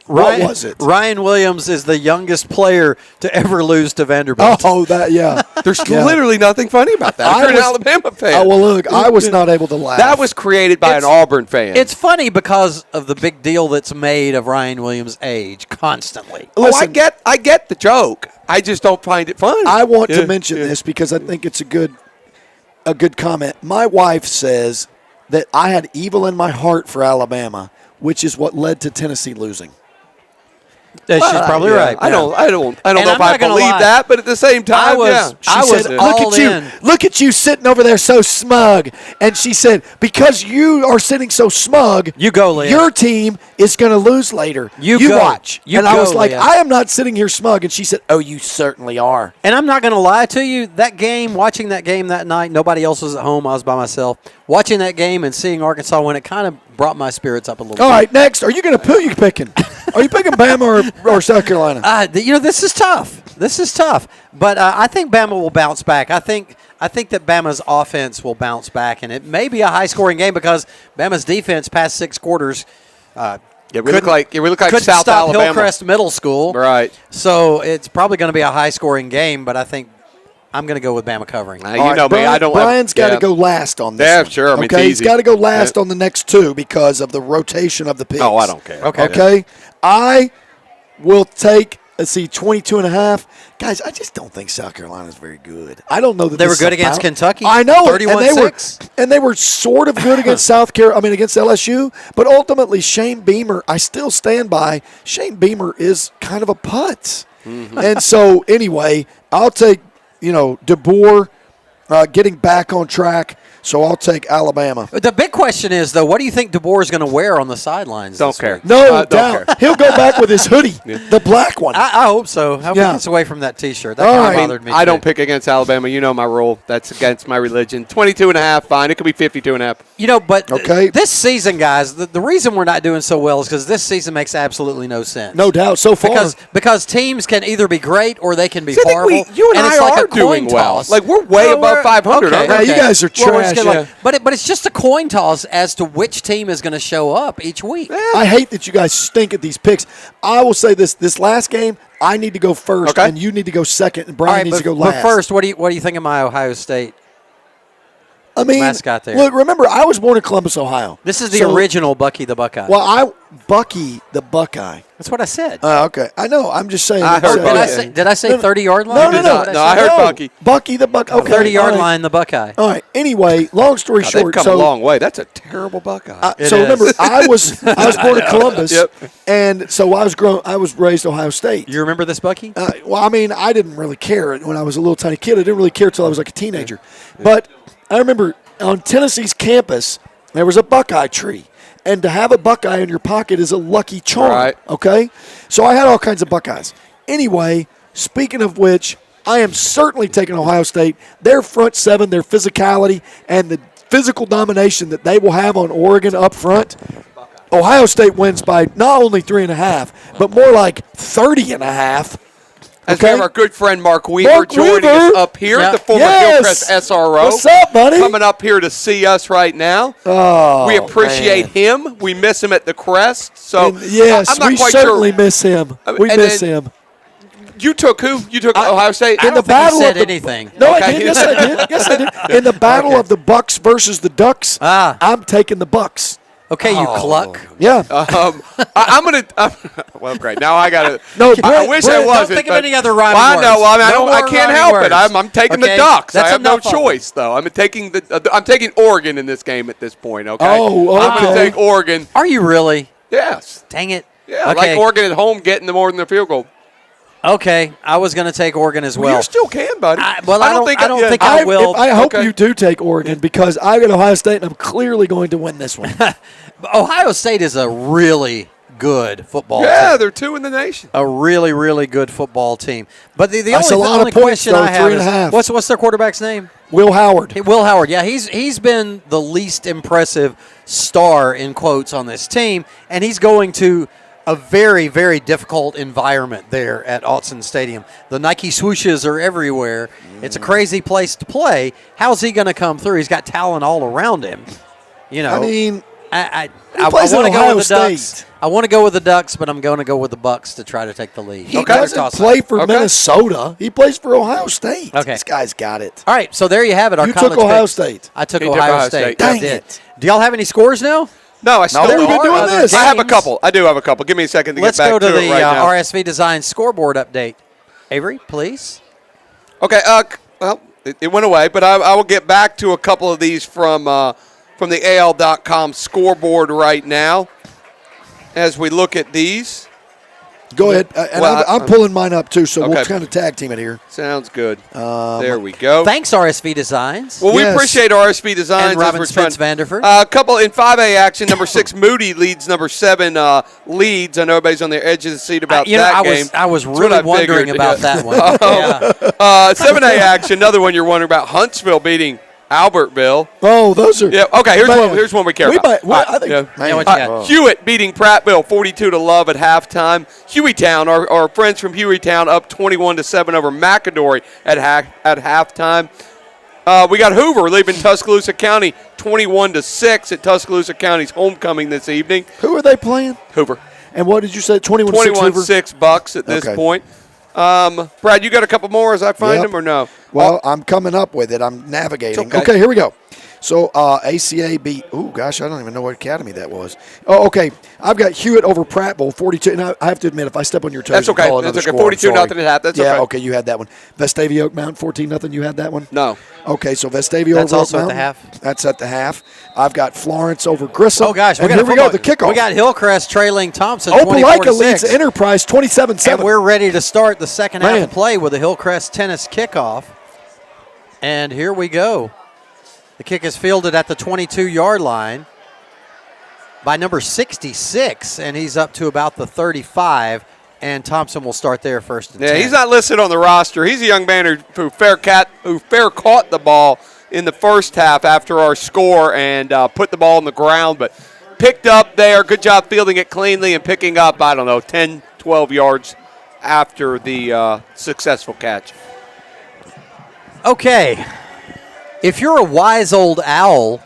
What was it? Ryan Williams is the youngest player to ever lose to Vanderbilt. Oh, that, yeah. There's literally nothing funny about that. You're an Alabama fan. Oh, well, look, I was not able to laugh. That was created by an Auburn fan. It's funny because of the big deal that's made of Ryan Williams' age constantly. Listen, I get the joke. I just don't find it funny. I want to mention this because I think it's a good comment. My wife says that I had evil in my heart for Alabama, which is what led to Tennessee losing. She's probably right. I don't know if I believe lie. that, but at the same time, She said, look at you sitting over there so smug. And she said, because you are sitting so smug, you go, Leah. Your team is going to lose later. You go. watch. You and go, I was like, Leah. I am not sitting here smug. And she said, oh, you certainly are. And I'm not going to lie to you. Watching that game that night, nobody else was at home. I was by myself. Watching that game and seeing Arkansas win, it kind of brought my spirits up a little bit. All right, next. Are you going to who are you picking? Are you picking Bama or South Carolina? This is tough. But I think Bama will bounce back. I think that Bama's offense will bounce back, and it may be a high-scoring game because Bama's defense past 6 quarters we look like couldn't South stop Alabama. Hillcrest Middle School. Right. So it's probably going to be a high-scoring game, but I think I'm going to go with Bama covering. You know me. I don't. Brian's got to go last on this. Yeah, one. sure. I mean, okay, it's he's easy. got to go last on the next 2 because of the rotation of the picks. Oh, I don't care. Okay. I will take. Let's see, 22.5. Guys, I just don't think South Carolina is very good. I don't know that they were good against Kentucky. I know, 31-6. and they were sort of good against against LSU. But ultimately, Shane Beamer, I still stand by. Shane Beamer is kind of a putz, and so anyway, I'll take DeBoer getting back on track. So I'll take Alabama. The big question is, though, what do you think DeBoer is going to wear on the sidelines? Don't care. No doubt. Don't care. He'll go back with his hoodie, the black one. I hope so. I hope he gets away from that T-shirt. That kind of bothered me. I don't pick against Alabama. You know my rule. That's against my religion. 22.5, fine. It could be 52.5. But this season, guys, the reason we're not doing so well is because this season makes absolutely no sense. No doubt. So far. Because teams can either be great or they can be I think horrible. you and it's I like are a coin doing well. toss. Like we're way above above 500. Okay, Yeah, you guys are Well, we're just trash. gonna, like, but it's just a coin toss as to which team is going to show up each week. I hate that you guys stink at these picks. I will say this last game, I need to go first, and you need to go second, and Brian needs to go last. But first, what do you think of my Ohio State? I mean, mascot there. Look, remember, I was born in Columbus, Ohio. This is the original Bucky the Buckeye. Well, Bucky the Buckeye. That's what I said. Okay, I know. I'm just saying. I heard Bucky. Did I say 30-yard line? No, I heard Bucky. Bucky the Buckeye. Okay, 30-yard line, the Buckeye. All right. Anyway, long story God, short, they've come a long way. That's a terrible Buckeye. Remember, I was born in Columbus, and so I was raised Ohio State. You remember this, Bucky? Well, I mean, I didn't really care when I was a little tiny kid. I didn't really care until I was like a teenager. But I remember on Tennessee's campus, there was a Buckeye tree. And to have a Buckeye in your pocket is a lucky charm, right. Okay? So I had all kinds of Buckeyes. Anyway, speaking of which, I am certainly taking Ohio State. Their front seven, their physicality, and the physical domination that they will have on Oregon up front, Ohio State wins by not only 3.5, but more like 30.5. As we have our good friend Mark Weaver joining us up here, the former Hillcrest SRO. What's up, buddy? Coming up here to see us right now. Oh, we appreciate him. We miss him at the Crest. So yes, I'm not we quite certainly sure. miss him. We miss him. You took who? You took Ohio State? I don't think he said anything. No, I did. Yes, I did. Yes, I did. In the battle of the Bucks versus the Ducks, I'm taking the Bucks. Okay, you cluck. Yeah. I'm gonna. Well, great. Now I gotta. No, I wish I wasn't. Don't think of but- any other rhyming Well, I know. words. I No I more can't rhyming help words. it. I'm taking the Okay, Ducks. I that's have no enough of them. choice, though. I'm taking Oregon in this game at this point. Okay. Oh, I'm gonna okay. take Oregon. Are you really? Yes. Dang it. Yeah. I Okay. like Oregon at home getting the more than the field goal. Okay, I was going to take Oregon as well. You still can, buddy. I don't think I I will. I hope you do take Oregon because I got Ohio State and I'm clearly going to win this one. Ohio State is a really good football team. Yeah, they're 2 in the nation. A really, really good football team. But the That's only, a lot only of points, question though, I have 3.5. is what's their quarterback's name? Will Howard. Hey, Will Howard. Yeah, he's been the least impressive star in quotes on this team, and he's going to a very, very difficult environment there at Autzen Stadium. The Nike swooshes are everywhere. It's a crazy place to play. How's he going to come through? He's got talent all around him. You know, I mean, I plays want at to go Ohio with the Ducks. State. I want to go with the Ducks, but I'm going to go with the Bucks to try to take the lead. He doesn't play for Minnesota. He plays for Ohio State. Okay. This guy's got it. All right, so there you have it. Our You college took Ohio picks. State. I took He took Ohio Ohio State. State. I Dang did. it. Do y'all have any scores now? No, I still we've been don't. doing this. I have a couple. I do have a couple. Give me a second to Let's get back go to to the it right now. RSV Design scoreboard update. Avery, please. Okay. Well, it went away, but I will get back to a couple of these from the AL.com scoreboard right now as we look at these. Go ahead. And Well, I'm pulling mine up, too, so we'll Okay. kind of tag team it here. Sounds good. There we go. Thanks, RSV Designs. Well, we Yes. appreciate RSV Designs. And as Robin we're Spence trying- Vanderford. A couple in 5A action. Number 6, Moody leads number 7, Leeds. I know everybody's on their edge of the seat about that I game. was That's what really I wondering figured. about that one. Yeah. 7A action. Another one you're wondering about. Huntsville beating Albertville. Oh, those are. Yeah. Okay. Man. Here's one we care We about. might- well, I think- Yeah. man. Yeah, what you got? Hewitt beating Prattville 42-0 at halftime. Hueytown, our friends from Hueytown, up 21-7 over McAdory at halftime. We got Hoover leaving Tuscaloosa County 21-6 at Tuscaloosa County's homecoming this evening. Who are they playing? Hoover. And what did you say? 21-6 Hoover? 21-6 Bucks at this Okay. point. Brad, you got a couple more as I find them or no? Well, I'm coming up with it. I'm navigating. It's okay. Okay, here we go. So ACA beat, oh, gosh, I don't even know what academy that was. Oh, okay. I've got Hewitt over Prattville, 42. And I have to admit, if I step on your toes, That's you okay. call another That's okay. score. I'm 42-0 sorry. at half. That's yeah, okay. okay, you had that one. Vestavia Oak Mountain, 14-0. You had that one? No. Okay, so Vestavia That's over also Oak at the Mountain. half. That's at the half. I've got Florence over Grissom. Oh, gosh. And here we go, the kickoff. We got Hillcrest trailing Thompson Opelika 24-6. leads Enterprise 27-7. And we're ready to start the second half Man. of play with the Hillcrest tennis kickoff. And here we go. The kick is fielded at the 22-yard line by number 66, and he's up to about the 35. And Thompson will start there first and 10. He's not listed on the roster. He's a young man who fair caught the ball in the first half after our score and put the ball on the ground, but picked up there. Good job fielding it cleanly and picking up, 10, 12 yards after the successful catch. Okay. If you're a wise old owl,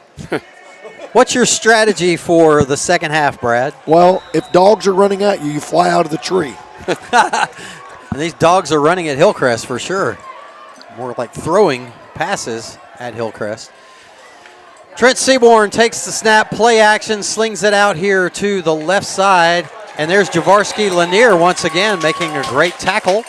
what's your strategy for the second half, Brad? Well, if dogs are running at you, you fly out of the tree. And these dogs are running at Hillcrest for sure. More like throwing passes at Hillcrest. Trent Seaborn takes the snap, play action, slings it out here to the left side. And there's Javarski Lanier once again making a great tackle.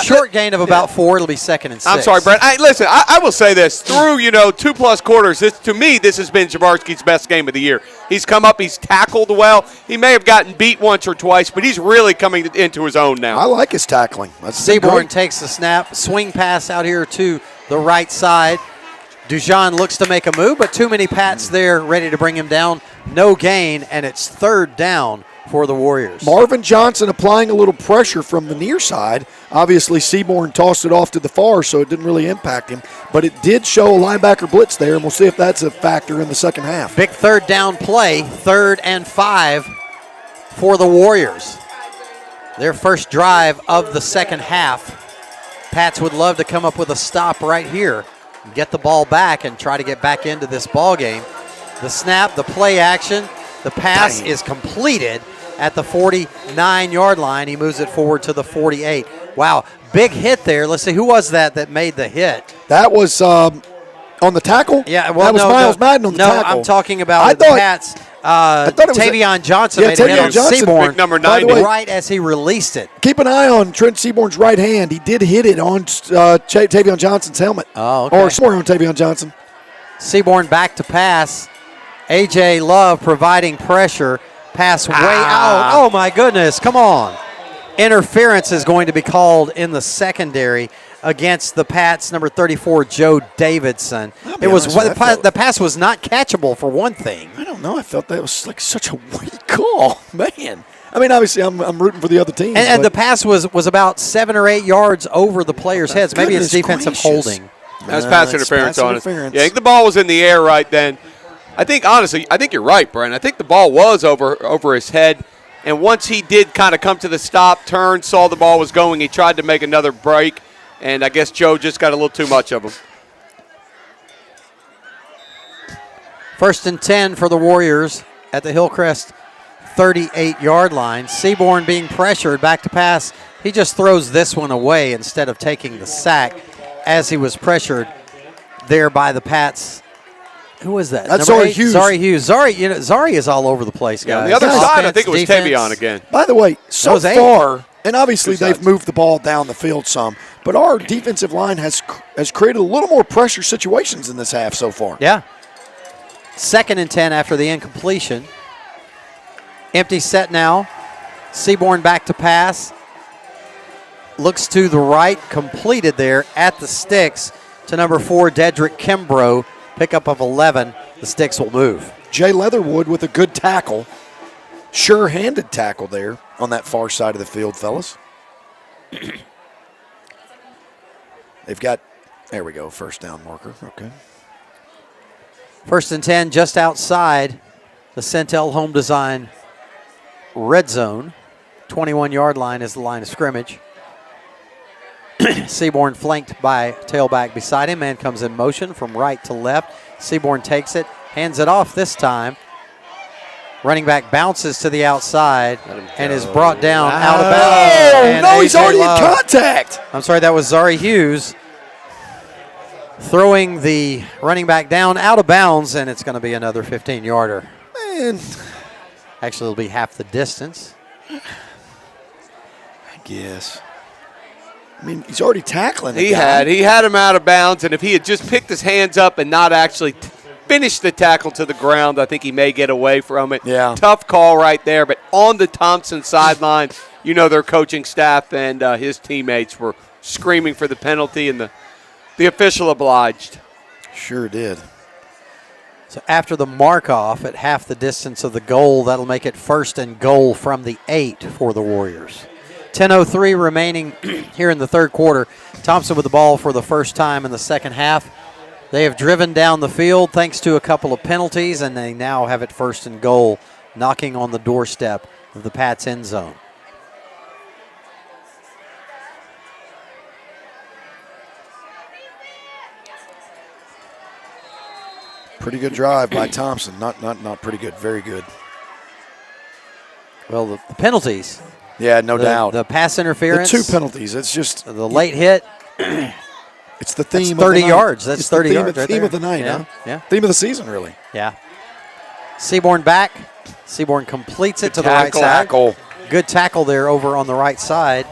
Short gain of about 4. It'll be 2nd and 6. I'm sorry, Brett. Listen, I will say this. Through, 2+ quarters, to me, this has been Javarski's best game of the year. He's come up. He's tackled well. He may have gotten beat once or twice, but he's really coming into his own now. I like his tackling. Seaborn takes the snap. Swing pass out here to the right side. Dujon looks to make a move, but too many Pats there ready to bring him down. No gain, and it's 3rd down for the Warriors. Marvin Johnson applying a little pressure from the near side. Obviously, Seaborn tossed it off to the far, so it didn't really impact him. But it did show a linebacker blitz there, and we'll see if that's a factor in the second half. Big 3rd down play, 3rd and 5 for the Warriors. Their first drive of the second half. Pats would love to come up with a stop right here, get the ball back, and try to get back into this ball game. The snap, the play action, the pass is completed at the 49-yard line. He moves it forward to the 48. Wow, big hit there. Let's see, who was that made the hit? That was on the tackle? Yeah, well, that was Miles Madden on the tackle. No, I'm talking about the Pats. I thought it was Tavion Johnson made a hit on Seaborn number 90. Right as he released it. Keep an eye on Trent Seaborn's right hand. He did hit it on Tavion Johnson's helmet. Oh, okay. Or somewhere on Tavion Johnson. Seaborn back to pass. A.J. Love providing pressure. Pass way out. Oh, my goodness. Come on. Interference is going to be called in the secondary against the Pats, number 34, Joe Davidson. The pass was not catchable for one thing. I don't know. I felt that was like such a weak call. Man. I mean, obviously, I'm rooting for the other team. And the pass was about 7 or 8 yards over the players' heads. Maybe it's defensive holding. That's pass interference on it. Yeah, I think the ball was in the air right then. I think, honestly, you're right, Brian. I think the ball was over his head. And once he did kind of come to the stop, turn, saw the ball was going, he tried to make another break. And I guess Joe just got a little too much of him. 1st and 10 for the Warriors at the Hillcrest 38-yard line. Seaborn being pressured, back to pass. He just throws this one away instead of taking the sack as he was pressured there by the Pats. Who was that? That's Zari Hughes. Zari Hughes. Zari is all over the place, guys. Yeah, on the other side, I think it was Tavion again. By the way, so far, and obviously they've moved the ball down the field some, but our defensive line has created a little more pressure situations in this half so far. Yeah. 2nd and 10 after the incompletion. Empty set now. Seaborn back to pass. Looks to the right, completed there at the sticks to number 4, Dedrick Kimbrough. Pickup of 11. The sticks will move. Jay Leatherwood with a good tackle. Sure-handed tackle there on that far side of the field, fellas. They've got, there we go, 1st down marker. Okay. 1st and 10 just outside the Centel Home Design red zone. 21-yard line is the line of scrimmage. Seaborn flanked by tailback beside him. Man comes in motion from right to left. Seaborn takes it, hands it off this time. Running back bounces to the outside and is brought down out of bounds. Oh, no, he's already in contact. I'm sorry, that was Zari Hughes throwing the running back down out of bounds, and it's going to be another 15-yarder. Man. Actually, it'll be half the distance. I guess. I mean, he's already tackling. He had him out of bounds, and if he had just picked his hands up and not actually finished the tackle to the ground, I think he may get away from it. Yeah. Tough call right there, but on the Thompson sideline, their coaching staff and his teammates were screaming for the penalty, and the official obliged. Sure did. So after the mark-off at half the distance of the goal, that'll make it 1st and goal from the 8 for the Warriors. 10:03 remaining here in the third quarter. Thompson with the ball for the first time in the second half. They have driven down the field thanks to a couple of penalties, and they now have it 1st and goal, knocking on the doorstep of the Pats end zone. Pretty good drive by Thompson. Not pretty good. Very good. Well, the penalties. Yeah, no doubt. The pass interference. The 2 penalties. It's just the late hit. It's the theme. That's 30 of the night. yards. That's it's 30 the theme, yards. The right theme there. of the night. Yeah. Huh? Yeah. Theme of the season, really. Yeah. Seaborn back. Seaborn completes it to the right side. Tackle. Good tackle there over on the right side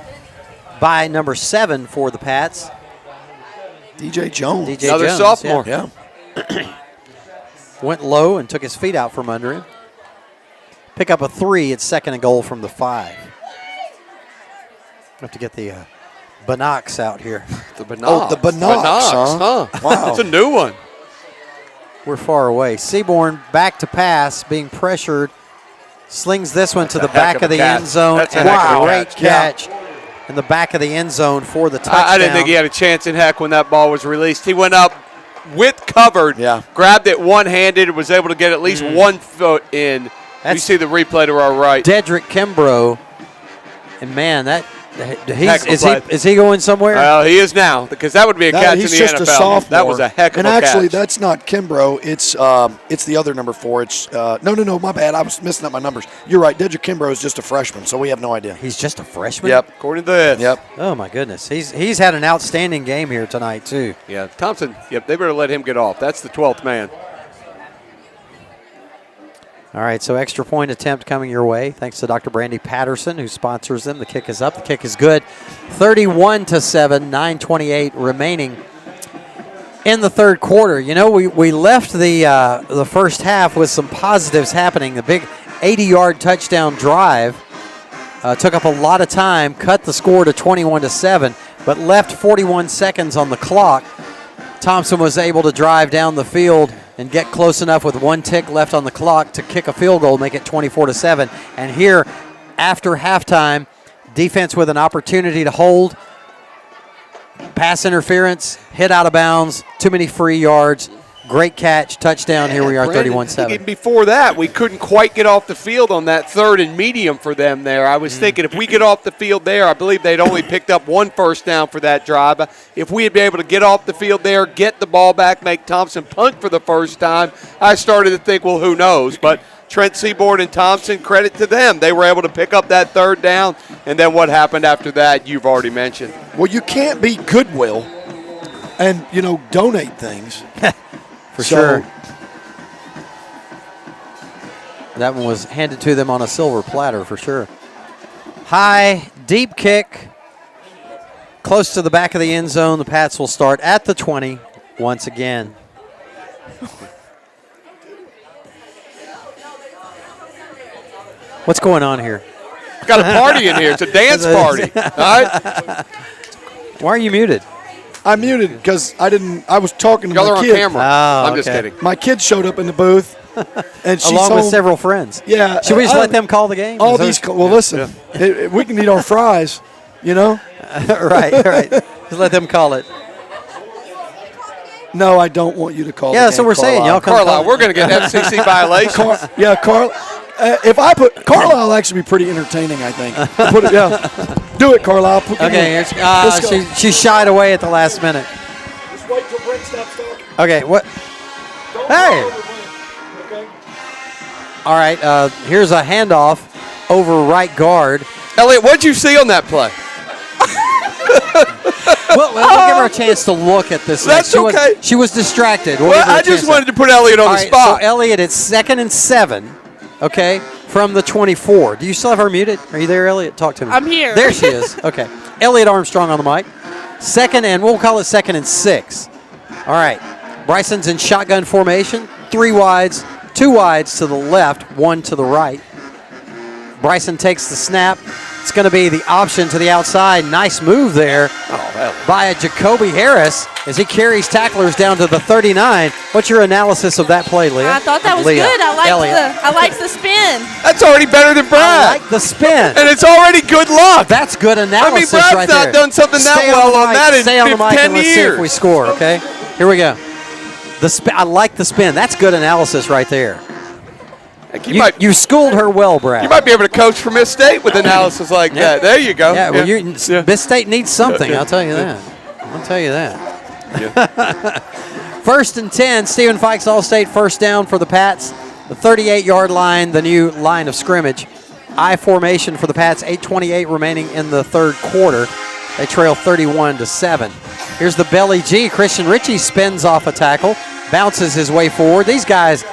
by number 7 for the Pats. DJ Jones. Another sophomore. Yeah. Went low and took his feet out from under him. Pick up a 3. It's 2nd and goal from the 5. Have to get the binocs out here. The binocs. Oh, the binocs, huh? Wow. That's a new one. We're far away. Seaborn back to pass, being pressured. Slings this one to the back of the end zone. That's a and heck of a great catch in the back of the end zone for the touchdown. I didn't think he had a chance in heck when that ball was released. He went up with covered, grabbed it one-handed, was able to get at least 1 foot in. You see the replay to our right. Dedrick Kimbrough. And, man, is he going somewhere? Well, he is now, because that would be a catch in the He's just NFL. a sophomore. That was a heck of a catch. And actually, that's not Kimbrough. It's the other number 4. It's no, my bad. I was messing up my numbers. You're right. Dedrick Kimbrough is just a freshman, so we have no idea. He's just a freshman? Yep, according to this. Yep. Oh, my goodness. He's had an outstanding game here tonight, too. Yeah, Thompson, they better let him get off. That's the 12th man. All right, so extra point attempt coming your way. Thanks to Dr. Brandy Patterson, who sponsors them. The kick is up. The kick is good. 31-7, 9:28 remaining in the third quarter. You know, we left the first half with some positives happening. The big 80-yard touchdown drive took up a lot of time, cut the score to 21-7, but left 41 seconds on the clock. Thompson was able to drive down the field and get close enough with 1 tick left on the clock to kick a field goal, make it 24-7. And here, after halftime, defense with an opportunity to hold, pass interference, hit out of bounds, too many free yards. Great catch, touchdown. Here we are, 31-7. Before that, we couldn't quite get off the field on that 3rd and medium for them there. I was thinking if we get off the field there, I believe they'd only picked up 1 first down for that drive. If we had been able to get off the field there, get the ball back, make Thompson punt for the first time, I started to think, well, who knows? But Trent Seaborn and Thompson, credit to them. They were able to pick up that 3rd down, and then what happened after that, you've already mentioned. Well, you can't be Goodwill and, donate things. For sure. That one was handed to them on a silver platter for sure. High, deep kick, close to the back of the end zone. The Pats will start at the 20 once again. What's going on here? Got a party in here. It's a dance party. All right. Why are you muted? I'm muted because I was talking to Y'all my are kid. on camera. Oh, I'm just kidding. My kid showed up in the booth. And she's along with home. several friends. Yeah. Should we just let them call the game? All these. Well, listen. We can eat our fries, right. Just let them call it. No, I don't want you to call. Yeah, the that's game, what we're saying. Y'all come Carlisle, call we're going to get FCC violations. If I put Carlisle, will actually be pretty entertaining. I think. Do it, Carlisle. Okay, she shied away at the last minute. Just wait till Brent stops talking. Okay, what? Hey. All right, here's a handoff over right guard. Elliot, what'd you see on that play? We'll give her a chance to look at this. That's okay. She was distracted. I just wanted to put Elliot on the spot. So, Elliot, it's 2nd and 7, okay, from the 24. Do you still have her muted? Are you there, Elliot? Talk to me. I'm here. There she is. Okay. Elliot Armstrong on the mic. 2nd and, we'll call it 2nd and 6. All right. Bryson's in shotgun formation. 3 wides, 2 wides to the left, 1 to the right. Bryson takes the snap. It's going to be the option to the outside. Nice move there by Jacoby Harris as he carries tacklers down to the 39. What's your analysis of that play, Leah? I thought that was good. I liked the spin. That's already better than Brad. I like the spin. And it's already good luck. That's good analysis Brad's right there. not done something that well on that in 10 years. Stay on the mic and let's see if we score, okay? Here we go. I like the spin. That's good analysis right there. You schooled her well, Brad. You might be able to coach for Miss State with analysis like that. There you go. Yeah, well, Miss State needs something. I'll tell you that. First and 10, Stephen Fikes All-State first down for the Pats. The 38-yard line, the new line of scrimmage. I formation for the Pats, 8:28 remaining in the third quarter. They trail 31-7. Here's the belly G. Christian Ritchie spins off a tackle, bounces his way forward. These guys,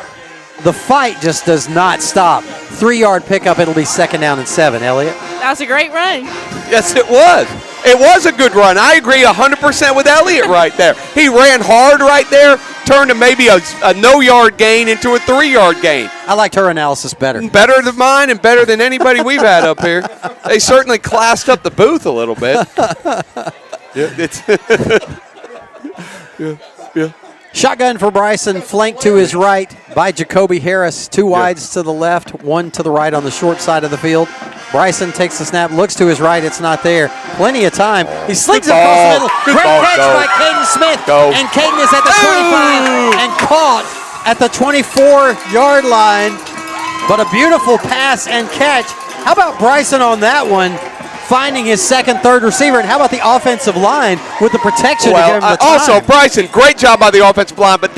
the fight just does not stop. 3-yard pickup, it'll be second down and 7, Elliott. That was a great run. Yes, it was. It was a good run. I agree 100% with Elliott right there. He ran hard right there, turned to maybe a no-yard gain into a 3-yard gain. I liked her analysis better. Better than mine and better than anybody we've had up here. They certainly classed up the booth a little bit. Yeah. Shotgun for Bryson, flanked to his right by Jacoby Harris. 2 wides to the left, 1 to the right on the short side of the field. Bryson takes the snap, looks to his right, it's not there. Plenty of time. He slings it across the middle. Great catch by Caden Smith. And Caden is at the 25 and caught at the 24-yard line. But a beautiful pass and catch. How about Bryson on that one? Finding his second, third receiver, and how about the offensive line with the protection to give him the time? Also, Bryson, great job by the offensive line, but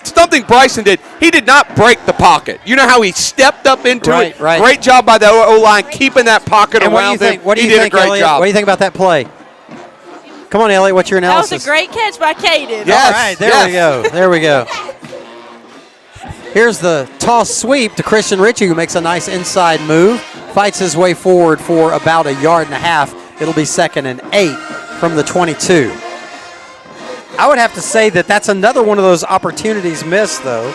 something Bryson did, he did not break the pocket. You know how he stepped up into it? Right. Great job by the O-line keeping that pocket around him. What do you He did think, a great Elliott? job. What do you think about that play? Come on, Elliott, what's your That analysis? was a great catch by Caden. All right, there we go. There we go. Here's the toss sweep to Christian Ritchie, who makes a nice inside move, fights his way forward for about 1.5 yards. It'll be second and 8 from the 22. I would have to say that that's another one of those opportunities missed, though.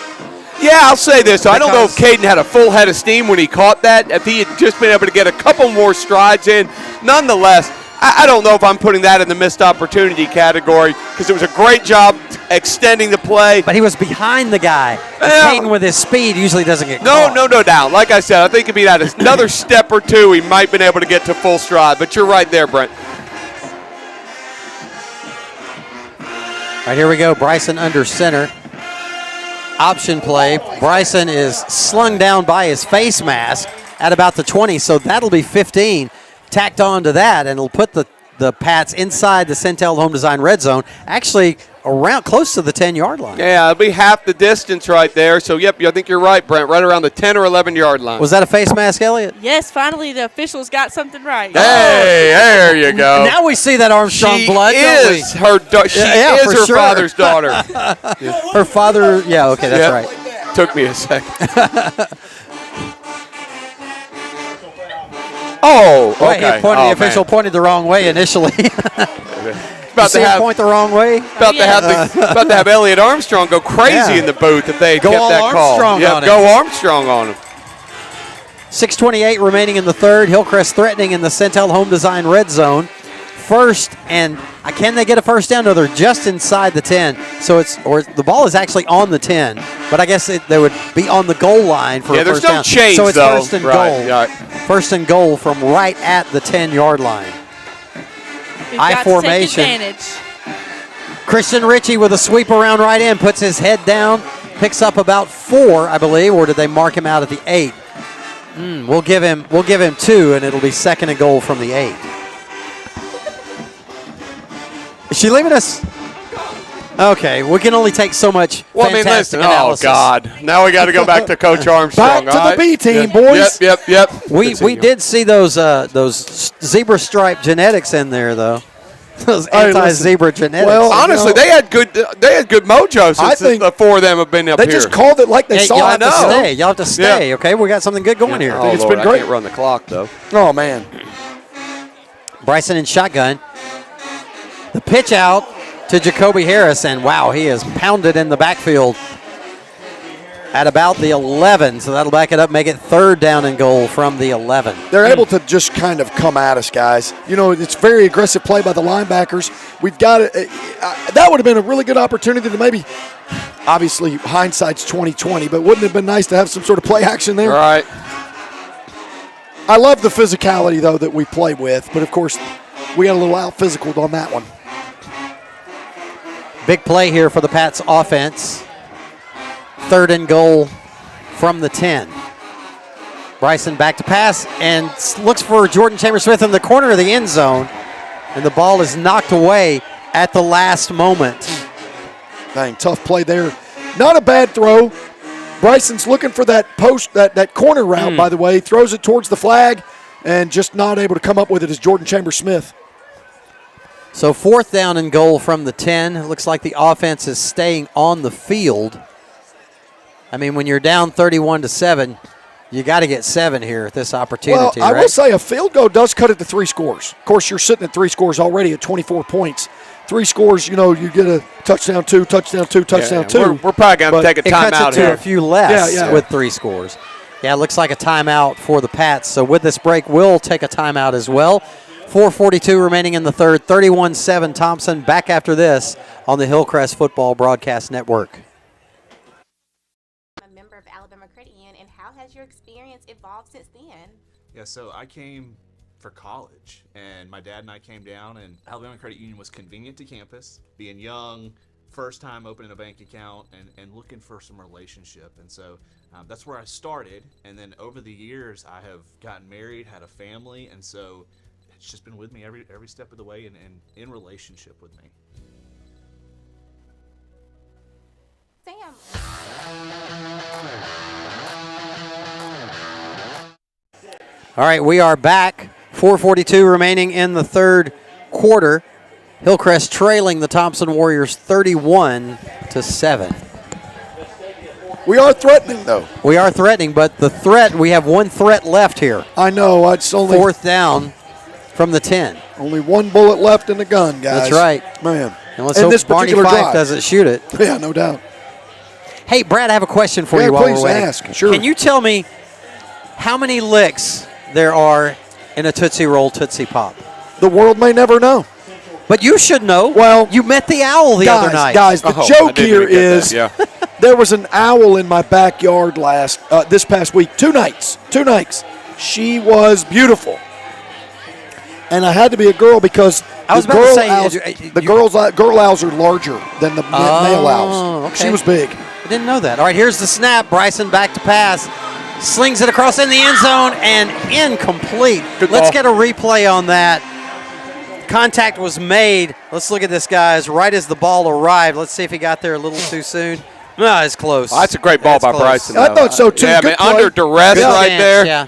Yeah, I'll say this. I don't know if Caden had a full head of steam when he caught that. If he had just been able to get a couple more strides in. Nonetheless, I don't know if I'm putting that in the missed opportunity category because it was a great job extending the play. But he was behind the guy. Caden with his speed usually doesn't get caught. No doubt. Like I said, I think if he'd had another step or two, he might have been able to get to full stride. But you're right there, Brent. All right, here we go. Bryson under center. Option play. Bryson is slung down by his face mask at about the 20, so that'll be 15 tacked on to that, and it'll put the Pats inside the Centel Home Design red zone, actually around close to the 10-yard line. Yeah, it'll be half the distance right there. So, yep, I think you're right, Brent, right around the 10 or 11-yard line. Was that a face mask, Elliott? Yes, finally the officials got something right. Hey, there you go. Now we see that Armstrong blood, don't we? She is her father's daughter. Her father, yeah, okay, that's right. Took me a second. Oh, okay. The official pointed the wrong way initially. About to point the wrong way. About to have Elliott Armstrong go crazy in the booth if they had kept that call. Go Armstrong on him. 6:28 remaining in the third. Hillcrest threatening in the Centel Home Design red zone. First, and can they get a first down? No, they're just inside the 10. So the ball is actually on the 10, but I guess they would be on the goal line for a first down. There's no change, so it's though. First and goal. Right. First and goal from right at the 10-yard line. I formation. Christian Ritchie with a sweep around right in, puts his head down, picks up about 4, I believe, or did they mark him out at the 8? We'll give him 2, and it'll be second and goal from the 8. Is she leaving us? Okay, we can only take so much fantastic analysis. Oh, God. Now we got to go back to Coach Armstrong. Back to the B team, boys. Yep. We did see those zebra stripe genetics in there, though. Those anti-zebra genetics. Well, honestly, they had good mojo since the 4 of them have been up here. They just called it like they saw it. Y'all have to stay, okay? We got something good going here. I think it's been great. I can't run the clock, though. Oh, man. Bryson in shotgun. The pitch out to Jacoby Harris, and wow, he is pounded in the backfield at about the 11, so that'll back it up, make it third down and goal from the 11. They're able to just kind of come at us, guys. You know, it's very aggressive play by the linebackers. We've got it. That would have been a really good opportunity to maybe, obviously, hindsight's 20/20, but wouldn't it have been nice to have some sort of play action there? Right. I love the physicality, though, that we play with, but, of course, we got a little out-physicaled on that one. Big play here for the Pats offense. Third and goal from the 10. Bryson back to pass and looks for Jordan Chambers-Smith in the corner of the end zone. And the ball is knocked away at the last moment. Dang, tough play there. Not a bad throw. Bryson's looking for that post, that corner route, by the way. Throws it towards the flag and just not able to come up with it as Jordan Chambers-Smith. So 4th down and goal from the 10. It looks like the offense is staying on the field. I mean, when you're down 31-7, you got to get 7 here at this opportunity. Well, I will say a field goal does cut it to 3 scores. Of course, you're sitting at 3 scores already at 24 points. 3 scores, you get a touchdown, 2, touchdown, 2, touchdown, 2. We're probably going to take a timeout here. It cuts it to a few less with 3 scores. Yeah, it looks like a timeout for the Pats. So with this break, we'll take a timeout as well. 4:42 remaining in the third. 31-7 Thompson. Back after this on the Hillcrest Football Broadcast Network. A member of Alabama Credit Union, and how has your experience evolved since then? Yeah, so I came for college, and my dad and I came down, and Alabama Credit Union was convenient to campus. Being young, first time opening a bank account, and looking for some relationship. And so that's where I started. And then over the years, I have gotten married, had a family, and so it's just been with me every step of the way and in relationship with me. Sam. All right, we are back. 4:42 remaining in the third quarter. Hillcrest trailing the Thompson Warriors 31-7. We are threatening, though. We are threatening, but we have one threat left here. I know. It's only 4th down from the 10. Only one bullet left in the gun, guys. That's right. Man. And let's hope Barney Fife doesn't shoot it. Yeah, no doubt. Hey, Brad, I have a question for you while we're waiting. Ask. Sure. Can you tell me how many licks there are in a Tootsie Roll Tootsie Pop? The world may never know. But you should know. Well, you met the owl the other night. Guys, the joke here is there was an owl in my backyard this past week. 2 nights. She was beautiful. And I had to be a girl because girl owls are larger than the male owls. Okay. She was big. I didn't know that. All right, here's the snap. Bryson back to pass. Slings it across in the end zone and incomplete. Let's get a replay on that. Contact was made. Let's look at this, guys. Right as the ball arrived. Let's see if he got there a little too soon. No, it's close. Oh, that's a great ball by Bryson. I thought so, too. Yeah, under duress there. Yeah.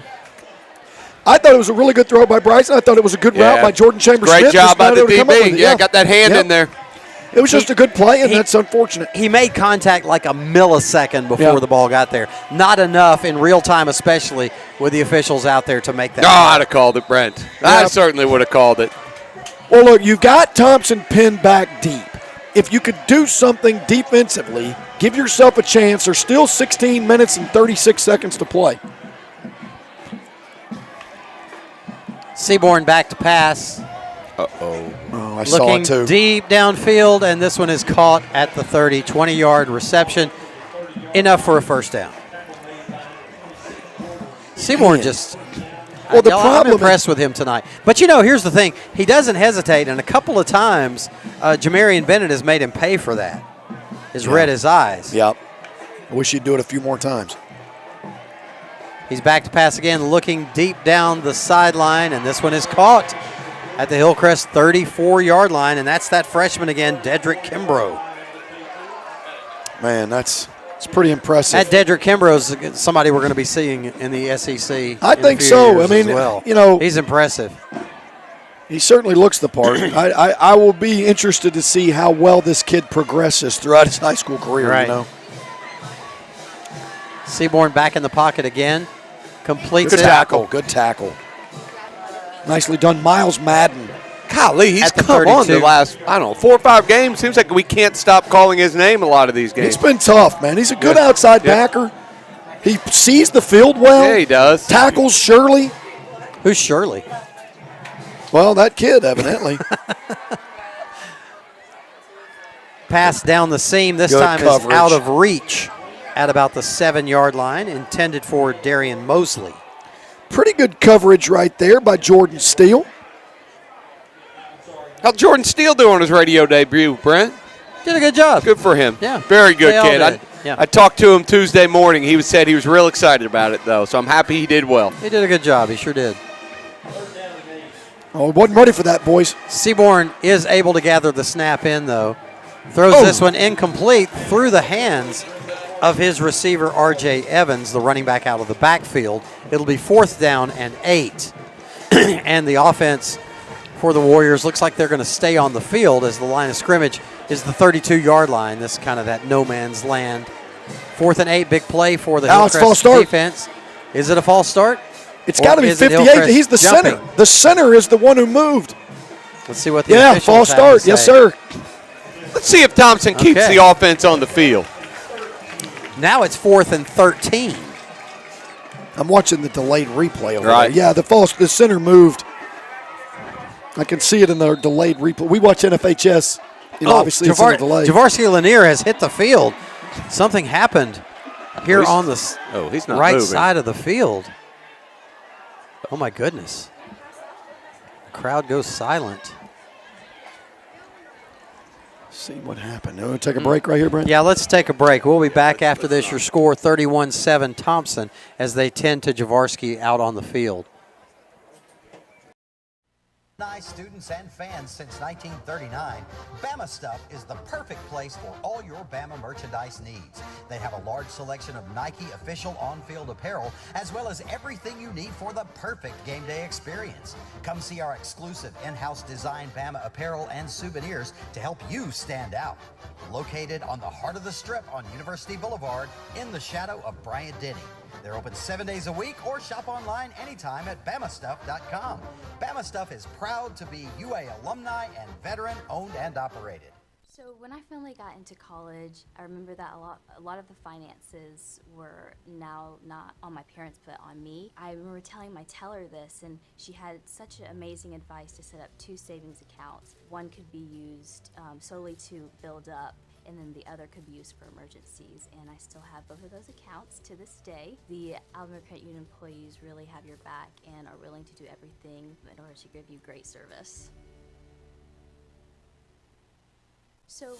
I thought it was a really good throw by Bryson. I thought it was a good route by Jordan Chambers-Smith. Great job by the DB. Yeah, got that hand in there. It was just a good play, and that's unfortunate. He made contact like a millisecond before the ball got there. Not enough in real time, especially with the officials out there to make that. No, I'd have called it, Brent. I certainly would have called it. Well, look, you got Thompson pinned back deep. If you could do something defensively, give yourself a chance. There's still 16 minutes and 36 seconds to play. Seaborn back to pass. Oh, I saw it too. Looking deep downfield, and this one is caught at the 30. 20-yard reception. Enough for a first down. Seaborn just... Well, I'm impressed with him tonight. But, here's the thing. He doesn't hesitate, and a couple of times Jamarian Bennett has made him pay for that. Has read his eyes. Yep. I wish he'd do it a few more times. He's back to pass again, looking deep down the sideline, and this one is caught at the Hillcrest 34-yard line, and that's that freshman again, Dedrick Kimbrough. Man, it's pretty impressive. That Dedrick Kimbrough is somebody we're going to be seeing in the SEC. I think so. I mean, he's impressive. He certainly looks the part. I will be interested to see how well this kid progresses throughout his high school career. Right. Seaborn back in the pocket again. Completes Good tackle. Good tackle. Nicely done, Miles Madden. Golly, he's come on the last, 4 or 5 games. Seems like we can't stop calling his name a lot of these games. He's been tough, man. He's a good outside backer. He sees the field well. Yeah, he does. Tackles Shirley. Who's Shirley? Well, that kid, evidently. Pass down the seam. This time is out of reach at about the 7-yard line, intended for Darian Mosley. Pretty good coverage right there by Jordan Steele. How'd Jordan Steele do on his radio debut, Brent? Did a good job. Good for him. Yeah. Very good kid. I talked to him Tuesday morning. He said he was real excited about it, though, so I'm happy he did well. He did a good job. He sure did. Oh, wasn't ready for that, boys. Seaborn is able to gather the snap in, though. Throws this one incomplete through the hands of his receiver, R.J. Evans, the running back out of the backfield. It'll be 4th down and 8. And the offense for the Warriors looks like they're going to stay on the field as the line of scrimmage is the 32-yard line. This is kind of that no man's land. 4th and 8, big play for the Hillcrest defense. Is it a false start? It's got to be 58. He's the center. The center is the one who moved. Let's see what the officials have false start. Yes, sir. Let's see if Thompson keeps the offense on the field. Now it's 4th and 13. I'm watching the delayed replay over there. Yeah, the center moved. I can see it in the delayed replay. We watch NFHS. Obviously, it's in the delay. Javarsky Lanier has hit the field. Something happened here on the he's not right moving. side of the field. Oh, my goodness. The crowd goes silent. See what happened. We'll take a break right here, Brent? Yeah, let's take a break. We'll be back after this. Your score, 31-7 Thompson, as they tend to Javarsky out on the field. Students and fans since 1939, Bama Stuff is the perfect place for all your Bama merchandise needs. They have a large selection of Nike official on-field apparel, as well as everything you need for the perfect game day experience. Come see our exclusive in-house designed Bama apparel and souvenirs to help you stand out. Located on the heart of the Strip on University Boulevard, in the shadow of Bryant-Denny. They're open 7 days a week or shop online anytime at BamaStuff.com. Bama Stuff is proud to be UA alumni and veteran owned and operated. So when I finally got into college, I remember that a lot of the finances were now not on my parents but on me. I remember telling my teller this, and she had such amazing advice to set up 2 savings accounts. One could be used solely to build up, and then the other could be used for emergencies. And I still have both of those accounts to this day. The Alabama Credit Union employees really have your back and are willing to do everything in order to give you great service. So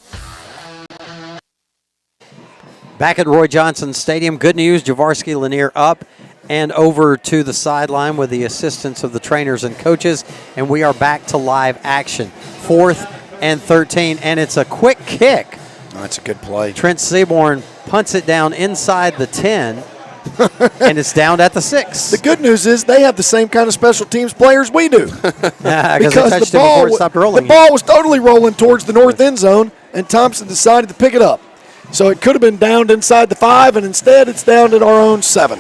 Back at Roy Johnson Stadium, good news, Javarsky Lanier up and over to the sideline with the assistance of the trainers and coaches, and we are back to live action. 4th and 13, and it's a quick kick. That's a good play. Trent Seaborn punts it down inside the 10, and it's down at the 6. The good news is they have the same kind of special teams players we do. Because the ball, before it stopped rolling. The ball was totally rolling towards the north end zone, and Thompson decided to pick it up. So it could have been downed inside the 5, and instead it's down at our own 7.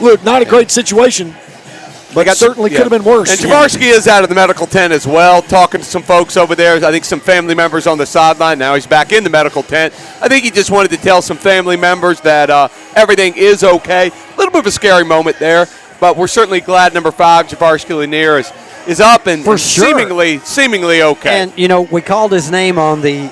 Look, not a great situation, but certainly could have been worse. And Javarsky is out of the medical tent as well, talking to some folks over there. I think some family members on the sideline. Now he's back in the medical tent. I think he just wanted to tell some family members that everything is okay. A little bit of a scary moment there, but we're certainly glad number 5, Javarsky Lanier, is up and seemingly okay. And, you know, we called his name on the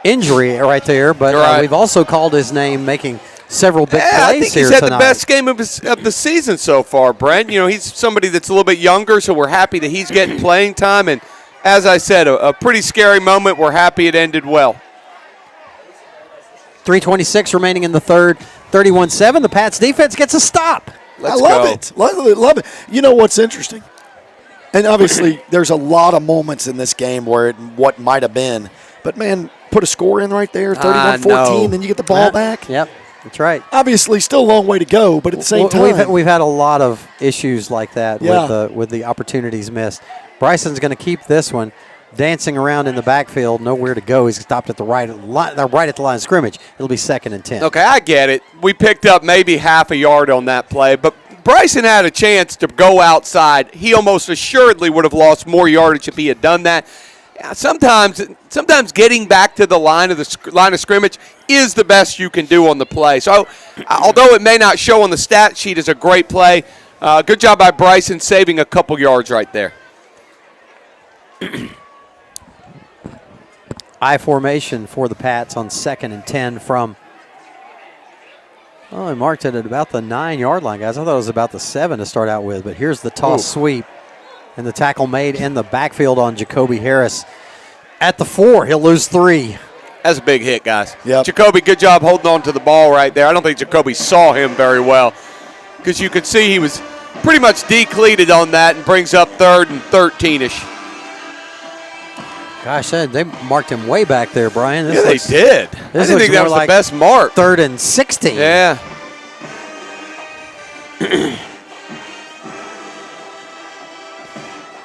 injury right there, but we've also called his name making several big plays here tonight. I think he's had the best game of the season so far, Brent. You know, he's somebody that's a little bit younger, so we're happy that he's getting playing time. And as I said, a pretty scary moment. We're happy it ended well. 3:26 remaining in the third. 31-7. The Pats defense gets a stop. I love it. You know what's interesting? And obviously, there's a lot of moments in this game where what might have been. But, man, put a score in right there, 31-14, then you get the ball back. Yep, that's right. Obviously, still a long way to go, but at the same time. We've had a lot of issues like that with the opportunities missed. Bryson's going to keep this one. Dancing around in the backfield, nowhere to go. He's stopped at the right at the line of scrimmage. It'll be 2nd and 10. Okay, I get it. We picked up maybe half a yard on that play, but Bryson had a chance to go outside. He almost assuredly would have lost more yardage if he had done that. Sometimes getting back to the line of scrimmage is the best you can do on the play. So, although it may not show on the stat sheet as a great play, good job by Bryson saving a couple yards right there. I formation for the Pats on 2nd and 10 from. Oh, he marked it at about the 9-yard line, guys. I thought it was about the 7 to start out with, but here's the toss sweep. And the tackle made in the backfield on Jacoby Harris. At the 4, he'll lose 3. That's a big hit, guys. Yep. Jacoby, good job holding on to the ball right there. I don't think Jacoby saw him very well because you could see he was pretty much decleated on that and brings up 3rd and 13-ish. Gosh, they marked him way back there, Brian. Yeah, they did. I didn't think that was the best mark. 3rd and 16. Yeah.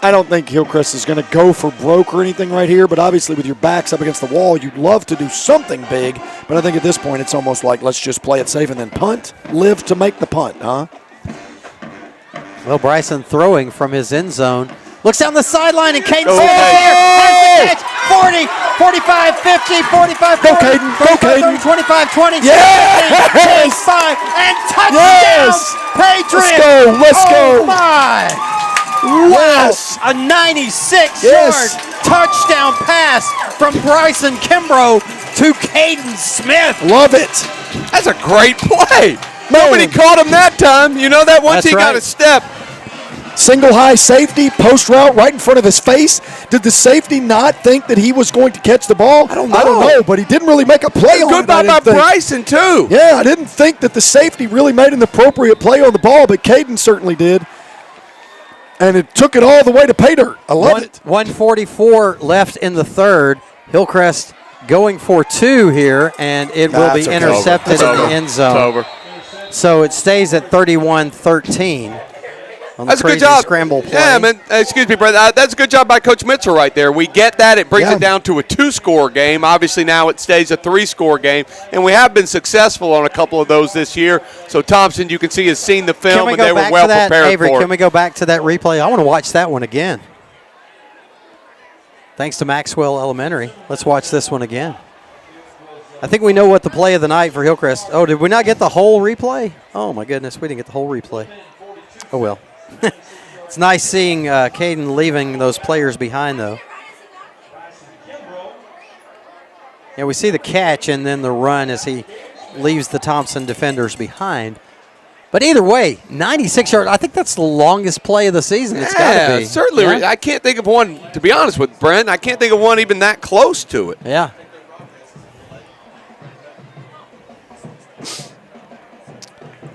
I don't think Hillcrest is going to go for broke or anything right here, but obviously with your backs up against the wall, you'd love to do something big. But I think at this point, it's almost like let's just play it safe and then punt. Live to make the punt, huh? Well, Bryson throwing from his end zone. Looks down the sideline, and Caden Smith Oh! has the catch. 40, 45, 50, 45, 40, Go, Caden. Go, 45, Caden. 30, 25, 20, Yes! 5, and touchdown, Yes! Patriots. Let's go. Oh, my. Yes. Wow, a 96-yard Yes. touchdown pass from Bryson Kimbrough to Caden Smith. Love it. That's a great play. Nobody caught him that time. You know that once That's he got right. a step. Single high safety, post route right in front of his face. Did the safety not think that he was going to catch the ball? I don't know, but he didn't really make a play on it. Good by I didn't think. Bryson, too. Yeah, I didn't think that the safety really made an appropriate play on the ball, but Caden certainly did. And it took it all the way to pay dirt. I love it. 1:44 left in the third. Hillcrest going for 2 here, and it will be That's okay. intercepted It's in over. the end zone. It's over. So it stays at 31-13 on the That's a good crazy job. scramble play. Yeah, man. Excuse me, brother. That's a good job by Coach Mitchell right there. We get that. It brings it down to a 2-score game. Obviously, now it stays a 3-score game, and we have been successful on a couple of those this year. So Thompson, you can see, has seen the film, and they were well prepared Avery, for can it. we go back to that replay? I want to watch that one again. Thanks to Maxwell Elementary. Let's watch this one again. I think we know what the play of the night for Hillcrest. Oh, did we not get the whole replay? Oh, my goodness, we didn't get the whole replay. Oh, well. It's nice seeing Caden leaving those players behind, though. Yeah, we see the catch and then the run as he leaves the Thompson defenders behind. But either way, 96 yards. I think that's the longest play of the season. It's got to be. Certainly. Yeah? I can't think of one, to be honest with Brent, I can't think of one even that close to it. Yeah.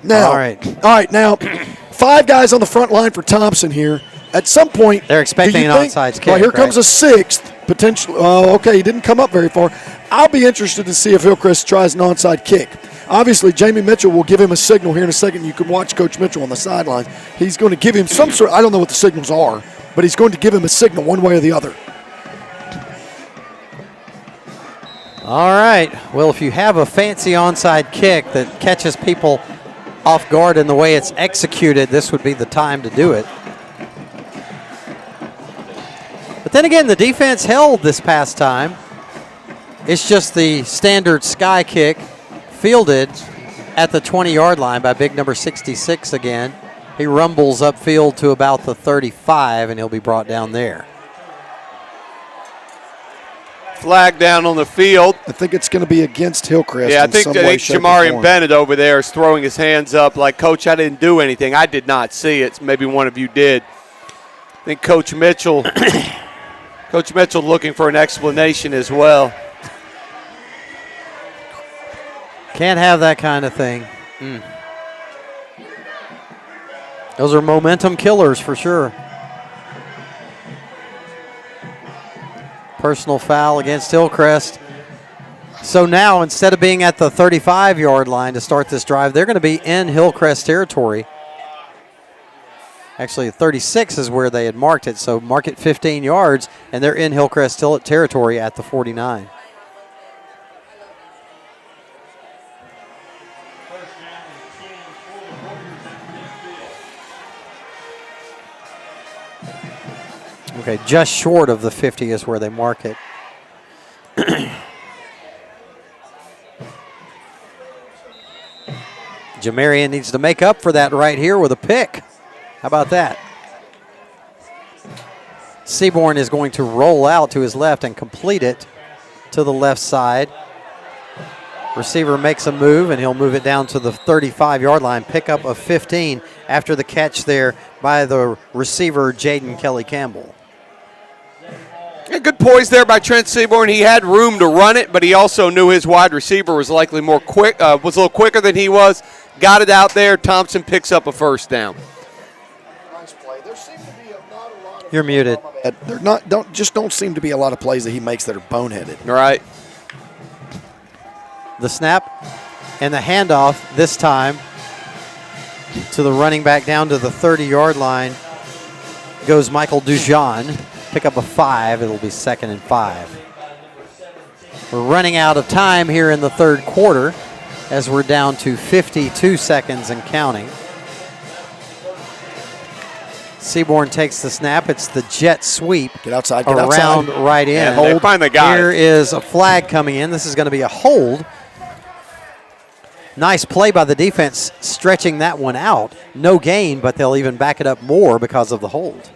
Now, All right. Now, 5 guys on the front line for Thompson here. At some point, they're expecting an onside kick. Well, here right? comes a 6th potential. Oh, okay, he didn't come up very far. I'll be interested to see if Hillcrest tries an onside kick. Obviously, Jamie Mitchell will give him a signal here in a second. You can watch Coach Mitchell on the sidelines. He's going to give him some sort. I don't know what the signals are, but he's going to give him a signal one way or the other. All right. Well, if you have a fancy onside kick that catches people off guard in the way it's executed, this would be the time to do it. But then again, the defense held this past time. It's just the standard sky kick fielded at the 20-yard line by big number 66 again. He rumbles upfield to about the 35, and he'll be brought down there. Flag down on the field. I think it's going to be against Hillcrest. Yeah, I in think some way, shape, or Jamarian form. Bennett over there is throwing his hands up like, Coach, I didn't do anything. I did not see it. Maybe one of you did. I think Coach Mitchell, Coach Mitchell looking for an explanation as well. Can't have that kind of thing. Those are momentum killers for sure. Personal foul against Hillcrest. So now, instead of being at the 35-yard line to start this drive, they're going to be in Hillcrest territory. Actually, 36 is where they had marked it, so mark it 15 yards, and they're in Hillcrest territory at the 49. Okay, just short of the 50 is where they mark it. Jamarian needs to make up for that right here with a pick. How about that? Seaborn is going to roll out to his left and complete it to the left side. Receiver makes a move, and he'll move it down to the 35-yard line. Pickup of 15 after the catch there by the receiver, Jaden Kelly Campbell. Yeah, good poise there by Trent Seaborn. He had room to run it, but he also knew his wide receiver was likely more quick, was a little quicker than he was. Got it out there. Thompson picks up a first down. Nice play. There seemed to be not a lot You're muted. There don't seem to be a lot of plays that he makes that are boneheaded. Right. The snap and the handoff this time to the running back down to the 30-yard line goes Michael Dujon. Pick up a 5. It'll be 2nd and 5. We're running out of time here in the third quarter as we're down to 52 seconds and counting. Seaborn takes the snap. It's the jet sweep. Get outside. Get around outside. right in. Yeah, they finally got Here it. is a flag coming in. This is going to be a hold. Nice play by the defense, stretching that one out. No gain, but they'll even back it up more because of the hold.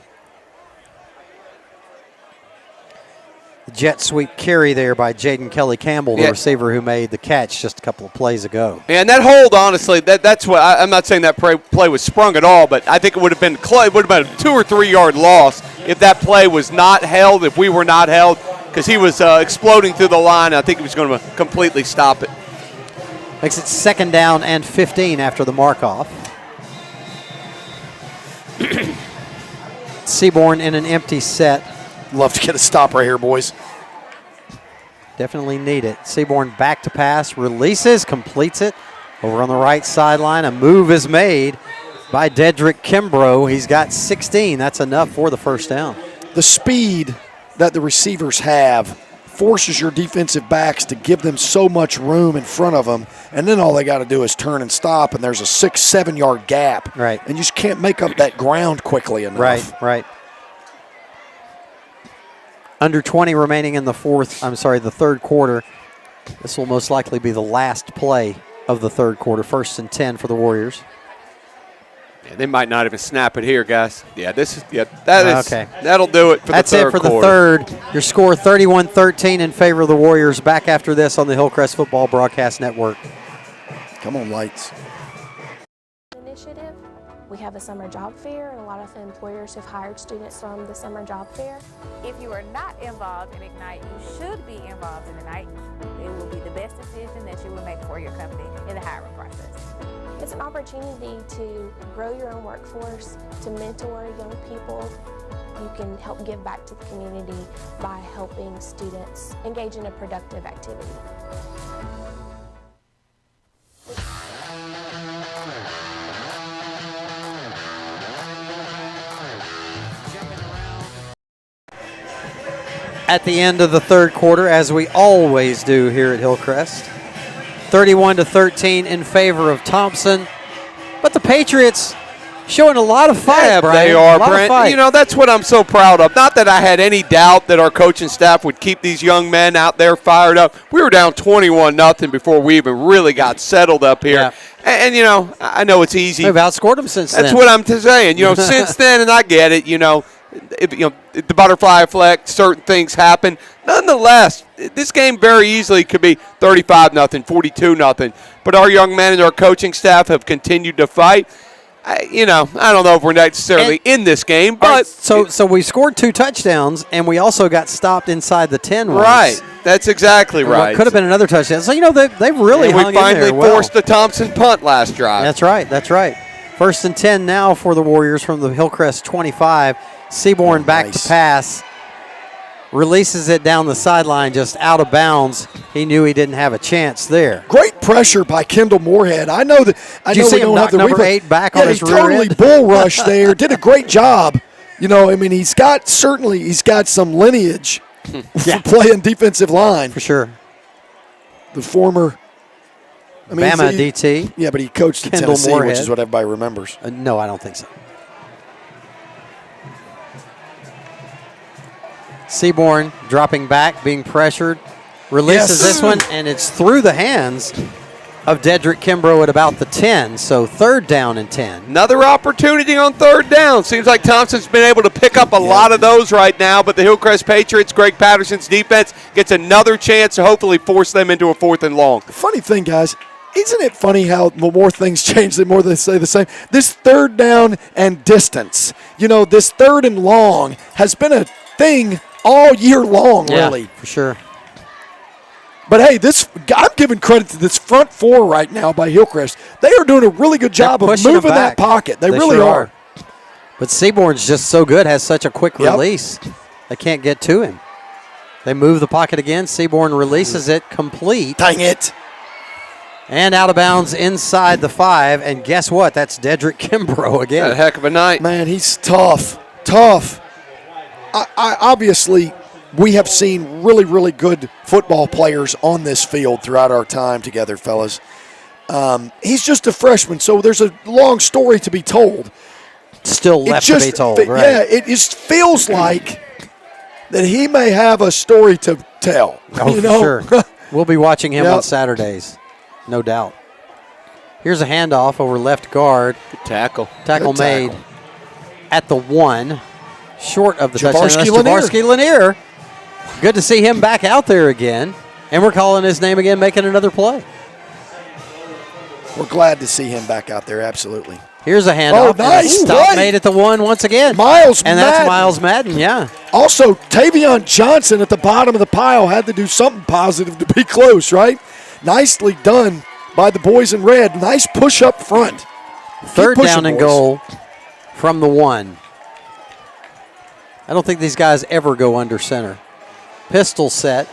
The jet sweep carry there by Jaden Kelly Campbell, the receiver who made the catch just a couple of plays ago. And that hold, honestly, that's what I'm not saying that play was sprung at all, but I think it would have been a 2 or 3 yard loss if that play was not held, if we were not held, because he was exploding through the line. I think he was going to completely stop it. Makes it 2nd down and 15 after the mark-off. Seaborn in an empty set. Love to get a stop right here, boys. Definitely need it. Seaborn back to pass, releases, completes it. Over on the right sideline, a move is made by Dedrick Kimbrough. He's got 16. That's enough for the first down. The speed that the receivers have forces your defensive backs to give them so much room in front of them, and then all they got to do is turn and stop, and there's a 6-7 yard gap. Right. And you just can't make up that ground quickly enough. Right. Under 20 remaining in the the third quarter. This will most likely be the last play of the third quarter. 1st and 10 for the Warriors. Yeah, they might not even snap it here, guys. Yeah, Okay. That'll do it for the third quarter. That's it for the third. Your score 31-13 in favor of the Warriors. Back after this on the Hillcrest Football Broadcast Network. Come on, lights. Initiative. We have a summer job fair, and a lot of employers have hired students from the summer job fair. If you are not involved in Ignite, you should be involved in Ignite. It will be the best decision that you will make for your company in the hiring process. It's an opportunity to grow your own workforce, to mentor young people. You can help give back to the community by helping students engage in a productive activity. At the end of the third quarter, as we always do here at Hillcrest. 31-13 in favor of Thompson. But the Patriots showing a lot of fight, Yeah, Brian. they are, A lot of Brent. fight. You know, that's what I'm so proud of. Not that I had any doubt that our coaching staff would keep these young men out there fired up. We were down 21-0 before we even really got settled up here. Yeah. And, you know, I know it's easy. We've outscored them since then. That's what I'm saying. You know, since then, and I get it, if the butterfly effect, certain things happen. Nonetheless, this game very easily could be 35-0, 42-0. But our young men and our coaching staff have continued to fight. I don't know if we're necessarily in this game, but so we scored 2 touchdowns, and we also got stopped inside the 10 once. Right, that's exactly right. Could have been another touchdown. So they've really hung in there. We finally forced the Thompson punt last drive. That's right. 1st and 10 now for the Warriors from the Hillcrest 25. Seaborn back to pass. Releases it down the sideline, just out of bounds. He knew he didn't have a chance there. Great pressure by Kendall Moorhead. I know we don't have the number replay. 8 back on his rear totally end. bull rushed there. Did a great job. He's got some lineage for playing defensive line. For sure. The former Bama DT. Yeah, but he coached at Kendall Tennessee, Moorhead. which is what everybody remembers. No, I don't think so. Seaborn dropping back, being pressured. Releases this one, and it's through the hands of Dedrick Kimbrough at about the 10. So 3rd down and 10. Another opportunity on 3rd down. Seems like Thompson's been able to pick up a lot of those right now, but the Hillcrest Patriots, Greg Patterson's defense, gets another chance to hopefully force them into a 4th and long. The funny thing, guys, isn't it funny how the more things change, the more they say the same? This 3rd down and distance, this 3rd and long has been a thing all year long, really. For sure. But hey, I'm giving credit to this front 4 right now by Hillcrest. They are doing a really good job of moving that pocket. They really sure are. But Seaborn's just so good, has such a quick release. They can't get to him. They move the pocket again. Seaborn releases it complete. Dang it. And out of bounds inside the 5. And guess what? That's Dedrick Kimbrough again. A heck of a night. Man, he's tough. Tough. I obviously, we have seen really, really good football players on this field throughout our time together, fellas. He's just a freshman, so there's a long story to be told. Still left to be told, right? Yeah, it just feels like that he may have a story to tell. Oh, for sure. We'll be watching him on Saturdays, no doubt. Here's a handoff over left guard. Good tackle. Tackle Good made tackle. at the 1, short of the touchdown. That's Lanier. Javarski Lanier. Good to see him back out there again. And we're calling his name again, making another play. We're glad to see him back out there, absolutely. Here's a handoff. Oh, nice. And a stop Right. made at the 1 once again. Miles And Madden. that's Miles Madden, yeah. Also, Tavion Johnson at the bottom of the pile had to do something positive to be close, right? Nicely done by the boys in red. Nice push up front. Third Keep pushing, down and boys. goal from the 1. I don't think these guys ever go under center. Pistol set.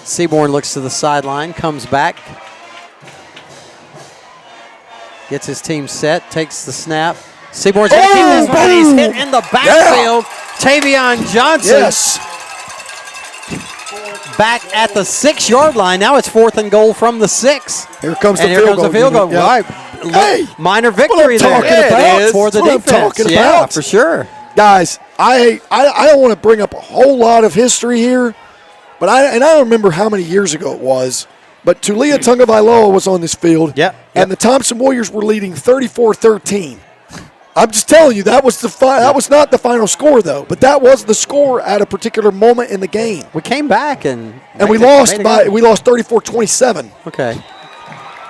Seaborn looks to the sideline, comes back. Gets his team set, takes the snap. Seaborn's going to keep this one, and he's hit in the backfield. Tavion Johnson. Yes. Back at the 6-yard line. Now it's 4th and goal from the 6. Here comes And the here field comes goal. the field goal. Yeah. Right. Hey, Minor what I'm victory there. talking about. For the That's what I'm defense. talking Yeah, about. for sure. Guys, I don't want to bring up a whole lot of history here, but I don't remember how many years ago it was, but Tulia Tungavailoa was on this field, and the Thompson Warriors were leading 34-13. I'm just telling you, that was that was not the final score, though, but that was the score at a particular moment in the game. We came back and we lost 34-27. Okay.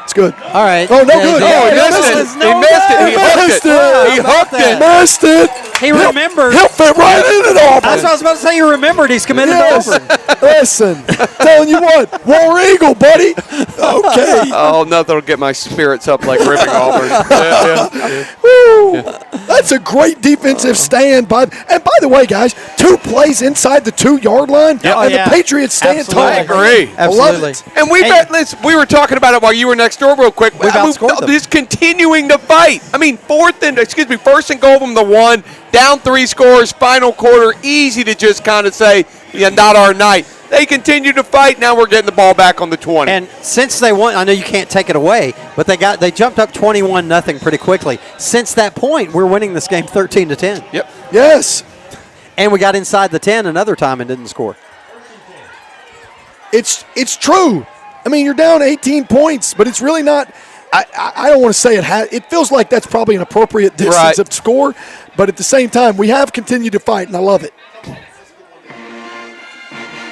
It's good. All right. Oh, no Yeah, good. yeah, Oh, he missed missed it. it. He missed it. He Missed hooked it. He hooked it. Missed it. He remembered. He'll fit right in at Auburn. That's what I was about to say. You remembered. He's committed to Auburn. Listen, telling you what, War Eagle, buddy. Okay. Oh, nothing will get my spirits up like ripping Auburn. Woo. That's a great defensive stand. And by the way, guys, 2 plays inside the 2-yard line, and the Patriots stand tall. I agree. I love Absolutely. it. And we were talking about it while you were next door real quick. We've outscored them. Just continuing to fight. I mean, 1st and goal from the 1, down 3 scores, final quarter, easy to just kind of say, yeah, not our night. They continue to fight. Now we're getting the ball back on the 20. And since they won, I know you can't take it away, but they jumped up 21-0 pretty quickly. Since that point, we're winning this game 13-10. Yep. Yes. And we got inside the 10 another time and didn't score. It's true. I mean, you're down 18 points, but it's really not. I don't want to say it feels like that's probably an appropriate distance of score, but at the same time, we have continued to fight, and I love it.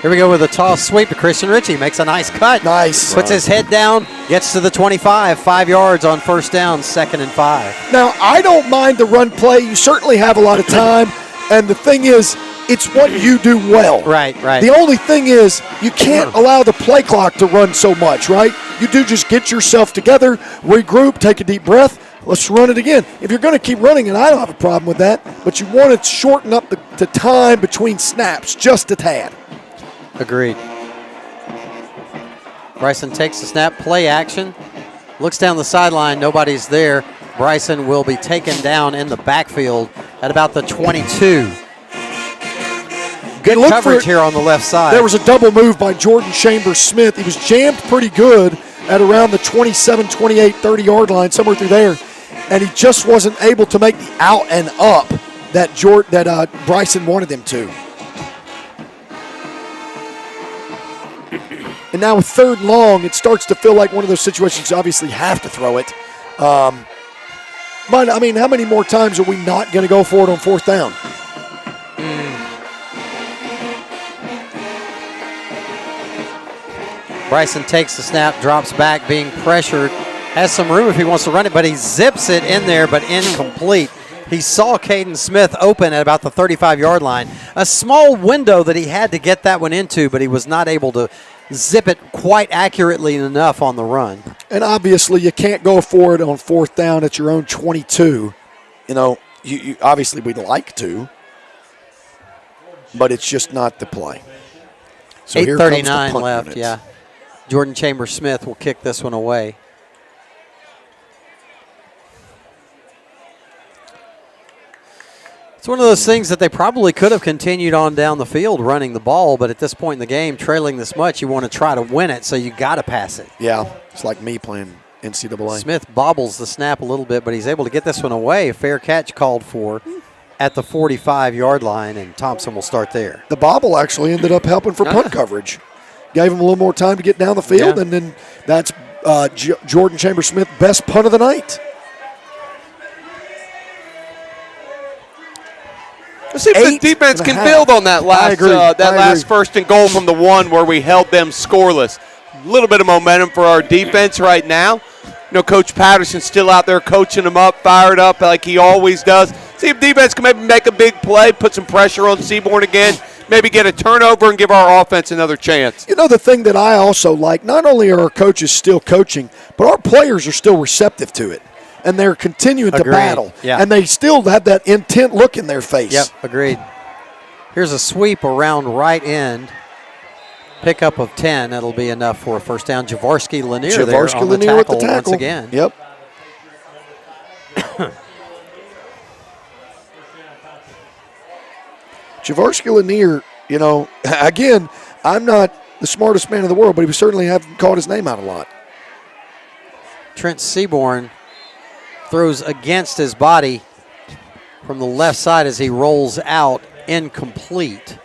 Here we go with a toss sweep to Christian Ritchie. Makes a nice cut. Nice. Puts his head down, gets to the 25, 5 yards on 1st down, 2nd and 5. Now, I don't mind the run play. You certainly have a lot of time, and the thing is, it's what you do well. Right. The only thing is, you can't allow the play clock to run so much, right? You do just get yourself together, regroup, take a deep breath. Let's run it again. If you're going to keep running, and I don't have a problem with that, but you want to shorten up the time between snaps just a tad. Agreed. Bryson takes the snap, play action, looks down the sideline, nobody's there. Bryson will be taken down in the backfield at about the 22. Good coverage here on the left side. There was a double move by Jordan Chambers-Smith. He was jammed pretty good at around the 27, 28, 30-yard line, somewhere through there, and he just wasn't able to make the out and up that Bryson wanted him to. And now with 3rd and long, it starts to feel like one of those situations you obviously have to throw it. But, I mean, how many more times are we not going to go for it on 4th down? Bryson takes the snap, drops back, being pressured. Has some room if he wants to run it, but he zips it in there, but incomplete. He saw Caden Smith open at about the 35-yard line. A small window that he had to get that one into, but he was not able to zip it quite accurately enough on the run. And obviously you can't go for it on 4th down at your own 22. You know, you obviously we'd like to, but it's just not the play. So 8:39 left, unit. Yeah. Jordan Chambers-Smith will kick this one away. It's one of those things that they probably could have continued on down the field running the ball, but at this point in the game, trailing this much, you want to try to win it, so you got to pass it. Yeah, it's like me playing NCAA. Smith bobbles the snap a little bit, but he's able to get this one away. Fair catch called for at the 45-yard line, and Thompson will start there. The bobble actually ended up helping for punt coverage. Gave him a little more time to get down the field, and then that's Jordan Chambers-Smith, best punt of the night. Let's see if the defense can build on that last last 1st and goal from the 1 where we held them scoreless. A little bit of momentum for our defense right now. You know, Coach Patterson's still out there coaching them up, fired up like he always does. See if defense can maybe make a big play, put some pressure on Seaborn again, maybe get a turnover and give our offense another chance. You know, the thing that I also like, not only are our coaches still coaching, but our players are still receptive to it. And they're continuing to battle. Yeah. And they still have that intent look in their face. Yep, agreed. Here's a sweep around right end. Pickup of 10. That'll be enough for a first down. Javorski Lanier there on the tackle, with the tackle once again. Yep. Javorski Lanier, you know, again, I'm not the smartest man in the world, but he certainly haven't called his name out a lot. Trent Seaborn throws against his body from the left side as he rolls out, incomplete.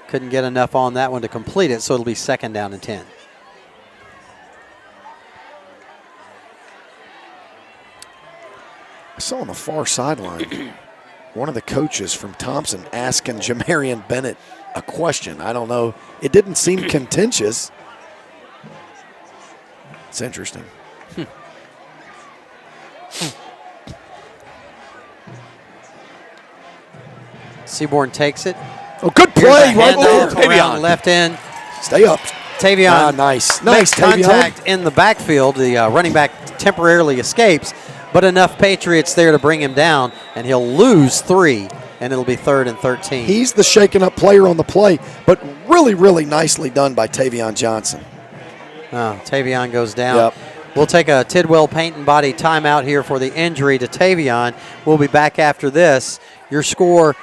Couldn't get enough on that one to complete it, so it'll be 2nd down and 10. I saw on the far sideline one of the coaches from Thompson asking Jamarian Bennett a question. I don't know. It didn't seem contentious. It's interesting. Seaborn takes it. Oh, good play right there. Tavion left end. Stay up. Tavion nice makes Tavion. contact in the backfield. The running back temporarily escapes, but enough Patriots there to bring him down, and he'll lose 3, and it'll be 3rd and 13. He's the shaken up player on the play, but really, really nicely done by Tavion Johnson. Tavion goes down. Yep. We'll take a Tidwell Paint and Body timeout here for the injury to Tavion. We'll be back after this. Your score,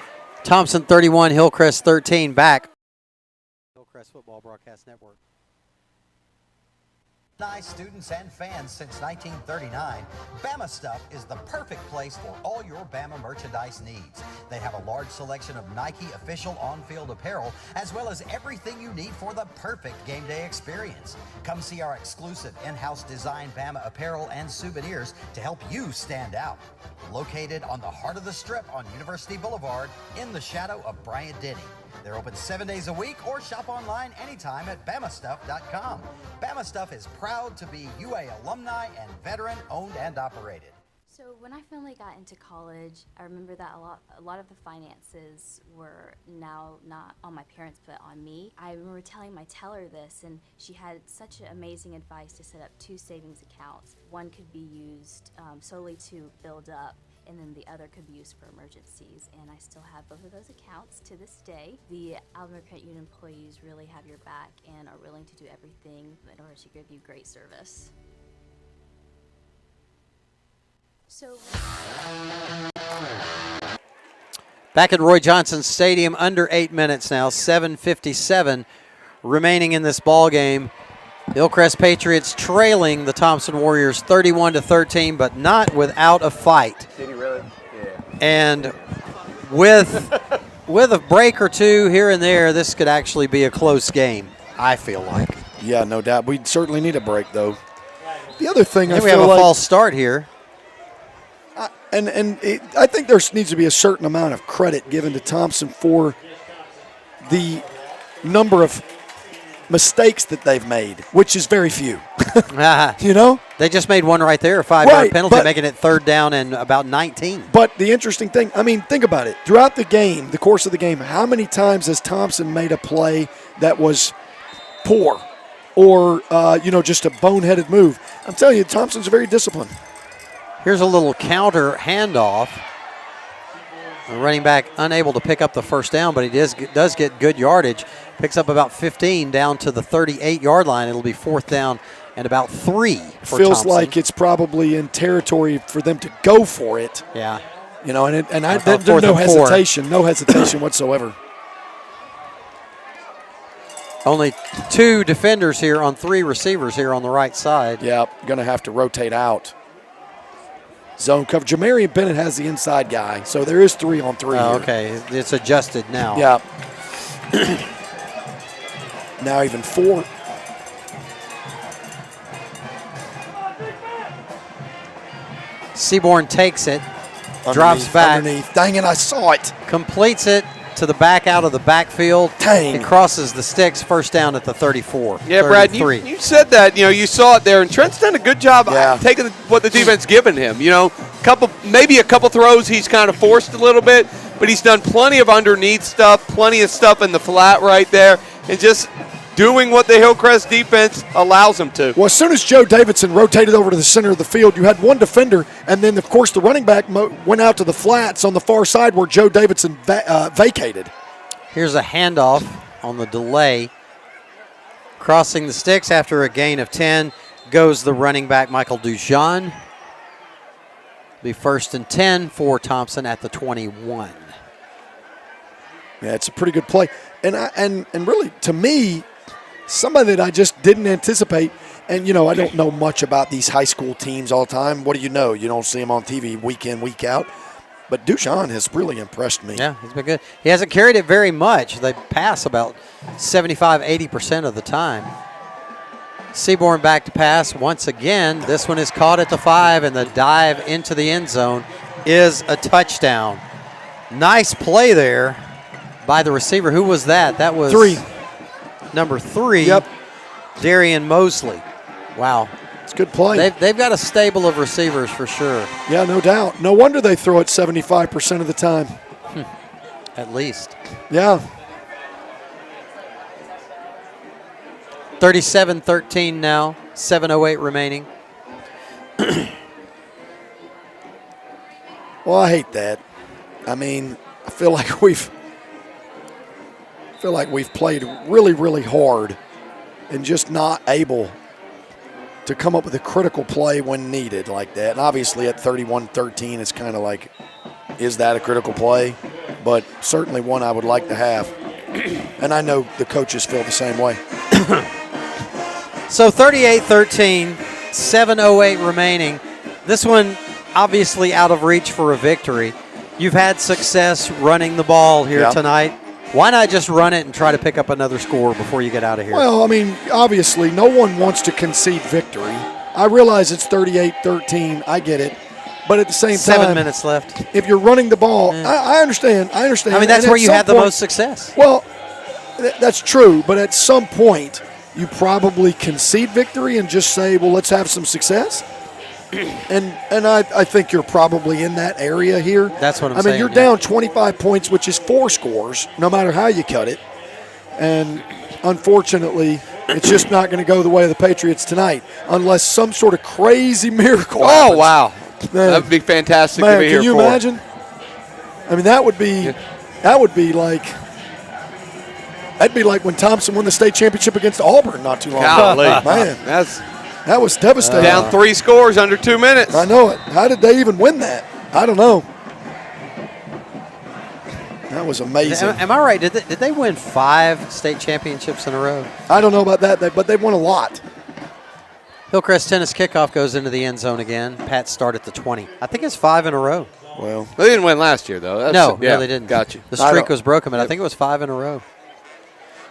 Thompson 31, Hillcrest 13. Back. Hillcrest Football Broadcast Network. Students and fans since 1939, Bama Stuff is the perfect place for all your Bama merchandise needs. They have a large selection of Nike official on-field apparel, as well as everything you need for the perfect game day experience. Come see our exclusive in-house design Bama apparel and souvenirs to help you stand out. Located on the heart of the Strip on University Boulevard, in the shadow of Bryant Denny. They're open 7 days a week or shop online anytime at BamaStuff.com. Bama Stuff is proud to be UA alumni and veteran owned and operated. So when I finally got into college, I remember that a lot of the finances were now not on my parents but on me. I remember telling my teller this, and she had such amazing advice to set up 2 savings accounts. One could be used solely to build up, and then the other could be used for emergencies. And I still have both of those accounts to this day. The Alabama Credit Union employees really have your back and are willing to do everything in order to give you great service. So back at Roy Johnson Stadium, under 8 minutes now, 7:57 remaining in this ball game. Hillcrest Patriots trailing the Thompson Warriors 31-13, but not without a fight. Did he really? Yeah. And with a break or two here and there, this could actually be a close game, I feel like. Yeah, no doubt. We certainly need a break, though. The other thing I we feel have a like, false start here. I think there needs to be a certain amount of credit given to Thompson for the number of mistakes that they've made, which is very few. They just made one right there, a 5-yard penalty, but, making it 3rd down and about 19. But the interesting thing, I mean, think about it. Throughout the game, the course of the game, how many times has Thompson made a play that was poor or, just a boneheaded move? I'm telling you, Thompson's very disciplined. Here's a little counter handoff. The running back unable to pick up the first down, but he does get good yardage. Picks up about 15 down to the 38-yard line. It'll be 4th down and about 3 for Feels Thompson. like it's probably in territory for them to go for it. Yeah. There's no hesitation whatsoever. Only 2 defenders here on 3 receivers here on the right side. Yeah, going to have to rotate out. Zone cover. Jamarian Bennett has the inside guy, so there is 3 on 3 here. Okay, it's adjusted now. Yeah. Now even 4. Seaborn takes it, drops back. Underneath. Dang it, I saw it. Completes it to the back out of the backfield. Dang. It crosses the sticks, 1st down at the 34. Yeah, Brad, you said that. You saw it there, and Trent's done a good job taking what the defense given him. Maybe a couple throws he's kind of forced a little bit, but he's done plenty of underneath stuff, plenty of stuff in the flat right there, and just doing what the Hillcrest defense allows him to. Well, as soon as Joe Davidson rotated over to the center of the field, you had one defender, and then, of course, the running back went out to the flats on the far side where Joe Davidson vacated. Here's a handoff on the delay. Crossing the sticks after a gain of 10 goes the running back, Michael Dujon. Be 1st and 10 for Thompson at the 21. Yeah, it's a pretty good play. And really, to me, somebody that I just didn't anticipate, and, I don't know much about these high school teams all the time. What do you know? You don't see them on TV week in, week out. But Dujon has really impressed me. Yeah, he's been good. He hasn't carried it very much. They pass about 75-80% of the time. Seaborn back to pass once again. This one is caught at the 5, and the dive into the end zone is a touchdown. Nice play there by the receiver. Who was that? That was 3. Number 3. Yep. Darian Mosley. Wow. It's a good play. They've got a stable of receivers for sure. Yeah, no doubt. No wonder they throw it 75% of the time. At least. Yeah. 37-13 now. 7:08 remaining. Well, I hate that. I mean, I feel like we've played really, really hard and just not able to come up with a critical play when needed like that. And obviously at 31-13, it's kind of like, is that a critical play? But certainly one I would like to have. And I know the coaches feel the same way. So 38-13, 7:08 remaining. This one obviously out of reach for a victory. You've had success running the ball here tonight. Why not just run it and try to pick up another score before you get out of here? Well, I mean, obviously no one wants to concede victory. I realize it's 38-13. I get it. But at the same time, 7 minutes left. If you're running the ball, I understand. I mean, that's where you had the most success. Well, that's true. But at some point, you probably concede victory and just say, well, let's have some success. And I think you're probably in that area here. That's what I'm saying. I mean, you're down 25 points, which is 4 scores, no matter how you cut it. And unfortunately, it's just not going to go the way of the Patriots tonight unless some sort of crazy miracle happens. Oh, wow. That would be fantastic to be here for. Can you imagine? I mean, that'd be like when Thompson won the state championship against Auburn not too long ago. Man, that was devastating. Down 3 scores under 2 minutes. I know it. How did they even win that? I don't know. That was amazing. Am I right? Did they win 5 state championships in a row? I don't know about that, but they won a lot. Hillcrest tennis kickoff goes into the end zone again. Pat start at the 20. I think it's 5 in a row. Well, they didn't win last year, though. No, they didn't. Got you. The streak was broken, but I think it was 5 in a row.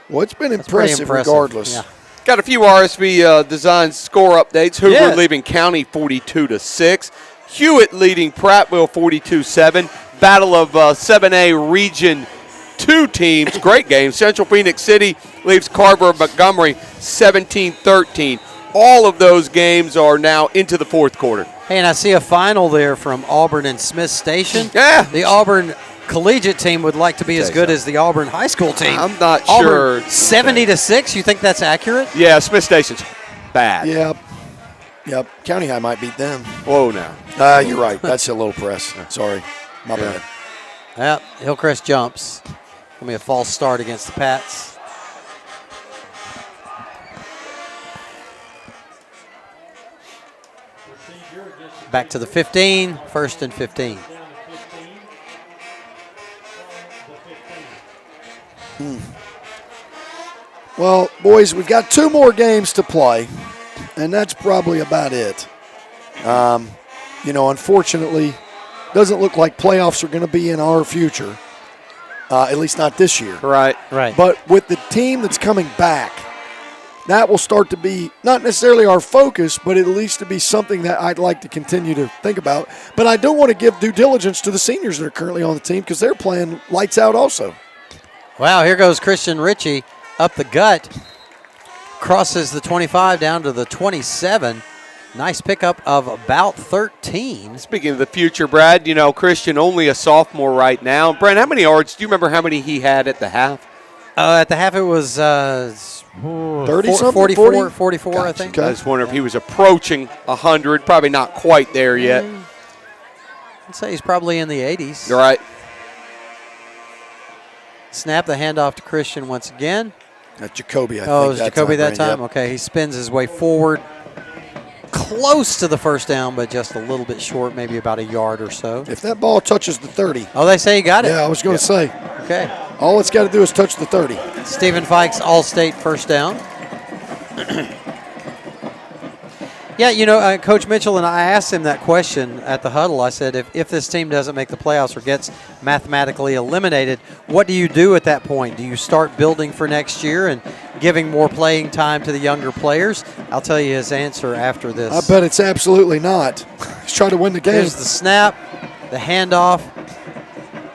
Well, it's been impressive regardless. Yeah. Got a few RSV Design score updates. Hoover leading County 42-6. Hewitt leading Prattville 42-7. Battle of 7A Region two teams. Great game. Central Phoenix City leaves Carver Montgomery 17-13. All of those games are now into the fourth quarter. Hey, and I see a final there from Auburn and Smith Station. Yeah. The Auburn collegiate team would like to be as good as the Auburn high school team. I'm not Auburn, sure. 70-6. You think that's accurate? Yeah, Smith Station's bad. Yep. County High might beat them. Whoa, now. You're right. That's a little press. Sorry. My bad. Yep. Hillcrest jumps. Gonna be a false start against the Pats. Back to the 15, 1st and 15. Well, boys, we've got 2 more games to play, and that's probably about it. Unfortunately, doesn't look like playoffs are going to be in our future, at least not this year. Right. But with the team that's coming back, that will start to be not necessarily our focus, but at least to be something that I'd like to continue to think about. But I do want to give due diligence to the seniors that are currently on the team because they're playing lights out also. Wow, here goes Christian Ritchie up the gut. Crosses the 25 down to the 27. Nice pickup of about 13. Speaking of the future, Brad, Christian only a sophomore right now. Brad, how many yards? Do you remember how many he had at the half? At the half it was 30-something? 44, Gotcha. I think. I just wonder if he was approaching 100. Probably not quite there yet. I'd say he's probably in the 80s. You're right. Snap the handoff to Christian once again. That's Jacoby, I think. Oh, it was Jacoby that Brandon. time? Yep. Okay, he spins his way forward. Close to the first down, but just a little bit short, maybe about a yard or so. If that ball touches the 30. Oh, they say he got it? Yeah, I was going to say. Okay. All it's got to do is touch the 30. Stephen Fikes, All-State first down. Yeah, Coach Mitchell and I asked him that question at the huddle. I said, if this team doesn't make the playoffs or gets mathematically eliminated, what do you do at that point? Do you start building for next year and giving more playing time to the younger players? I'll tell you his answer after this. I bet it's absolutely not. He's trying to win the game. Here's the snap, the handoff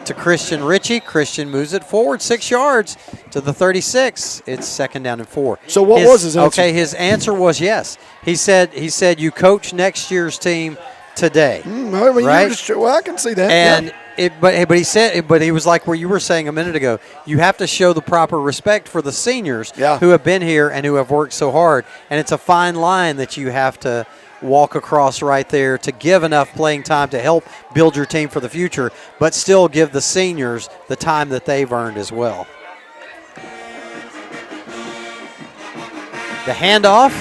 to Christian Ritchie. Christian moves it forward 6 yards to the 36. It's 2nd down and 4. So what was his answer? Okay, his answer was yes. He said you coach next year's team today. Right? I can see that. And but he was like where you were saying a minute ago. You have to show the proper respect for the seniors who have been here and who have worked so hard. And it's a fine line that you have to walk across right there to give enough playing time to help build your team for the future, but still give the seniors the time that they've earned as well. The handoff,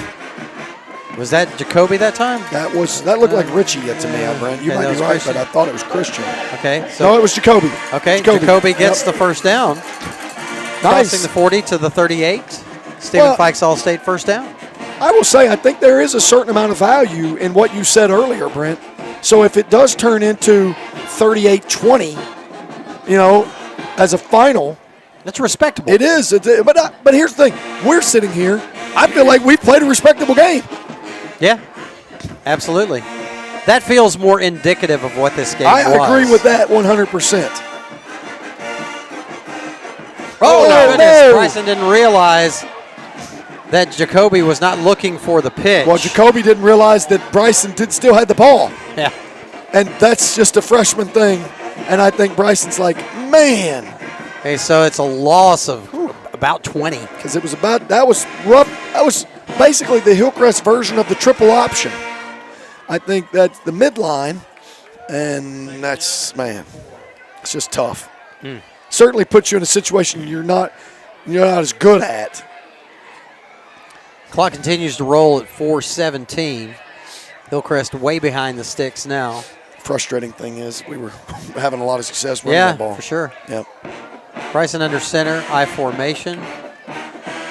was that Jacoby that time? That looked like Ritchie to me, Brent. You might be right, Christian. but I thought it was Christian. Okay. No, it was Jacoby. Okay, Jacoby gets the first down. Nice. Crossing the 40 to the 38. Stephen Fikes All-State first down. I will say I think there is a certain amount of value in what you said earlier, Brent. So if it does turn into 38-20, as a final. That's respectable. It is. But here's the thing. We're sitting here. I feel like we played a respectable game. Yeah, absolutely. That feels more indicative of what this game was. I agree with that 100%. Oh, my goodness. Bryson didn't realize that Jacoby was not looking for the pitch. Well, Jacoby didn't realize that Bryson still had the ball. Yeah. And that's just a freshman thing. And I think Bryson's like, man. Okay, so it's a loss of about 20. Because that was rough. That was basically the Hillcrest version of the triple option. I think that's the midline. And that's, man, it's just tough. Certainly puts you in a situation you're not as good at. Clock continues to roll at 4:17. Hillcrest way behind the sticks now. Frustrating thing is we were having a lot of success running that ball. Yeah, for sure. Yep. Bryson under center, I formation.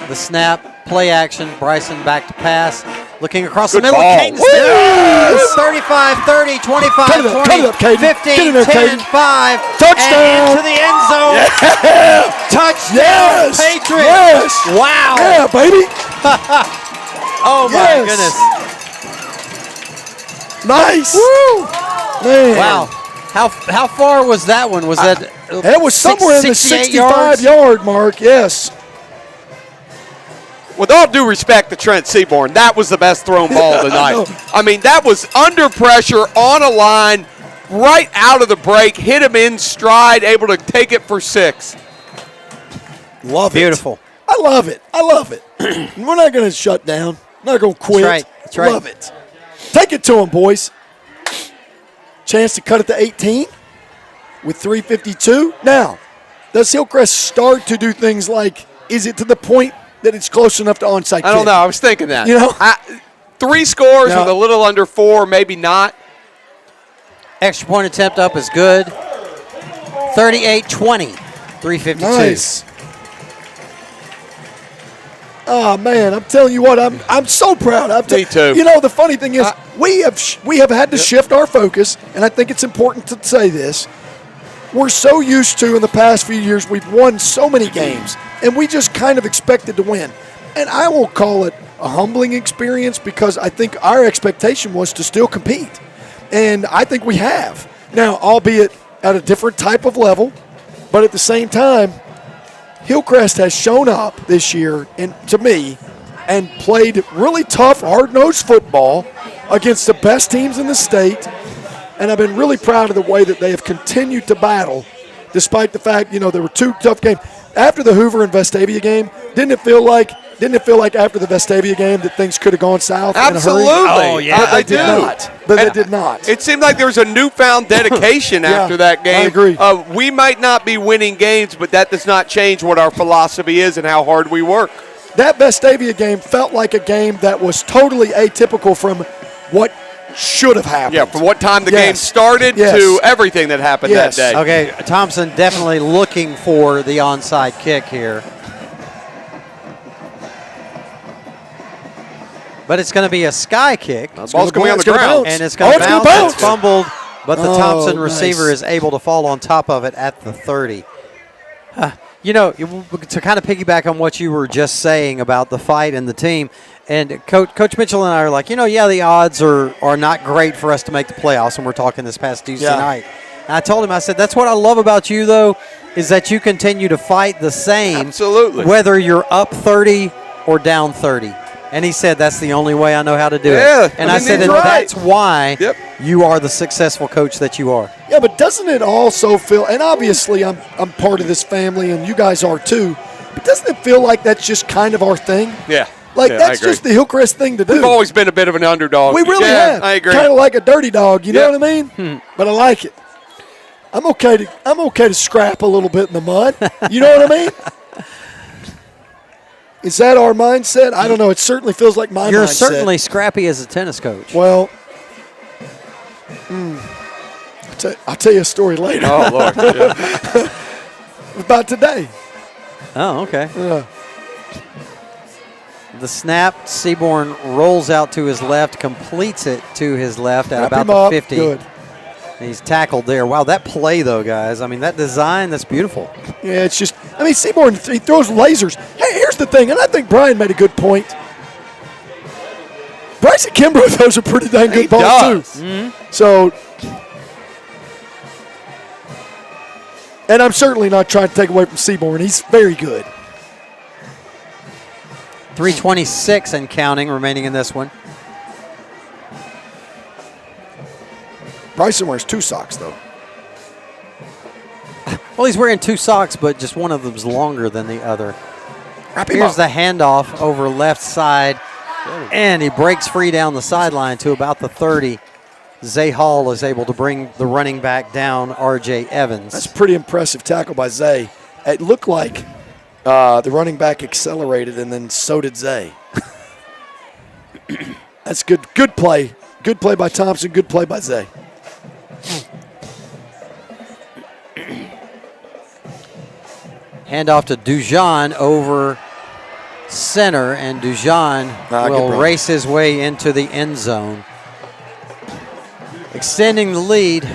The snap, play action. Bryson back to pass. Looking across the middle. Caden Smith. 35-30, 25-20, 15, 10, 5. Touchdown. And into the end zone. Yeah. Touchdown, Patriots. Yes. Wow. Yeah, baby. Oh, my goodness. Nice. Woo. Man. Wow. How far was that one? Was that? It was somewhere in the 65-yard mark, yes. With all due respect to Trent Seaborn, that was the best thrown ball tonight. I mean, that was under pressure, on a line, right out of the break, hit him in stride, able to take it for 6. Love Beautiful. it. I love it. I love it. We're not going to shut down. Not going to quit. That's right. That's right. Love it. Take it to them, boys. Chance to cut it to 18 with 3:52. Now, does Hillcrest start to do things like, is it to the point that it's close enough to onside kick? I don't know. I was thinking that. You know? 3 scores with a little under 4, maybe not. Extra point attempt up is good. 38-20, 3:52. Nice. Oh man, I'm telling you what, I'm so proud. Me too. You know, the funny thing is, we have had to shift our focus, and I think it's important to say this. We're so used to, in the past few years, we've won so many games, and we just kind of expected to win. And I won't call it a humbling experience because I think our expectation was to still compete, and I think we have now, albeit at a different type of level, but at the same time, Hillcrest has shown up this year, and to me, and played really tough, hard-nosed football against the best teams in the state. And I've been really proud of the way that they have continued to battle, despite the fact, there were 2 tough games. After the Hoover and Vestavia game, didn't it feel like after the Vestavia game that things could have gone south Absolutely. in a hurry? Oh, yeah, but they did not. But they did not. It seemed like there was a newfound dedication after that game. I agree. We might not be winning games, but that does not change what our philosophy is and how hard we work. That Vestavia game felt like a game that was totally atypical from what should have happened. Yeah, from what time the game started to everything that happened that day. Okay, Thompson definitely looking for the onside kick here. But it's going to be a sky kick. The ball's going to be on the ground. And it's going to bounce. It's fumbled, but the Thompson receiver is able to fall on top of it at the 30. To kind of piggyback on what you were just saying about the fight and the team, and Coach Mitchell and I are like, the odds are not great for us to make the playoffs, and we're talking this past Tuesday night. And I told him, I said, that's what I love about you, though, is that you continue to fight the same. Absolutely. Whether you're up 30 or down 30. And he said, that's the only way I know how to do it. And I said, that's why you are the successful coach that you are. Yeah, but doesn't it also feel, and obviously I'm part of this family and you guys are too, but doesn't it feel like that's just kind of our thing? Yeah. That's just the Hillcrest thing to do. We've always been a bit of an underdog. We really have. I agree. Kind of like a dirty dog, you know what I mean? But I like it. I'm okay to scrap a little bit in the mud. You know what I mean? Is that our mindset? I don't know. It certainly feels like my mindset. You're certainly scrappy as a tennis coach. Well, I'll tell you a story later. Oh, Lord. About today. Oh, okay. The snap, Seaborn rolls out to his left, completes it to his left at about the 50. Good. He's tackled there. Wow, that play, though, guys. I mean, that design, that's beautiful. Yeah, it's just, Seaborn, he throws lasers. Hey, here's the thing, and I think Brian made a good point. Bryson Kimbrough throws a pretty dang good ball, too. Mm-hmm. So, and I'm certainly not trying to take away from Seaborn. He's very good. 3:26 and counting remaining in this one. Bryson wears 2 socks, though. Well, he's wearing 2 socks, but just one of them's longer than the other. Wrap him Here's up. the handoff over left side, and he breaks free down the sideline to about the 30. Zay Hall is able to bring the running back down, R.J. Evans. That's a pretty impressive tackle by Zay. It looked like the running back accelerated, and then so did Zay. That's good. Good play. Good play by Thompson. Good play by Zay. Handoff to Dujan over center, and Dujan will race his way into the end zone, extending the lead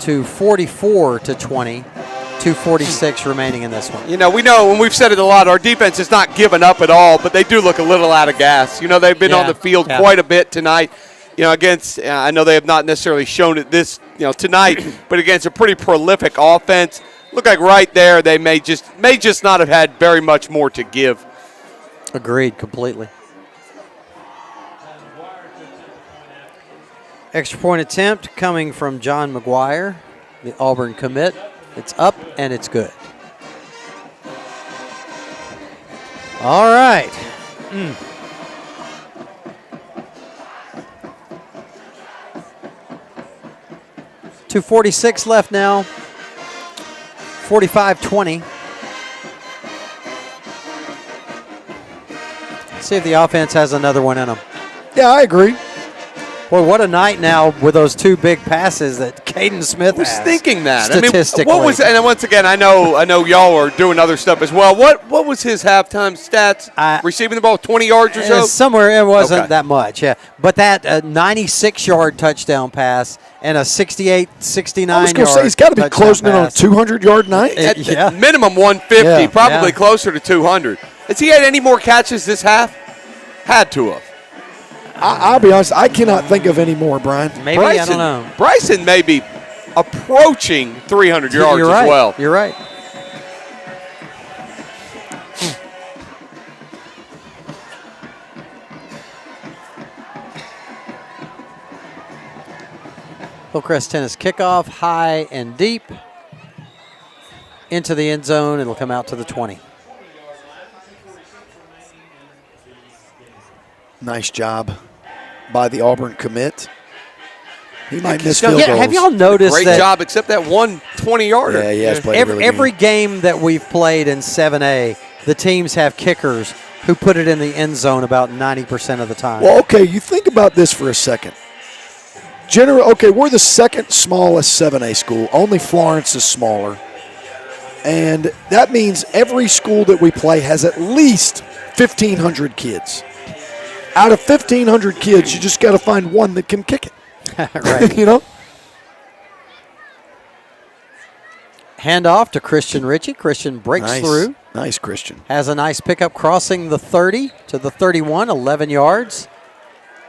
to 44-20. 2:46 remaining in this one. We know, and we've said it a lot, our defense is not giving up at all, but they do look a little out of gas. They've been on the field quite a bit tonight. Against, I know they have not necessarily shown it this tonight, but against a pretty prolific offense. Look like right there they may just not have had very much more to give. Agreed completely. Extra point attempt coming from John McGuire, the Auburn commit. It's up and it's good. All right. 2:46 left now. 45-20. See if the offense has another one in them. Yeah, I agree. Boy, what a night now with those two big passes that Caden Smith I was has. thinking that. Statistically. What was? And once again, I know y'all are doing other stuff as well. What was his halftime stats? Receiving the ball 20 yards or so? Somewhere it wasn't that much, yeah. But that 96-yard touchdown pass and a 68, 69 I was going to say he's got to be closing in on a 200-yard night. At minimum 150, probably closer to 200. Has he had any more catches this half? Had to have. I'll be honest, I cannot think of any more, Brian. Maybe, I don't know. Bryson may be approaching 300 yards You're right. as well. You're right. Hillcrest tennis kickoff, high and deep. Into the end zone, it'll come out to the 20. Nice job by the Auburn commit. He might miss field goals. Have y'all noticed Great job, except that one 20-yarder. Yeah, he has played a really every game that we've played in 7A, the teams have kickers who put it in the end zone about 90% of the time. Well, okay, you think about this for a second. We're the second smallest 7A school. Only Florence is smaller. And that means every school that we play has at least 1,500 kids. Out of 1,500 kids, you just got to find one that can kick it. Right. You know? Handoff to Christian Ritchie. Christian breaks through. Nice, Christian. Has a nice pickup crossing the 30 to the 31, 11 yards.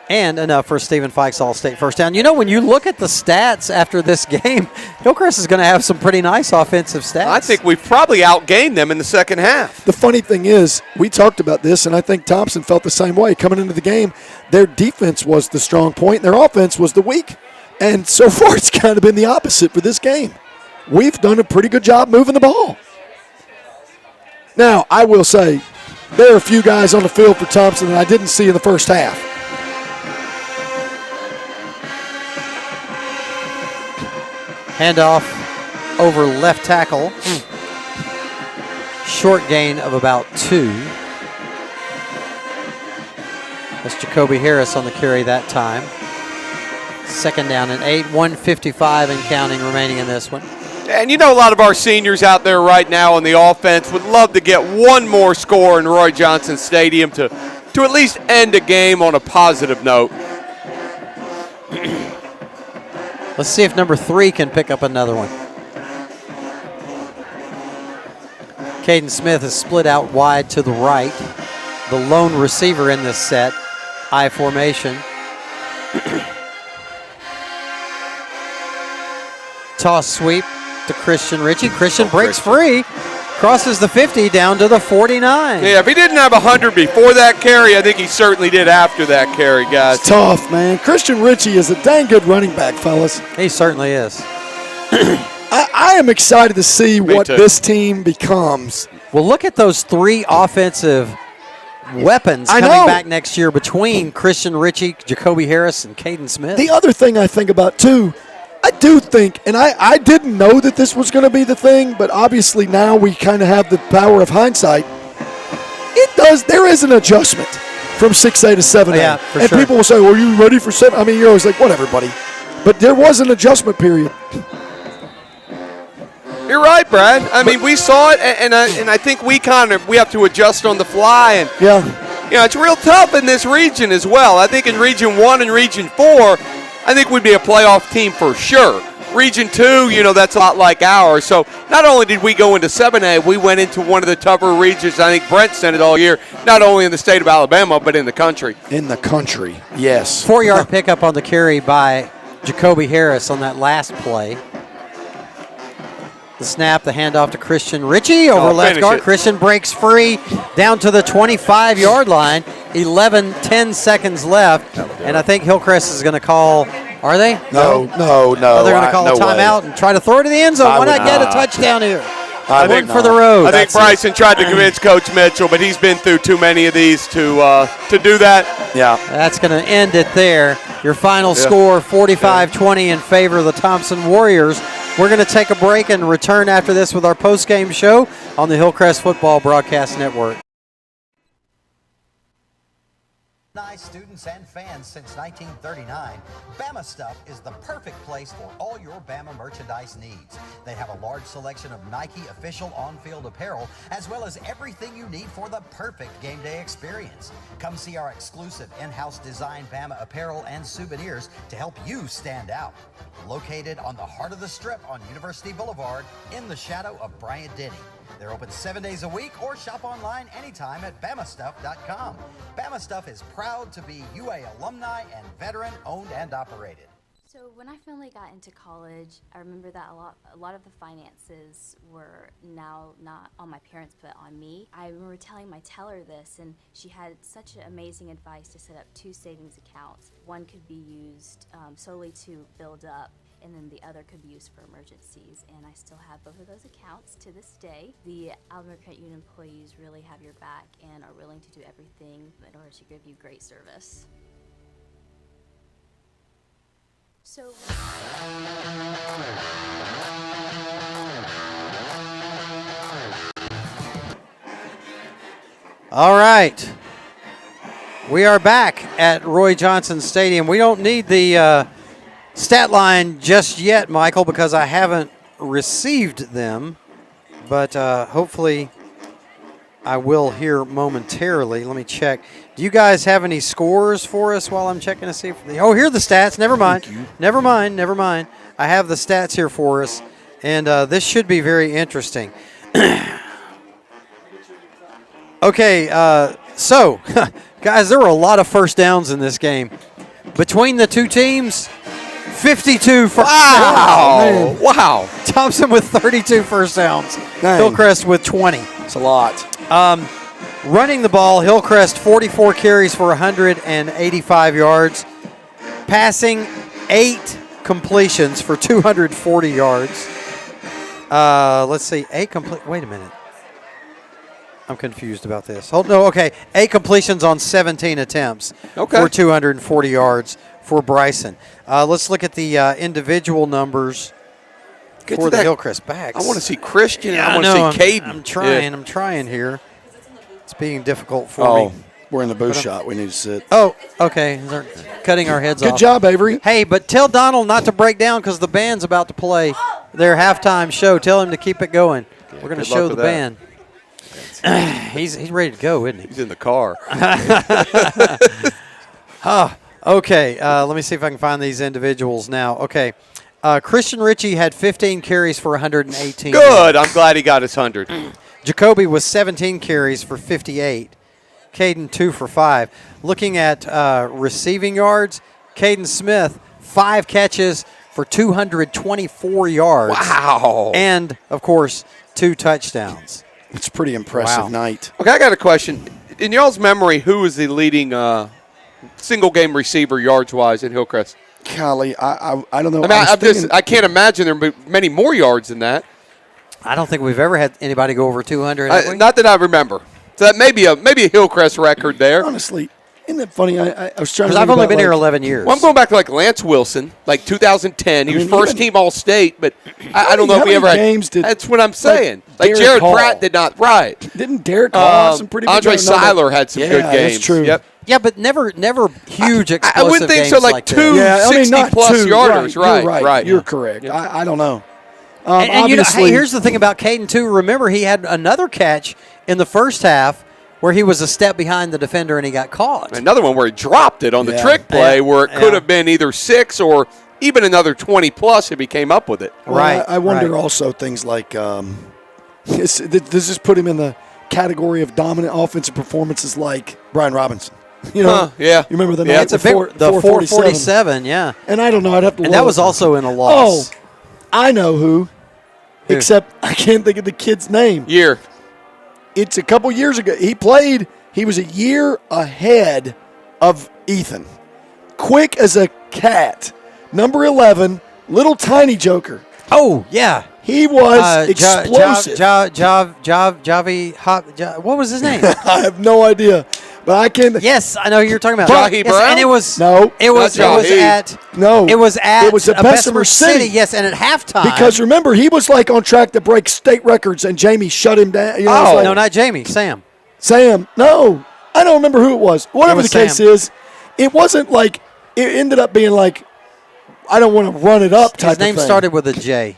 And enough for Stephen Fikes All-State first down. You know, when you look at the stats after this game, Hillcrest is going to have some pretty nice offensive stats. I think we've probably outgained them in the second half. The funny thing is, we talked about this, and I think Thompson felt the same way. Coming into the game, their defense was the strong point, and their offense was the weak. And so far, it's kind of been the opposite for this game. We've done a pretty good job moving the ball. Now, I will say, there are a few guys on the field for Thompson that I didn't see in the first half. Handoff over left tackle. Short gain of about 2. That's Jacoby Harris on the carry that time. Second down and 8, 1:55 and counting remaining in this one. And you know a lot of our seniors out there right now on the offense would love to get one more score in Roy Johnson Stadium to at least end a game on a positive note. Let's see if number 3 can pick up another one. Caden Smith is split out wide to the right. The lone receiver in this set. I formation. Toss sweep to Christian Ritchie. Christian breaks free. Crosses the 50 down to the 49. Yeah, if he didn't have 100 before that carry, I think he certainly did after that carry, guys. It's tough, man. Christian Ritchie is a dang good running back, fellas. He certainly is. I am excited to see what this team becomes. Well, look at those 3 offensive weapons coming back next year between Christian Ritchie, Jacoby Harris, and Caden Smith. The other thing I think about, too, I do think, and I didn't know that this was going to be the thing, but obviously now we kind of have the power of hindsight. There is an adjustment from 6A to 7A. Yeah, for and sure. people will say, well, are you ready for 7? I mean, you're always like, whatever, buddy. But there was an adjustment period. You're right, Brad. I mean, we saw it, and I think we have to adjust on the fly. And it's real tough in this region as well. I think in Region 1 and Region 4, I think we'd be a playoff team for sure. Region 2, that's a lot like ours. So not only did we go into 7A, we went into one of the tougher regions. I think Brent said it all year, not only in the state of Alabama, but in the country. In the country, yes. 4-yard pickup on the carry by Jacoby Harris on that last play. The snap, the handoff to Christian Ritchie over left guard. Christian breaks free down to the 25-yard line. 10 seconds left. And I think Hillcrest is going to call, are they? No. Oh, they're going to call a timeout and try to throw it to the end zone. Why not get a touchdown here? I think for the road. I think Bryson tried to convince Coach Mitchell, but he's been through too many of these to do that. Yeah. That's going to end it there. Your final score, 45-20 in favor of the Thompson Warriors. We're going to take a break and return after this with our post-game show on the Hillcrest Football Broadcast Network. Nice students and fans since 1939, Bama Stuff is the perfect place for all your Bama merchandise needs. They have a large selection of Nike official on-field apparel, as well as everything you need for the perfect game day experience. Come see our exclusive in-house design Bama apparel and souvenirs to help you stand out. Located on the heart of the Strip on University Boulevard, in the shadow of Bryant-Denny. They're open 7 days a week or shop online anytime at BamaStuff.com. Bama Stuff is proud to be UA alumni and veteran owned and operated. So when I finally got into college, I remember that a lot of the finances were now not on my parents but on me. I remember telling my teller this, and she had such amazing advice to set up 2 savings accounts. One could be used solely to build up, and then the other could be used for emergencies, and I still have both of those accounts to this day. The Alabama Credit Union employees really have your back and are willing to do everything in order to give you great service. So all right. We are back at Roy Johnson Stadium. We don't need the stat line just yet, Michael, because I haven't received them, but hopefully I will here momentarily. Let me check. Do you guys have any scores for us while I'm checking to see if here are the stats. Never mind. Never mind. I have the stats here for us, and this should be very interesting. Okay, so, guys, there were a lot of first downs in this game. Between the two teams, 52 first downs. Wow. Thompson with 32 first downs. Hillcrest with 20. It's a lot. Running the ball, Hillcrest 44 carries for 185 yards. Passing 8 completions for 240 yards. Let's see, 8 complete. Wait a minute. I'm confused about this. 8 completions on 17 attempts for 240 yards for Bryson. Let's look at the individual numbers for the Hillcrest backs. I want to see Christian. I want to see Caden. I'm trying here. It's being difficult for me. We're in the booth shot. We need to sit. Oh, okay. They're cutting our heads off. Good job, Avery. Hey, but tell Donald not to break down because the band's about to play their halftime show. Tell him to keep it going. We're going to show the band. He's ready to go, isn't he? He's in the car. Okay. Let me see if I can find these individuals now. Okay. Christian Ritchie had 15 carries for 118. Good. I'm glad he got his 100. Jacoby was 17 carries for 58. Caden 2 for 5. Looking at receiving yards, Caden Smith 5 catches for 224 yards. Wow. And, of course, 2 touchdowns. It's a pretty impressive night. Okay, I got a question. In y'all's memory, who is the leading single-game receiver yards-wise in Hillcrest? Golly, I don't know. I can't imagine there are many more yards than that. I don't think we've ever had anybody go over 200. Not that I remember. So that may be a Hillcrest record there. Honestly, isn't that funny? I was trying to. Because I've only been here 11 years. Well, I'm going back to like Lance Wilson, like 2010. He was first team All-State, but I don't know if we ever had games. That's what I'm saying. Like Jared Pratt did not. Right? Didn't Derek Hall have some pretty good Andre Seiler had some good games. That's true. Yep. Yeah, but never huge explosive I wouldn't think games so. Like 2 60-plus yarders. Right. You're correct. Yep. I don't know. And you know, hey, here's the thing about Caden too. Remember, he had another catch in the first half where he was a step behind the defender and he got caught. Another one where he dropped it on the trick play where it could have been either 6 or even another 20-plus if he came up with it. Well, right. I wonder also things like does this put him in the category of dominant offensive performances like Brian Robinson? You know, yeah. You remember the Yeah, night it's a with big, the 447, yeah. And I don't know. I'd have to. And that was also in a loss. Oh, I know who. Except I can't think of the kid's name. Year. It's a couple years ago. He was a year ahead of Ethan. Quick as a cat. Number 11, little tiny joker. Oh, yeah. He was explosive. What was his name? I have no idea. But I can. Yes, I know who you're talking about. Jahi Yes, Brown? and it was No. It was at Bessemer City. Yes, and at halftime. Because remember, he was like on track to break state records, and Jamie shut him down. You know, no, not Jamie. Sam. No, I don't remember who it was. Whatever the was case Sam. is, it wasn't like it ended up being like I don't want to run it up type His name of thing. started with a J.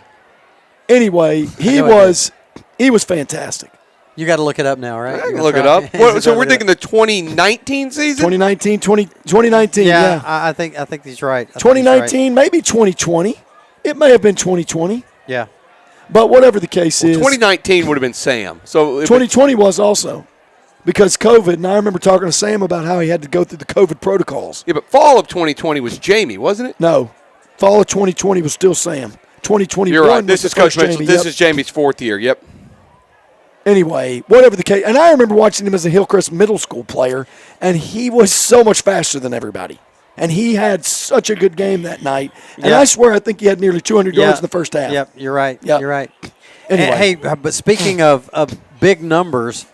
Anyway, he was fantastic. You got to look it up now, right? I can look it up. So we're thinking the 2019 season? 2019, Yeah, yeah. I think he's right. 2019, maybe 2020. It may have been 2020. Yeah. But whatever the case is. 2019 would have been Sam. So 2020 was also because COVID, and I remember talking to Sam about how he had to go through the COVID protocols. Yeah, but fall of 2020 was Jamie, wasn't it? No. Fall of 2020 was still Sam. 2021 You're right. This was is the Coach first Mitchell. Jamie. This Yep. is Jamie's fourth year. Yep. Anyway, whatever the case. And I remember watching him as a Hillcrest middle school player, and he was so much faster than everybody. And he had such a good game that night. And Yeah. I swear I think he had nearly 200 yards in the first half. Yep, you're right. Yep. You're right. Anyway. And, hey, but speaking of big numbers,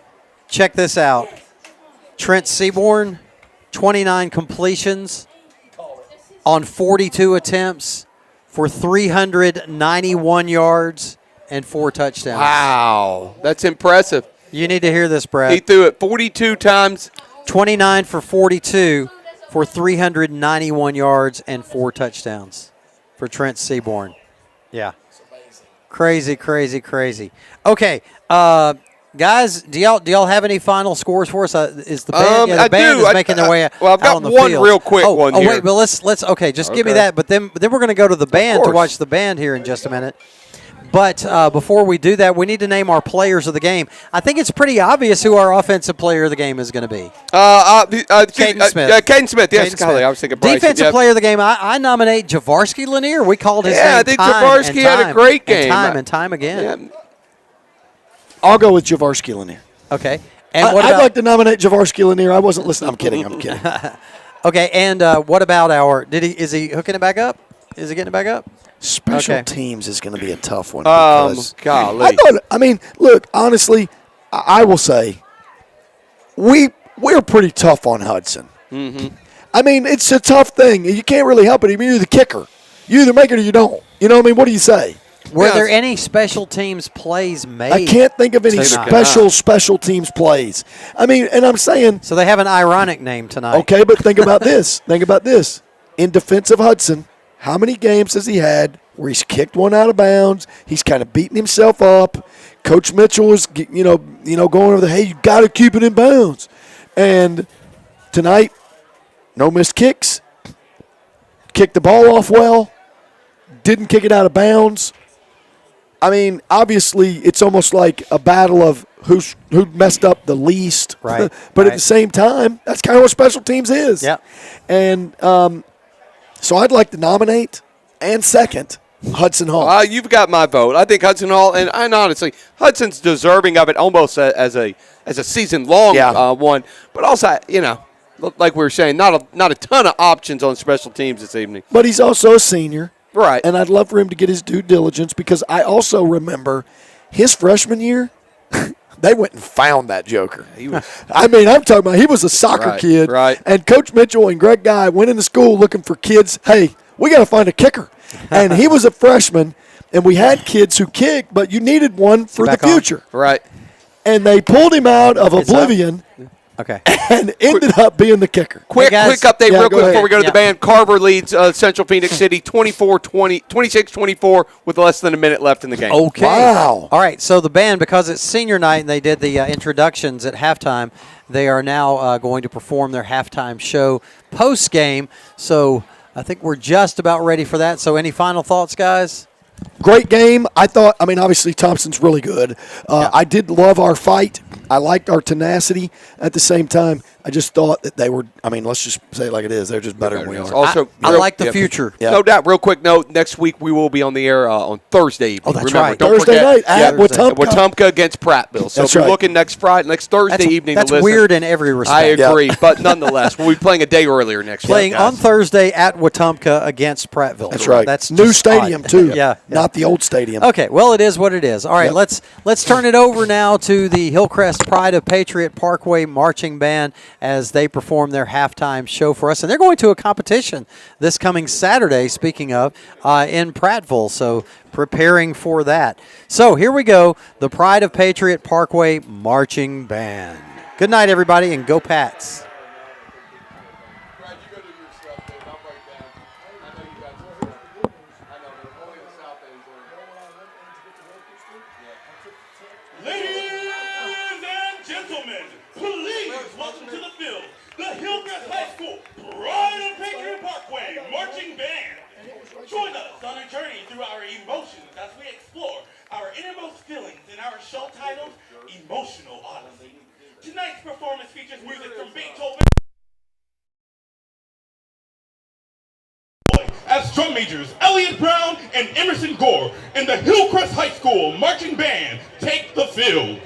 check this out. Trent Seaborn, 29 completions on 42 attempts for 391 yards and 4 touchdowns. Wow. That's impressive. You need to hear this, Brad. He threw it 42 times. 29 for 42 for 391 yards and 4 touchdowns for Trent Seaborn. Yeah. Crazy, crazy, crazy. Okay, guys, do y'all have any final scores for us? Is the band, the band is making their way out? Well, I've got on the one field. real quick one here. Wait, but let's okay, just give me that. But then we're going to go to the band to watch the band here in just a minute. But before we do that, we need to name our players of the game. I think it's pretty obvious who our offensive player of the game is going to be. Caden Smith. Caden Smith. Yes, Caden golly, Smith. I was thinking Bryson. Defensive player of the game, I nominate Javarsky Lanier. We called his name. I think time Javarsky and had a time great game. and time again. I'll go with Javarsky Lanier. Okay. And I'd like to nominate Javarsky Lanier. I wasn't listening. I'm kidding. Okay, and what about is he hooking it back up? Is he getting it back up? Special teams is going to be a tough one. Golly. Look, honestly, I will say we're pretty tough on Hudson. Mm-hmm. I mean, it's a tough thing. You can't really help it. I mean, you're the kicker. You either make it or you don't. You know what I mean? What do you say? Were there any special teams plays made? I can't think of any special teams plays. I mean, and I'm saying. So they have an ironic name tonight. Okay, but think about this. In defense of Hudson, how many games has he had where he's kicked one out of bounds? He's kind of beating himself up. Coach Mitchell is, going over hey, you got to keep it in bounds. And tonight, no missed kicks. Kicked the ball off well. Didn't kick it out of bounds. I mean, obviously, it's almost like a battle of who messed up the least. Right. But at the same time, that's kind of what special teams is. Yeah. And so I'd like to nominate and second Hudson Hall. You've got my vote. I think Hudson Hall, and honestly, Hudson's deserving of it almost as a season-long one. But also, like we were saying, not a ton of options on special teams this evening. But he's also a senior. Right. And I'd love for him to get his due diligence because I also remember his freshman year, they went and found that joker. I'm talking about he was a soccer kid. Right. And Coach Mitchell and Greg Guy went into school looking for kids. Hey, we got to find a kicker. And he was a freshman, and we had kids who kicked, but you needed one for the future. Right. And they pulled him out of oblivion. Okay. And ended up being the kicker. Quick update real quick before we go to Yeah. the band. Carver leads Central Phoenix City 26-24 with less than a minute left in the game. Okay. Wow. All right, so the band, because it's senior night and they did the introductions at halftime, they are now going to perform their halftime show post-game. So I think we're just about ready for that. So any final thoughts, guys? Great game. Obviously Thompson's really good. I did love our fight. I liked our tenacity. At the same time, I just thought that they were. I mean, let's just say it like it is. They're just better than we are. Also, I like the future. Yeah. No doubt. Real quick note: next week we will be on the air on Thursday evening. Oh, that's Remember, right. don't Thursday forget, night at Wetumpka. Wetumpka against Prattville. So That's if you're right. looking next Thursday evening That's to listen. weird in every respect. I agree, but nonetheless, we'll be playing a day earlier next week. Playing on Thursday at Wetumpka against Prattville. That's right. That's new just stadium odd. too. Yeah. Not the old stadium. Okay, well, it is what it is. All right, let's turn it over now to the Hillcrest Pride of Patriot Parkway Marching Band as they perform their halftime show for us. And they're going to a competition this coming Saturday, speaking of, in Prattville. So preparing for that. So here we go, the Pride of Patriot Parkway Marching Band. Good night, everybody, and go Pats. Ladies and gentlemen, please welcome to the field the Hillcrest High School Pride of Patriot Parkway Marching Band. Join us on a journey through our emotions as we explore our innermost feelings in our show titled Emotional Odyssey. Tonight's performance features music from Beethoven as drum majors Elliot Brown and Emerson Gore and the Hillcrest High School Marching Band take the field.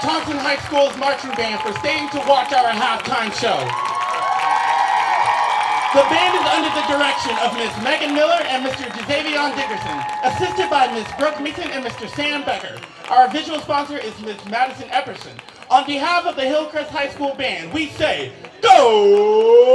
Thompson High School's marching band for staying to watch our halftime show. The band is under the direction of Miss Megan Miller and Mr. Jazavion Dickerson, assisted by Miss Brooke Meeson and Mr. Sam Becker. Our visual sponsor is Miss Madison Epperson. On behalf of the Hillcrest High School Band, we say, go!